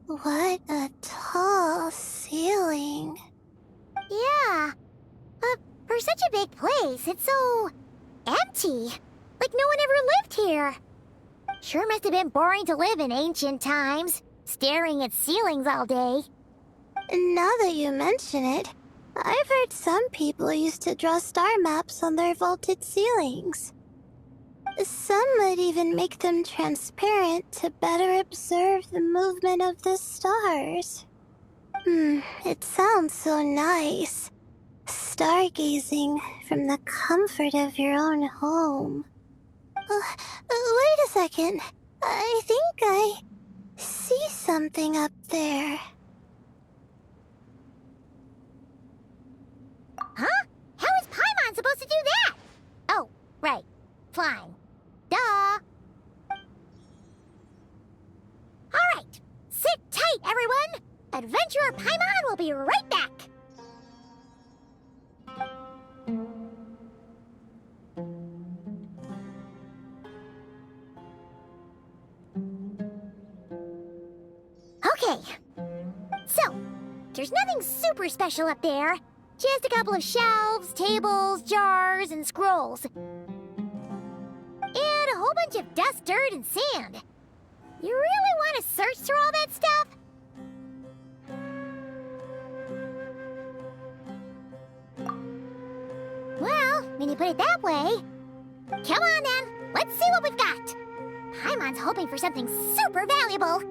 What a tall ceiling. Yeah. For such a big place, it's so empty. Like no one ever lived here. Sure must have been boring to live in ancient times, staring at ceilings all day. Now that you mention it, I've heard some people used to draw star maps on their vaulted ceilings. Some would even make them transparent to better observe the movement of the stars. It sounds so nice. Stargazing from the comfort of your own home. Wait a second. I think I see something up there. Huh? How is Paimon supposed to do that? Oh, right. Flying. Duh. Alright. Sit tight, everyone. Adventurer Paimon will be right back. Okay. So, there's nothing super special up there. Just a couple of shelves, tables, jars, and scrolls. And a whole bunch of dust, dirt, and sand. You really want to search through all that stuff? Well, when you put it that way... Come on then, let's see what we've got. Paimon's hoping for something super valuable.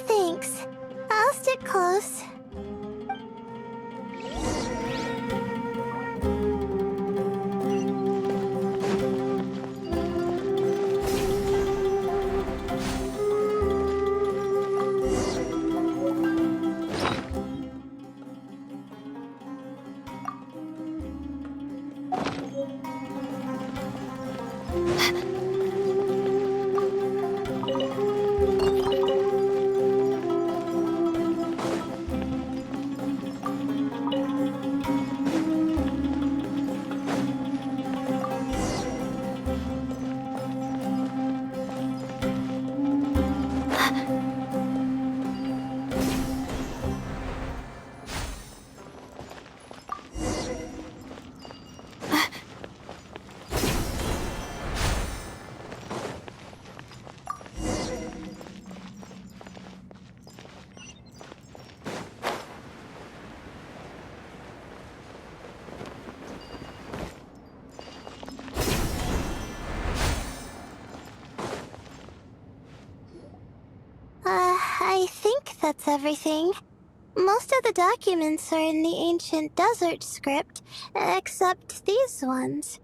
Thanks. I'll stick close. I think that's everything. Most of the documents are in the ancient desert script, except these ones.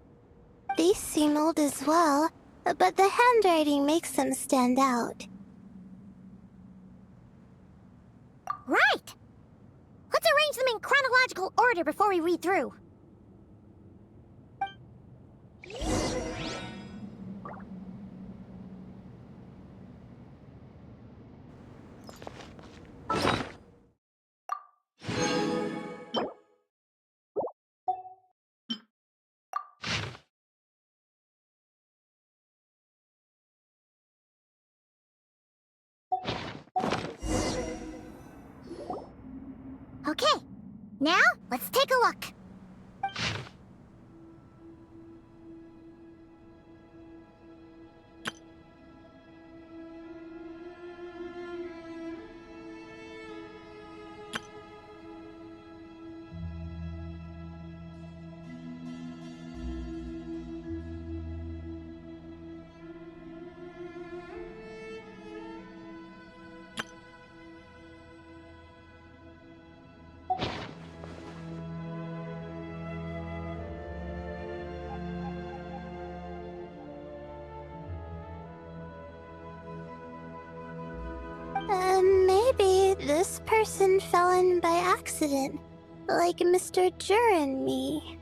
These seem old as well, but the handwriting makes them stand out. Right! Let's arrange them in chronological order before we read through. Okay, now let's take a look. Maybe this person fell in by accident, like Mr. Jur and me.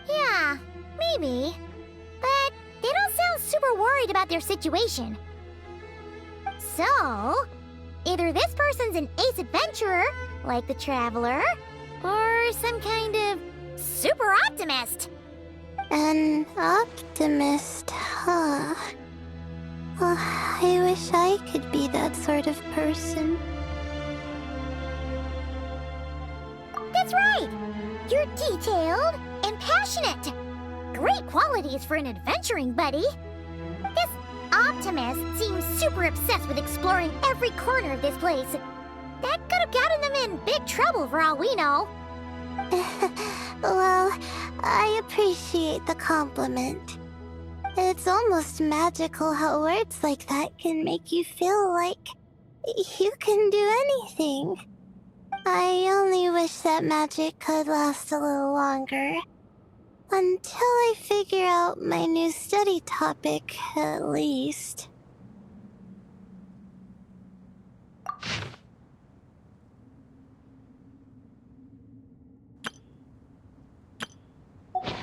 Yeah, maybe. But they don't sound super worried about their situation. So, either this person's an ace adventurer, like the Traveler, or some kind of super optimist. An optimist, huh? Oh, I wish I could be that sort of person. That's right! You're detailed and passionate. Great qualities for an adventuring buddy. This optimist seems super obsessed with exploring every corner of this place. That could have gotten them in big trouble for all we know. Well, I appreciate the compliment. It's almost magical how words like that can make you feel like you can do anything. I only wish that magic could last a little longer. Until I figure out my new study topic, at least.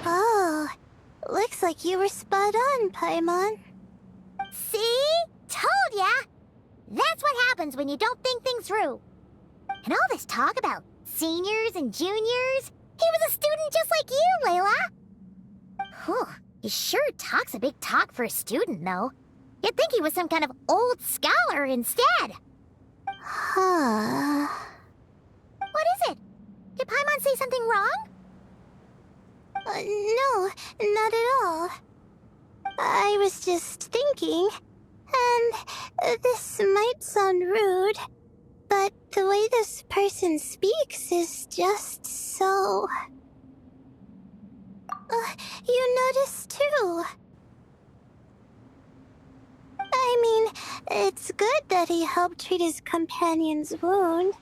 Oh, looks like you were spot on, Paimon. See? Told ya! That's what happens when you don't think things through. And all this talk about seniors and juniors, he was a student just like you, Layla. Whew, he sure talks a big talk for a student, though. You'd think he was some kind of old scholar instead. Huh. What is it? Did Paimon say something wrong? No, not at all. I was just thinking, and this might sound rude, but the way this person speaks is just so... you noticed too. I mean, it's good that he helped treat his companion's wound,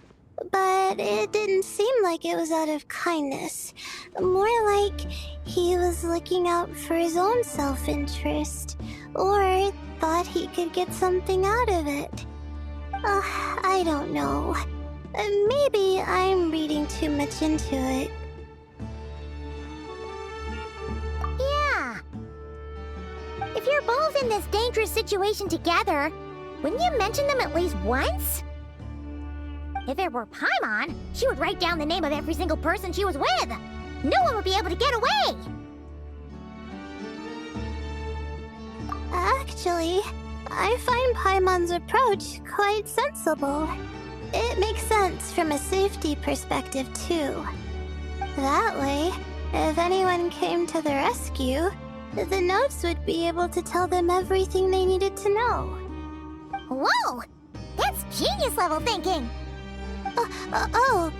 but it didn't seem like it was out of kindness. More like he was looking out for his own self-interest, or thought he could get something out of it. I don't know. Maybe I'm reading too much into it. Yeah. If you're both in this dangerous situation together, wouldn't you mention them at least once? If it were Paimon, she would write down the name of every single person she was with. No one would be able to get away. Actually, I find Paimon's approach quite sensible. It makes sense from a safety perspective, too. That way, if anyone came to the rescue, the notes would be able to tell them everything they needed to know. Whoa! That's genius-level thinking! Well,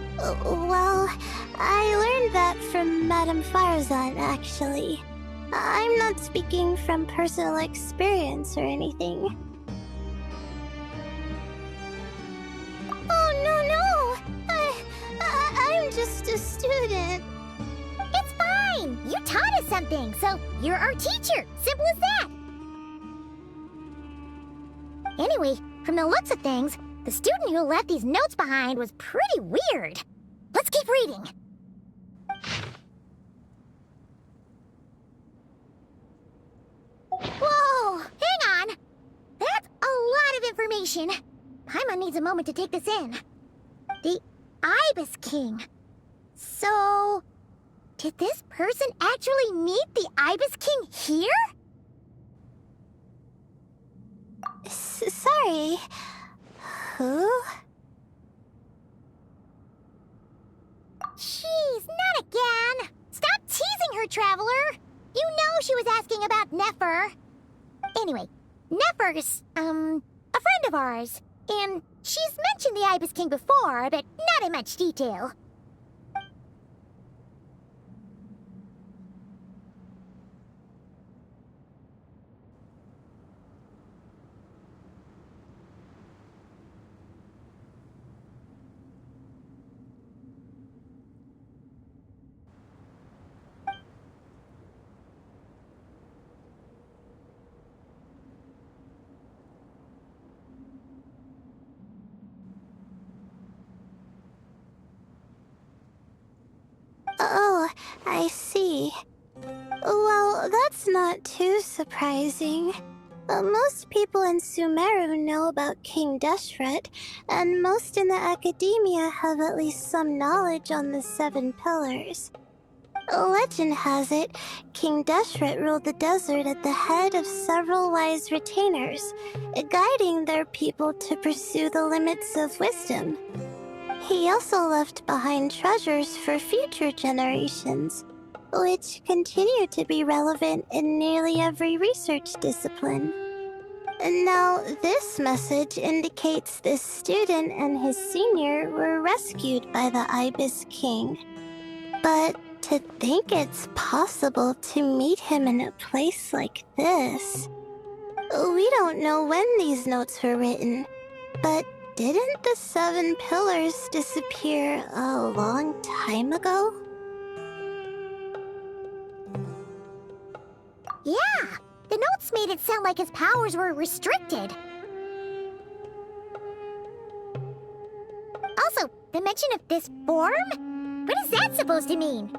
I learned that from Madame Farazan, actually. I'm not speaking from personal experience or anything. Oh, no! I'm just a student. It's fine! You taught us something, so you're our teacher. Simple as that. Anyway, from the looks of things, the student who left these notes behind was pretty weird. Let's keep reading. Whoa! Hang on! That's a lot of information. Paimon needs a moment to take this in. The Ibis King. So... did this person actually meet the Ibis King here? Sorry. Who? Jeez, not again! Stop teasing her, Traveler! You know she was asking about Nefer. Anyway, Nefer's, a friend of ours. And she's mentioned the Ibis King before, but not in much detail. Oh, I see. Well, that's not too surprising. Most people in Sumeru know about King Deshret, and most in the academia have at least some knowledge on the 7 pillars. Legend has it, King Deshret ruled the desert at the head of several wise retainers, guiding their people to pursue the limits of wisdom. He also left behind treasures for future generations, which continue to be relevant in nearly every research discipline. Now, this message indicates this student and his senior were rescued by the Ibis King. But To think it's possible to meet him in a place like this. We don't know when these notes were written, but didn't the 7 pillars disappear a long time ago? Yeah, the notes made it sound like his powers were restricted. Also, the mention of this form? What is that supposed to mean?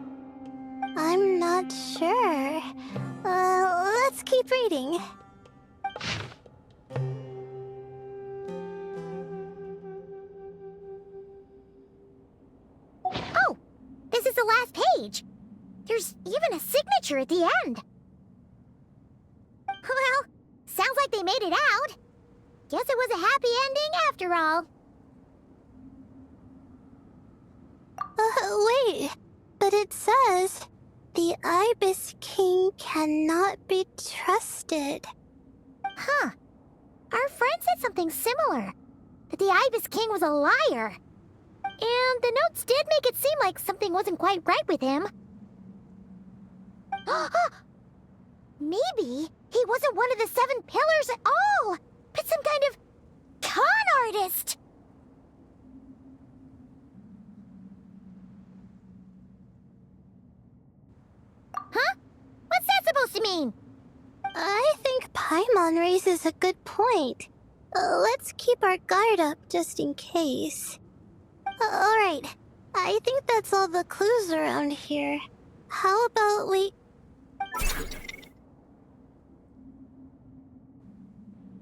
I'm not sure. Let's keep reading. Oh, this is the last page. There's even a signature at the end. Well, sounds like they made it out. Guess it was a happy ending after all. Wait, but it says, the Ibis King cannot be trusted. Huh. Our friend said something similar. That the Ibis King was a liar. And the notes did make it seem like something wasn't quite right with him. Maybe he wasn't one of the 7 pillars at all, but some kind of con artist. Huh? What's that supposed to mean? I think Paimon raises a good point. Let's keep our guard up just in case. Alright, I think that's all the clues around here. How about we...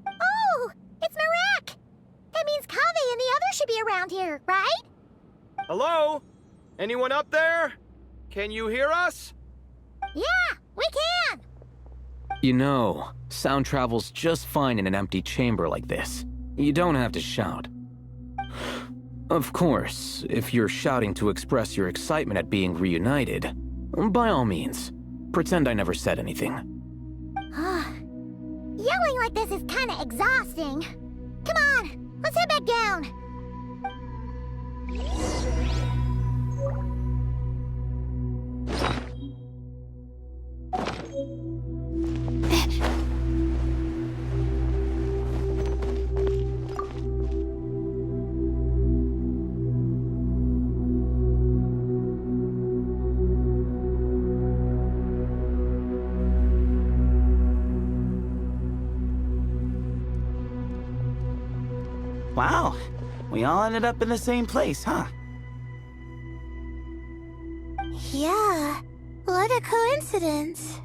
Oh, it's Marak! That means Kaveh and the others should be around here, right? Hello? Anyone up there? Can you hear us? Yeah, we can! You know, sound travels just fine in an empty chamber like this. You don't have to shout. Of course, if you're shouting to express your excitement at being reunited, by all means, pretend I never said anything. Yelling like this is kinda exhausting. Come on, let's head back down. Wow, we all ended up in the same place, huh? Yeah, what a coincidence.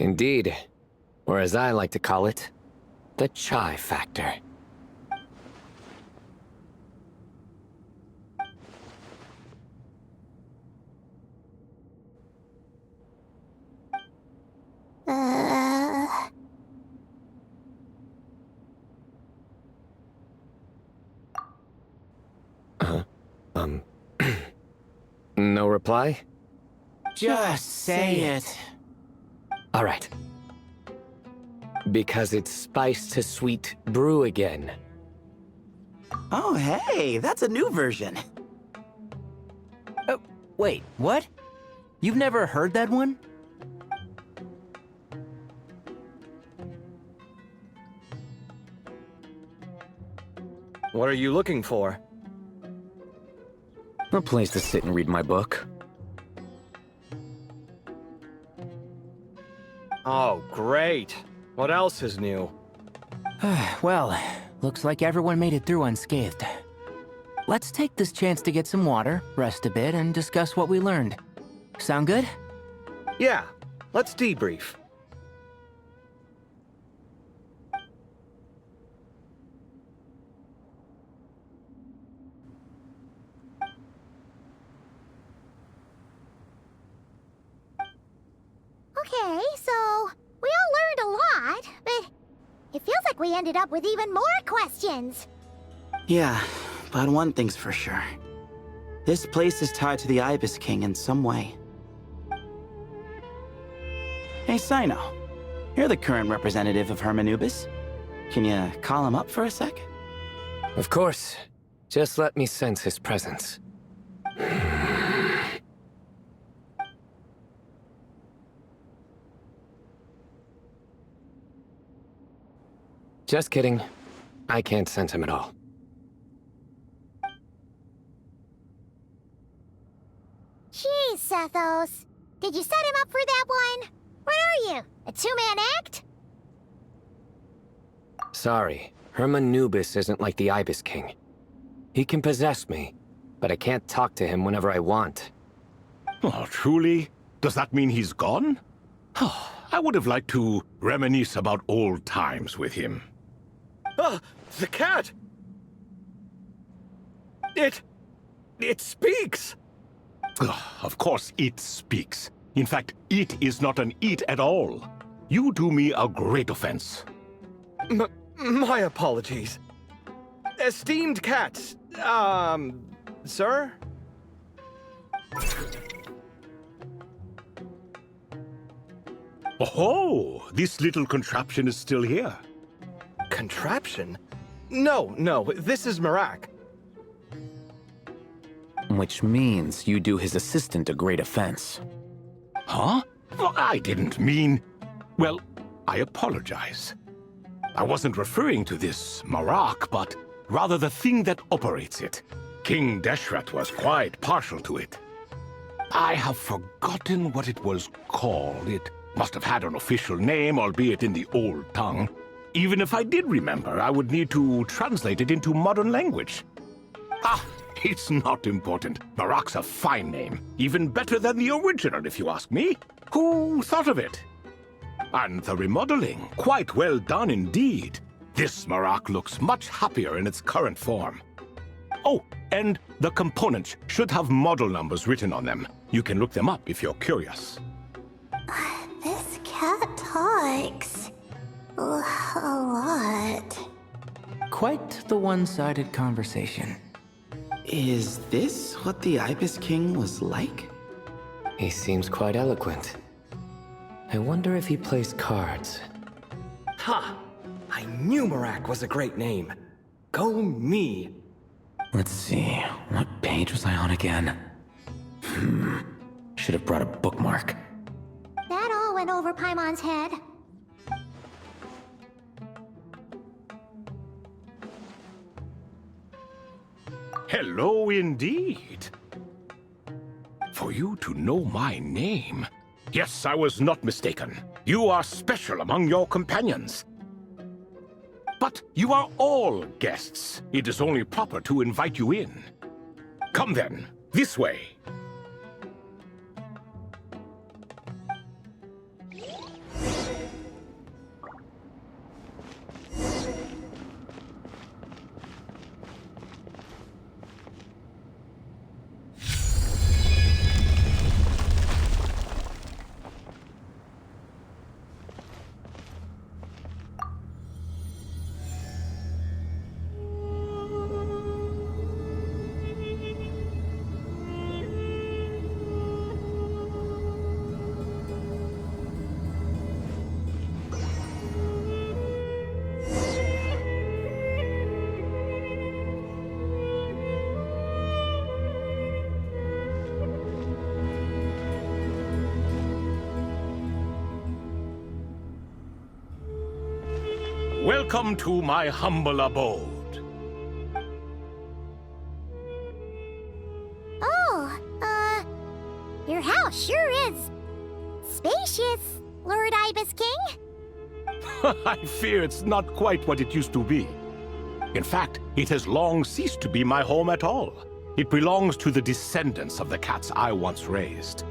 Indeed. Or as I like to call it, the chai factor. No reply? Just say it. All right. Because it's spice to sweet brew again. Oh, hey, that's a new version. Wait, what? You've never heard that one? What are you looking for? A place to sit and read my book. Oh, great. What else is new? Well, looks like everyone made it through unscathed. Let's take this chance to get some water, rest a bit, and discuss what we learned. Sound good? Yeah, let's debrief. Okay, so we all learned a lot, but it feels like we ended up with even more questions. Yeah, but one thing's for sure. This place is tied to the Ibis King in some way. Hey, Sino. You're the current representative of Hermanubis. Can you call him up for a sec? Of course. Just let me sense his presence. Just kidding. I can't sense him at all. Geez, Sethos. Did you set him up for that one? What are you, a two-man act? Sorry, Herman Nubis isn't like the Ibis King. He can possess me, but I can't talk to him whenever I want. Oh, truly? Does that mean he's gone? I would have liked to reminisce about old times with him. Ah, the cat! It speaks! Of course it speaks. In fact, it is not an it at all. You do me a great offense. My apologies. Esteemed cats, sir? Oh, this little contraption is still here. Contraption? No, this is Marak. Which means you do his assistant a great offense. Huh? Well, I didn't mean... Well, I apologize. I wasn't referring to this Marak, but rather the thing that operates it. King Deshret was quite partial to it. I have forgotten what it was called. It must have had an official name, albeit in the old tongue. Even if I did remember, I would need to translate it into modern language. It's not important. Marak's a fine name. Even better than the original, if you ask me. Who thought of it? And the remodeling, quite well done indeed. This Marak looks much happier in its current form. Oh, and the components should have model numbers written on them. You can look them up if you're curious. This cat talks. A lot. Quite the one-sided conversation. Is this what the Ibis King was like? He seems quite eloquent. I wonder if he plays cards. Ha! I knew Marak was a great name. Go me! Let's see, what page was I on again? Should have brought a bookmark. That all went over Paimon's head. Hello indeed. For you to know my name. Yes, I was not mistaken. You are special among your companions. But you are all guests. It is only proper to invite you in. Come then, this way. Welcome to my humble abode. Oh, your house sure is spacious, Lord Ibis King. I fear it's not quite what it used to be. In fact, it has long ceased to be my home at all. It belongs to the descendants of the cats I once raised.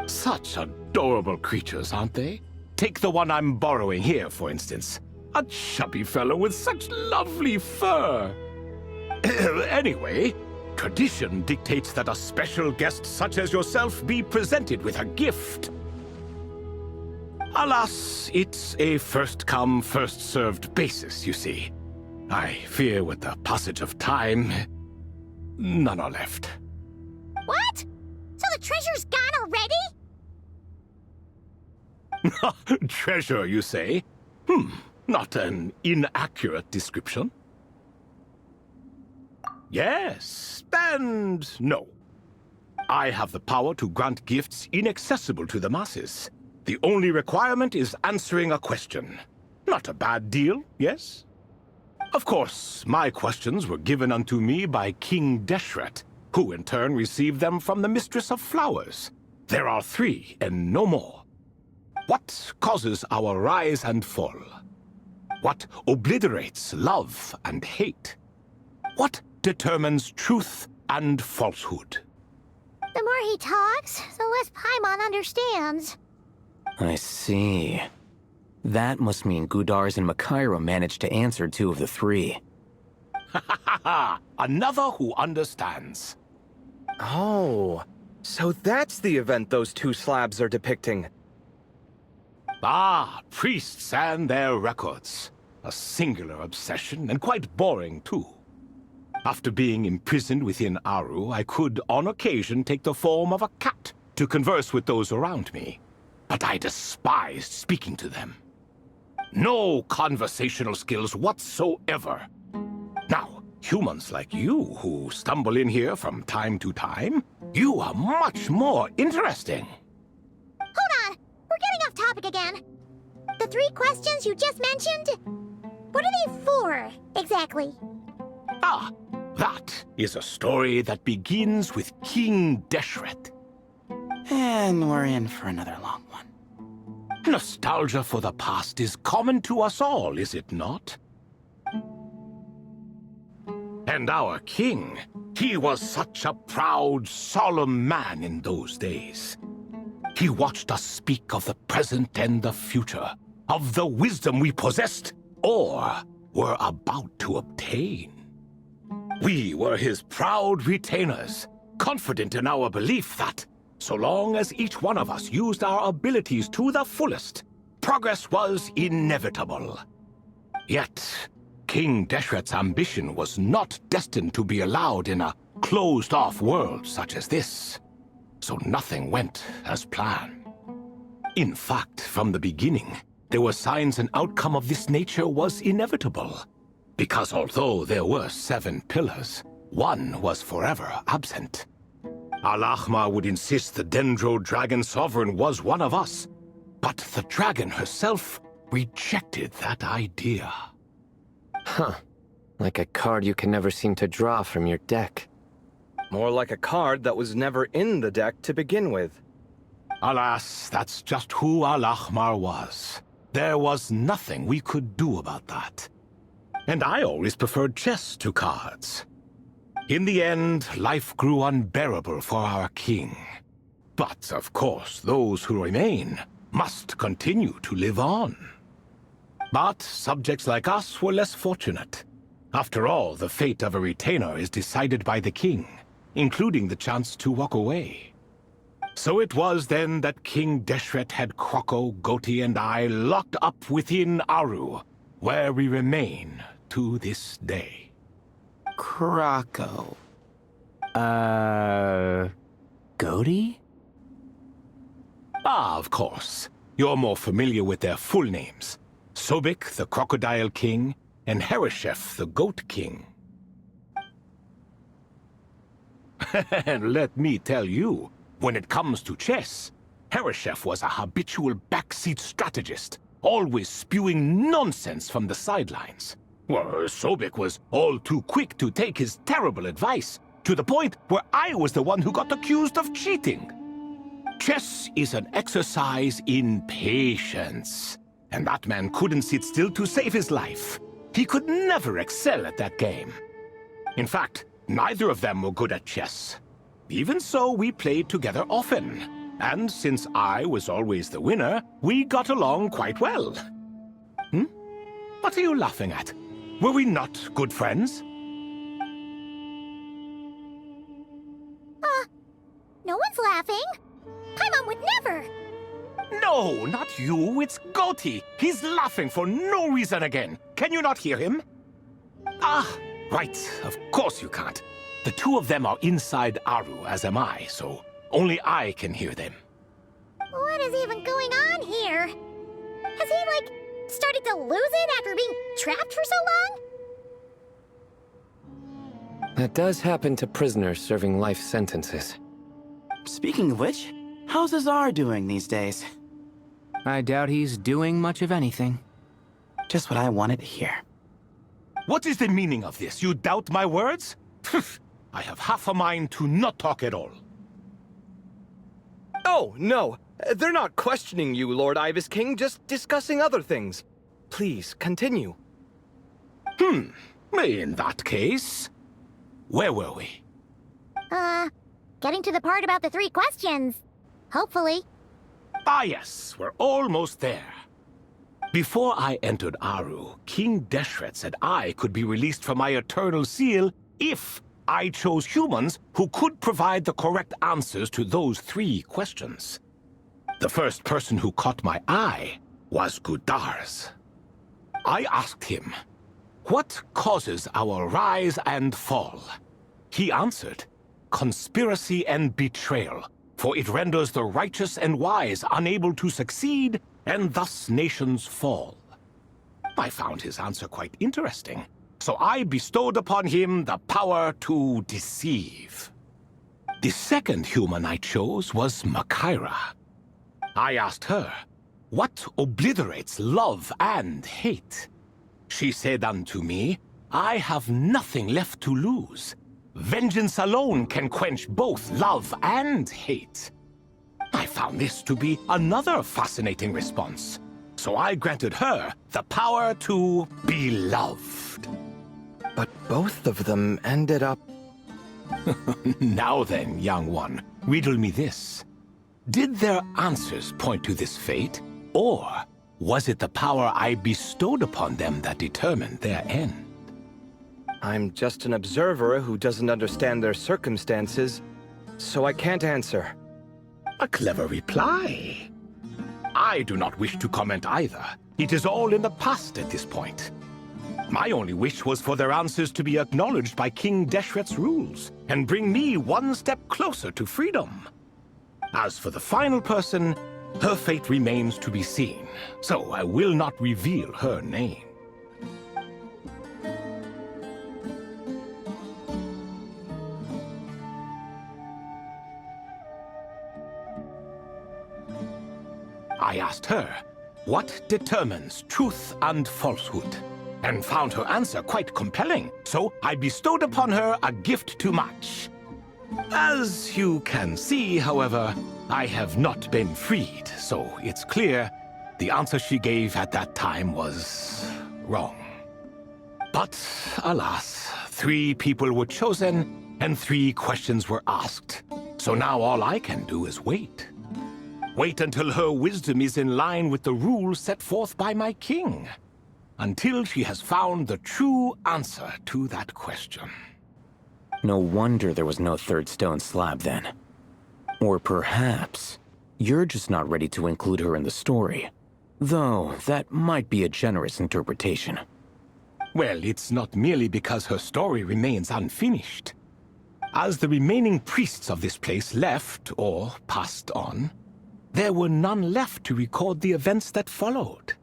Such adorable creatures, aren't they? Take the one I'm borrowing here, for instance. A chubby fellow with such lovely fur. Anyway, tradition dictates that a special guest such as yourself be presented with a gift. Alas, it's a first-come, first-served basis, you see. I fear with the passage of time, none are left. What? So the treasure's gone already? Treasure, you say? Not an inaccurate description. Yes, and no. I have the power to grant gifts inaccessible to the masses. The only requirement is answering a question. Not a bad deal, yes? Of course, my questions were given unto me by King Deshret, who in turn received them from the Mistress of Flowers. There are 3, and no more. What causes our rise and fall? What obliterates love and hate? What determines truth and falsehood? The more he talks, the less Paimon understands. I see. That must mean Gudars and Makaira managed to answer 2 of the 3. Ha ha ha ha! Another who understands. Oh, so that's the event those 2 slabs are depicting. Ah, priests and their records. A singular obsession, and quite boring, too. After being imprisoned within Aru, I could, on occasion, take the form of a cat to converse with those around me. But I despised speaking to them. No conversational skills whatsoever. Now, humans like you who stumble in here from time to time, you are much more interesting. Hold on! We're getting off topic again. The 3 questions you just mentioned? What are they for, exactly? Ah, that is a story that begins with King Deshret. And we're in for another long one. Nostalgia for the past is common to us all, is it not? And our king, he was such a proud, solemn man in those days. He watched us speak of the present and the future, of the wisdom we possessed or were about to obtain. We were his proud retainers, confident in our belief that, so long as each one of us used our abilities to the fullest, progress was inevitable. Yet, King Deshret's ambition was not destined to be allowed in a closed-off world such as this, so nothing went as planned. In fact, from the beginning, there were signs an outcome of this nature was inevitable, because although there were 7 pillars, one was forever absent. Al-Ahmar would insist the Dendro Dragon Sovereign was one of us, but the dragon herself rejected that idea. Huh. Like a card you can never seem to draw from your deck. More like a card that was never in the deck to begin with. Alas, that's just who Al-Ahmar was. There was nothing we could do about that. And I always preferred chess to cards. In the end, life grew unbearable for our king. But, of course, those who remain must continue to live on. But subjects like us were less fortunate. After all, the fate of a retainer is decided by the king, including the chance to walk away. So it was then that King Deshret had Kroko, Goti, and I locked up within Aru, where we remain to this day. Kroko. Goti? Ah, of course. You're more familiar with their full names. Sobek, the Crocodile King, and Hereshef, the Goat King. And let me tell you, when it comes to chess, Hereshef was a habitual backseat strategist, always spewing nonsense from the sidelines. Well, Sobek was all too quick to take his terrible advice, to the point where I was the one who got accused of cheating. Chess is an exercise in patience, and that man couldn't sit still to save his life. He could never excel at that game. In fact, neither of them were good at chess. Even so, we played together often, and since I was always the winner, we got along quite well. What are you laughing at? Were we not good friends? No one's laughing. Paimon would never. No, not you. It's Goti. He's laughing for no reason again. Can you not hear him? Ah, right. Of course you can't. The 2 of them are inside Aru, as am I, so only I can hear them. What is even going on here? Has he, started to lose it after being trapped for so long? That does happen to prisoners serving life sentences. Speaking of which, how's Azar doing these days? I doubt he's doing much of anything. Just what I wanted to hear. What is the meaning of this? You doubt my words? I have half a mind to not talk at all. Oh, no. They're not questioning you, Lord Ibis King, just discussing other things. Please, continue. In that case, where were we? Getting to the part about the 3 questions. Hopefully. Ah, yes, we're almost there. Before I entered Aru, King Deshret said I could be released from my eternal seal if I chose humans who could provide the correct answers to those 3 questions. The first person who caught my eye was Gudars. I asked him, "What causes our rise and fall?" He answered, "Conspiracy and betrayal, for it renders the righteous and wise unable to succeed, and thus nations fall." I found his answer quite interesting, so I bestowed upon him the power to deceive. The second human I chose was Makaira. I asked her, "What obliterates love and hate?" She said unto me, "I have nothing left to lose. Vengeance alone can quench both love and hate." I found this to be another fascinating response, so I granted her the power to be loved. But both of them ended up... Now then, young one, riddle me this. Did their answers point to this fate, or was it the power I bestowed upon them that determined their end? I'm just an observer who doesn't understand their circumstances, so I can't answer. A clever reply. I do not wish to comment either. It is all in the past at this point. My only wish was for their answers to be acknowledged by King Deshret's rules, and bring me one step closer to freedom. As for the final person, her fate remains to be seen, so I will not reveal her name. I asked her, "What determines truth and falsehood?" and found her answer quite compelling, so I bestowed upon her a gift to match. As you can see, however, I have not been freed, so it's clear the answer she gave at that time was wrong. But alas, 3 people were chosen and 3 questions were asked, so now all I can do is wait. Wait until her wisdom is in line with the rules set forth by my king. Until she has found the true answer to that question. No wonder there was no 3rd stone slab then. Or perhaps you're just not ready to include her in the story. Though that might be a generous interpretation. Well, it's not merely because her story remains unfinished. As the remaining priests of this place left or passed on, there were none left to record the events that followed.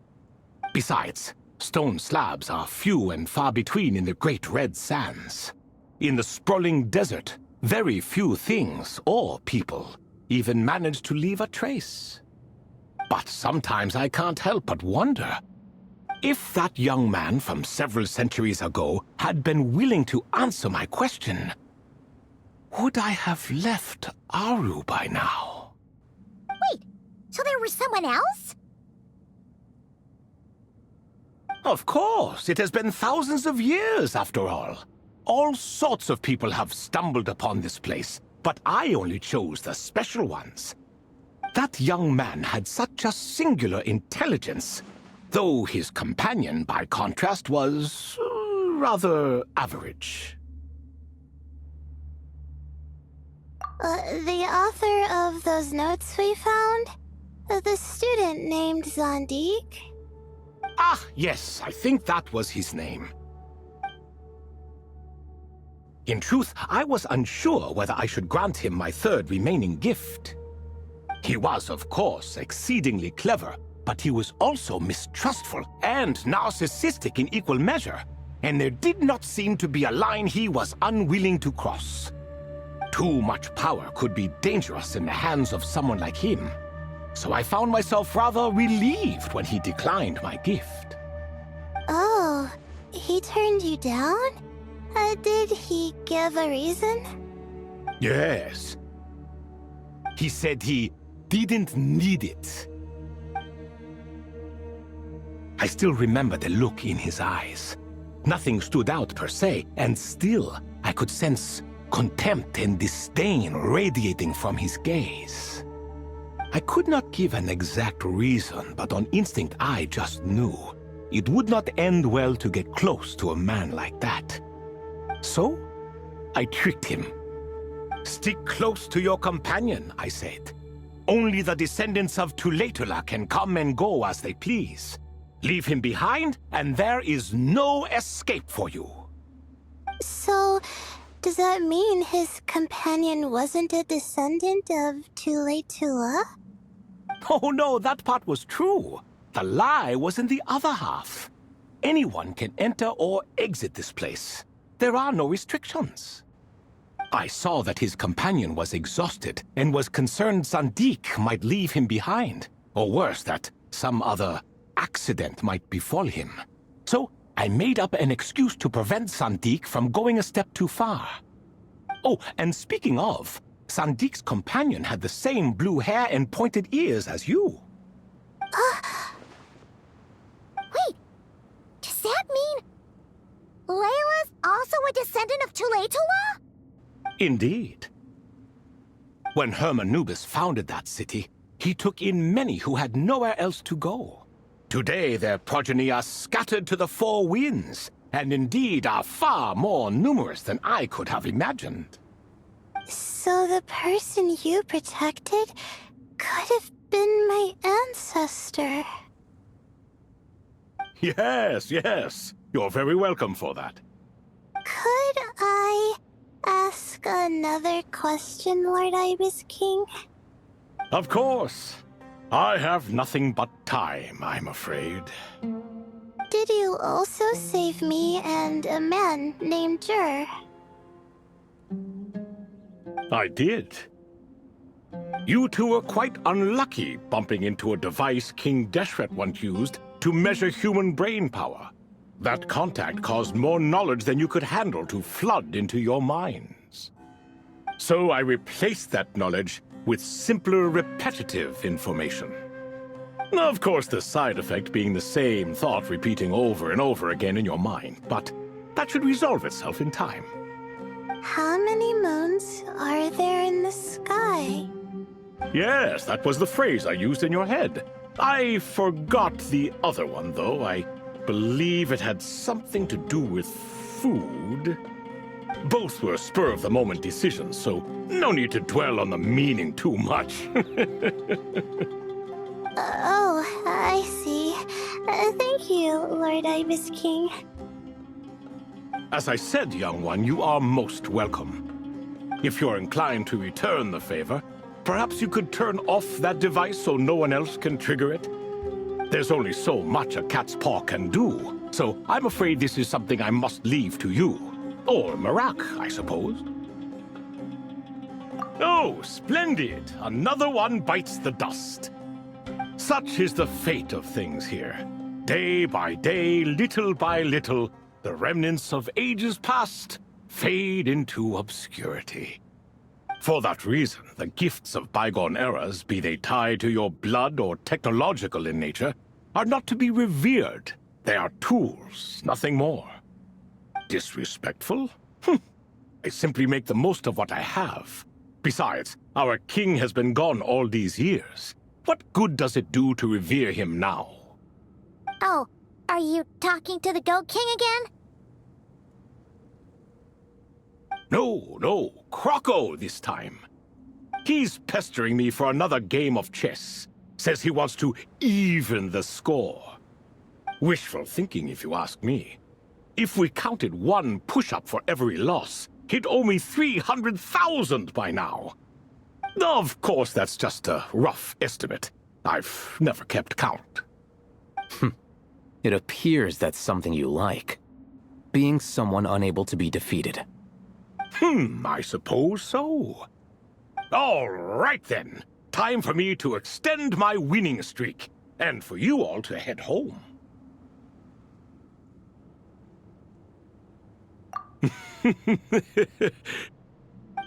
Besides, stone slabs are few and far between in the Great Red Sands. In the sprawling desert, very few things or people even manage to leave a trace. But sometimes I can't help but wonder, if that young man from several centuries ago had been willing to answer my question, would I have left Aru by now? Wait, so there was someone else? Of course, it has been thousands of years after all. All sorts of people have stumbled upon this place, but I only chose the special ones. That young man had such a singular intelligence, though his companion, by contrast, was rather average. The author of those notes we found? The student named Zondik? Ah, yes, I think that was his name. In truth, I was unsure whether I should grant him my 3rd remaining gift. He was, of course, exceedingly clever, but he was also mistrustful and narcissistic in equal measure, and there did not seem to be a line he was unwilling to cross. Too much power could be dangerous in the hands of someone like him, so I found myself rather relieved when he declined my gift. he turned you down? Did he give a reason? Yes. He said he didn't need it. I still remember the look in his eyes. Nothing stood out per se, and still I could sense contempt and disdain radiating from his gaze. I could not give an exact reason, but on instinct I just knew it would not end well to get close to a man like that. So, I tricked him. Stick close to your companion, I said. Only the descendants of Tuletula can come and go as they please. Leave him behind, and there is no escape for you. So, does that mean his companion wasn't a descendant of Tuletula? Oh no, that part was true. The lie was in the other half. Anyone can enter or exit this place. There are no restrictions. I saw that his companion was exhausted and was concerned Zandik might leave him behind, or worse, that some other accident might befall him. So I made up an excuse to prevent Zandik from going a step too far. Oh, and speaking of, Sandik's companion had the same blue hair and pointed ears as you. Wait, does that mean Layla's also a descendant of Tuletula? Indeed. When Hermanubis founded that city, he took in many who had nowhere else to go. Today their progeny are scattered to the four winds, and indeed are far more numerous than I could have imagined. So the person you protected could have been my ancestor. Yes, yes. You're very welcome for that. Could I ask another question, Lord Ibis King? Of course. I have nothing but time, I'm afraid. Did you also save me and a man named Jur? I did. You two were quite unlucky bumping into a device King Deshret once used to measure human brain power. That contact caused more knowledge than you could handle to flood into your minds. So I replaced that knowledge with simpler, repetitive information. Of course, the side effect being the same thought repeating over and over again in your mind, but that should resolve itself in time. How many moons are there in the sky? Yes, that was the phrase I used in your head. I forgot the other one, though. I believe it had something to do with food. Both were spur-of-the-moment decisions, so no need to dwell on the meaning too much. Oh, I see. Thank you, Lord Ibis King. As I said, young one, you are most welcome. If you're inclined to return the favor, perhaps you could turn off that device so no one else can trigger it? There's only so much a cat's paw can do, so I'm afraid this is something I must leave to you. Or Marak, I suppose. Oh, splendid! Another one bites the dust. Such is the fate of things here. Day by day, little by little, the remnants of ages past fade into obscurity. For that reason, the gifts of bygone eras, be they tied to your blood or technological in nature, are not to be revered. They are tools, nothing more. Disrespectful? I simply make the most of what I have. Besides, our king has been gone all these years. What good does it do to revere him now? Oh, are you talking to the Goat King again? No, Croco this time. He's pestering me for another game of chess. Says he wants to even the score. Wishful thinking, if you ask me. If we counted one push-up for every loss, he'd owe me 300,000 by now. Of course, that's just a rough estimate. I've never kept count. It appears that's something you like. Being someone unable to be defeated. I suppose so. All right then. Time for me to extend my winning streak, and for you all to head home.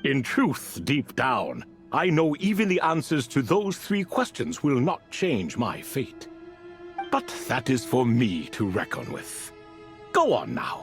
In truth, deep down, I know even the answers to those 3 questions will not change my fate. But that is for me to reckon with. Go on now.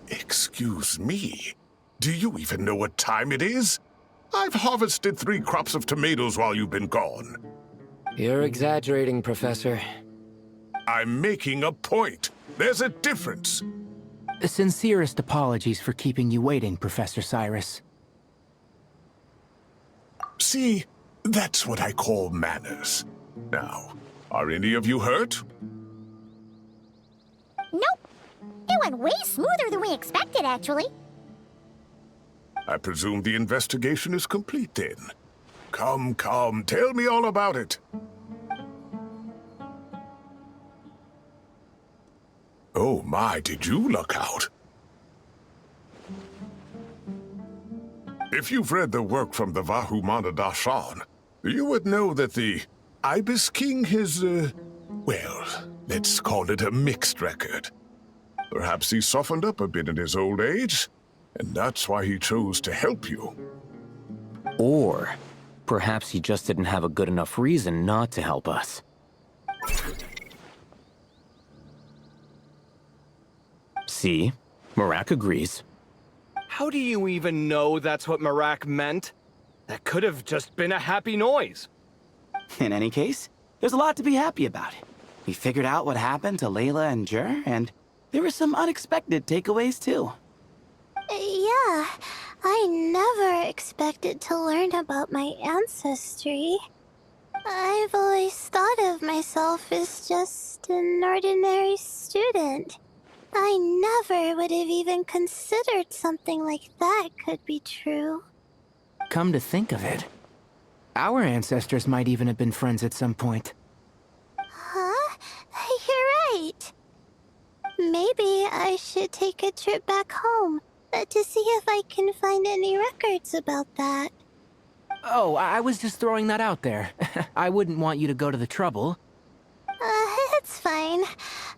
Excuse me? Do you even know what time it is? I've harvested 3 crops of tomatoes while you've been gone. You're exaggerating, Professor. I'm making a point. There's a difference. Sincerest apologies for keeping you waiting, Professor Cyrus. See, that's what I call manners. Now, are any of you hurt? Nope. It went way smoother than we expected, actually. I presume the investigation is complete then. Come, tell me all about it. Oh my, did you luck out? If you've read the work from the Vahumana Dashan, you would know that the Ibis King has, well, let's call it a mixed record. Perhaps he softened up a bit in his old age, and that's why he chose to help you. Or perhaps he just didn't have a good enough reason not to help us. See? Marak agrees. How do you even know that's what Marak meant? That could have just been a happy noise. In any case, there's a lot to be happy about. We figured out what happened to Layla and Jur, and there were some unexpected takeaways too. Yeah, I never expected to learn about my ancestry. I've always thought of myself as just an ordinary student. I never would have even considered something like that could be true. Come to think of it, our ancestors might even have been friends at some point. Huh? You're right. Maybe I should take a trip back home to see if I can find any records about that. Oh, I was just throwing that out there. I wouldn't want you to go to the trouble. It's fine.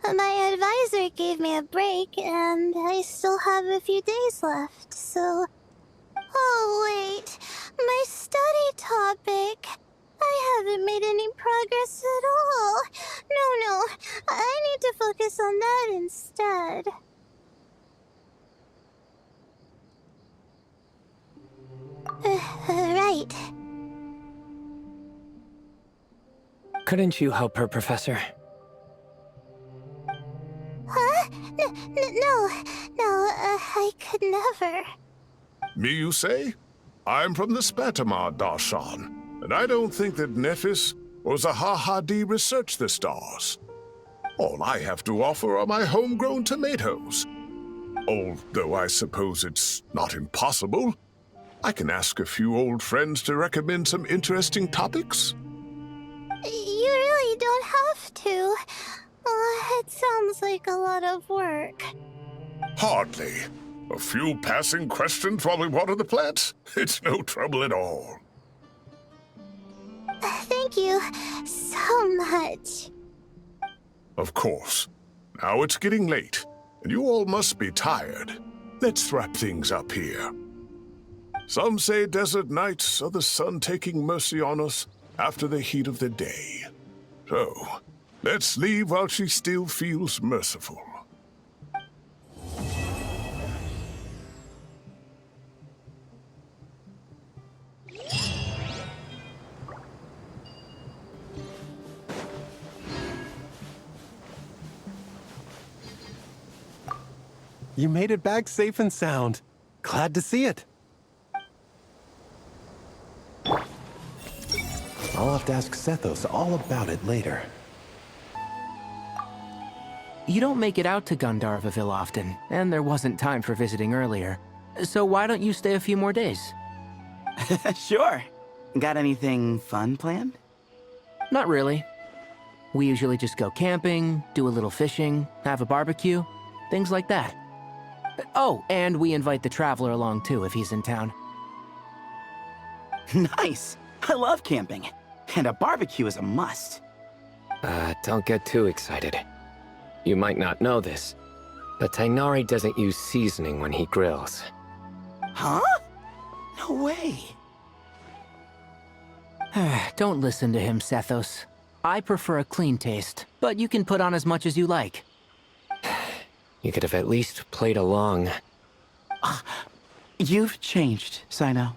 My advisor gave me a break, and I still have a few days left, so... Oh, wait. My study topic. I haven't made any progress at all. No. I need to focus on that instead. Right. Couldn't you help her, Professor? Huh? No, I could never. Me, you say? I'm from the Spatamar Darshan, and I don't think that Nephis or Zahahadi researched the stars. All I have to offer are my homegrown tomatoes. Although I suppose it's not impossible. I can ask a few old friends to recommend some interesting topics. You really don't have to. It sounds like a lot of work. Hardly. A few passing questions while we water the plants? It's no trouble at all. Thank you so much. Of course. Now it's getting late, and you all must be tired. Let's wrap things up here. Some say desert nights are the sun taking mercy on us after the heat of the day. So, let's leave while she still feels merciful. You made it back safe and sound. Glad to see it. I'll have to ask Sethos all about it later. You don't make it out to Gandharvaville often, and there wasn't time for visiting earlier. So why don't you stay a few more days? Sure. Got anything fun planned? Not really. We usually just go camping, do a little fishing, have a barbecue, things like that. Oh, and we invite the Traveler along too if he's in town. Nice! I love camping. And a barbecue is a must. Don't get too excited. You might not know this, but Tainari doesn't use seasoning when he grills. Huh? No way. Don't listen to him, Sethos. I prefer a clean taste, but you can put on as much as you like. You could have at least played along. You've changed, Sino.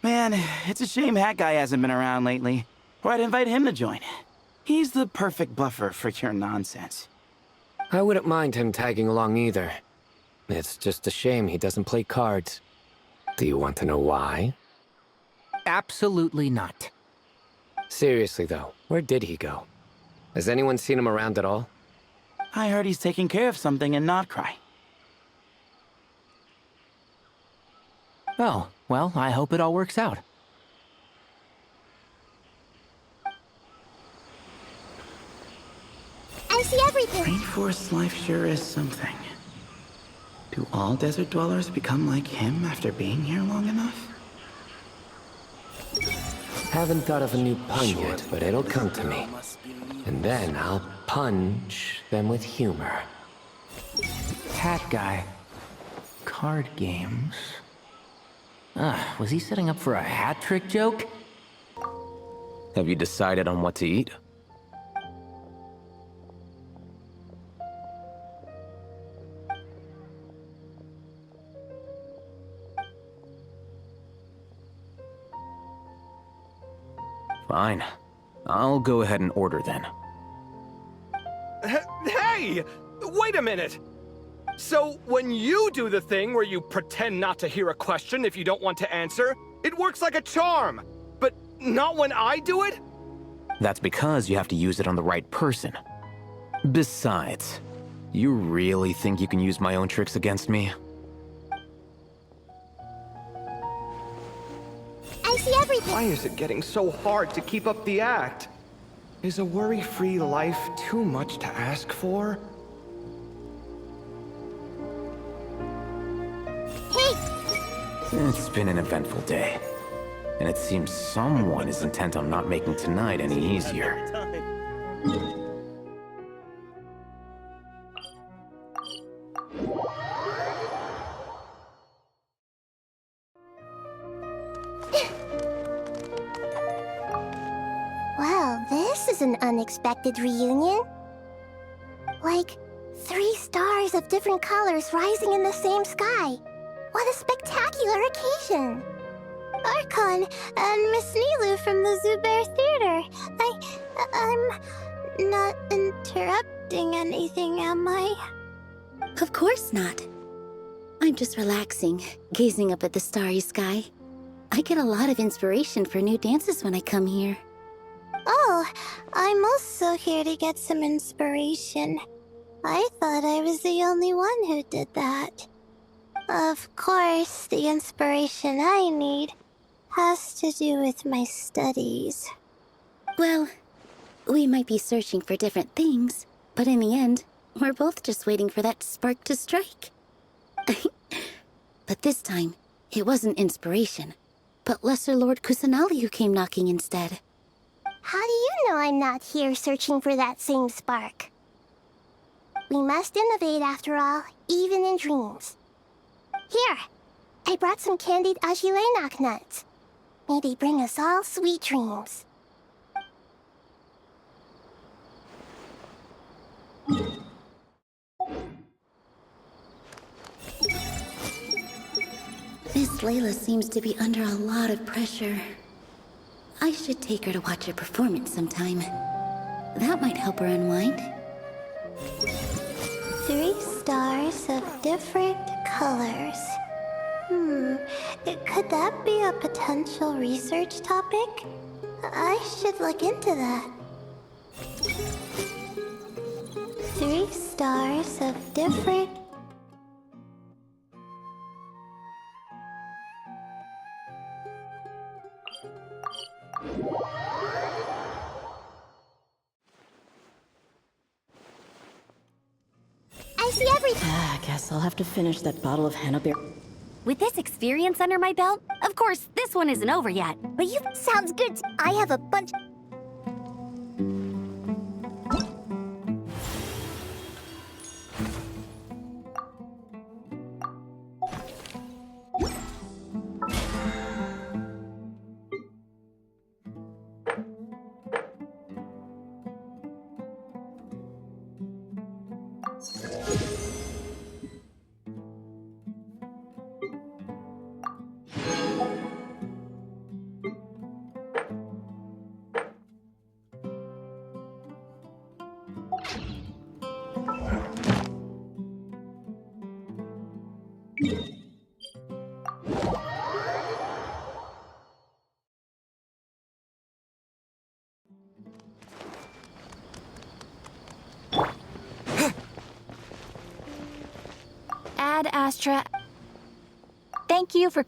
Man, it's a shame Hat Guy hasn't been around lately. Or I'd invite him to join. He's the perfect buffer for your nonsense. I wouldn't mind him tagging along either. It's just a shame he doesn't play cards. Do you want to know why? Absolutely not. Seriously though, where did he go? Has anyone seen him around at all? I heard he's taking care of something in Notcry. Oh, well, I hope it all works out. I see everything. Rainforest life sure is something. Do all desert dwellers become like him after being here long enough? Haven't thought of a new pun yet, but it'll come to me. And then I'll punch them with humor. Hat Guy. Card games. Was he setting up for a hat trick joke? Have you decided on what to eat? Fine. I'll go ahead and order then. Hey! Wait a minute! So, when you do the thing where you pretend not to hear a question if you don't want to answer, it works like a charm. But not when I do it? That's because you have to use it on the right person. Besides, you really think you can use my own tricks against me? I see everything. Why is it getting so hard to keep up the act? Is a worry-free life too much to ask for? Hey! It's been an eventful day. And it seems someone is intent on not making tonight any easier. Well, this is an unexpected reunion. Like, 3 stars of different colors rising in the same sky. What a spectacular occasion! Archon and Miss Nilu from the Zubair Theater. I'm not interrupting anything, am I? Of course not. I'm just relaxing, gazing up at the starry sky. I get a lot of inspiration for new dances when I come here. Oh, I'm also here to get some inspiration. I thought I was the only one who did that. Of course, the inspiration I need has to do with my studies. Well, we might be searching for different things, but in the end, we're both just waiting for that spark to strike. But this time, it wasn't inspiration, but Lesser Lord Kusanali who came knocking instead. How do you know I'm not here searching for that same spark? We must innovate after all, even in dreams. Here, I brought some candied ajilenak nuts. May they bring us all sweet dreams. Miss Layla seems to be under a lot of pressure. I should take her to watch a performance sometime. That might help her unwind. 3 stars of different colors. Could that be a potential research topic? I should look into that. 3 stars of different... I see everything. I guess I'll have to finish that bottle of Hannah beer. With this experience under my belt, of course, this one isn't over yet. But you sounds good. I have a bunch. Ad Astra. Thank you for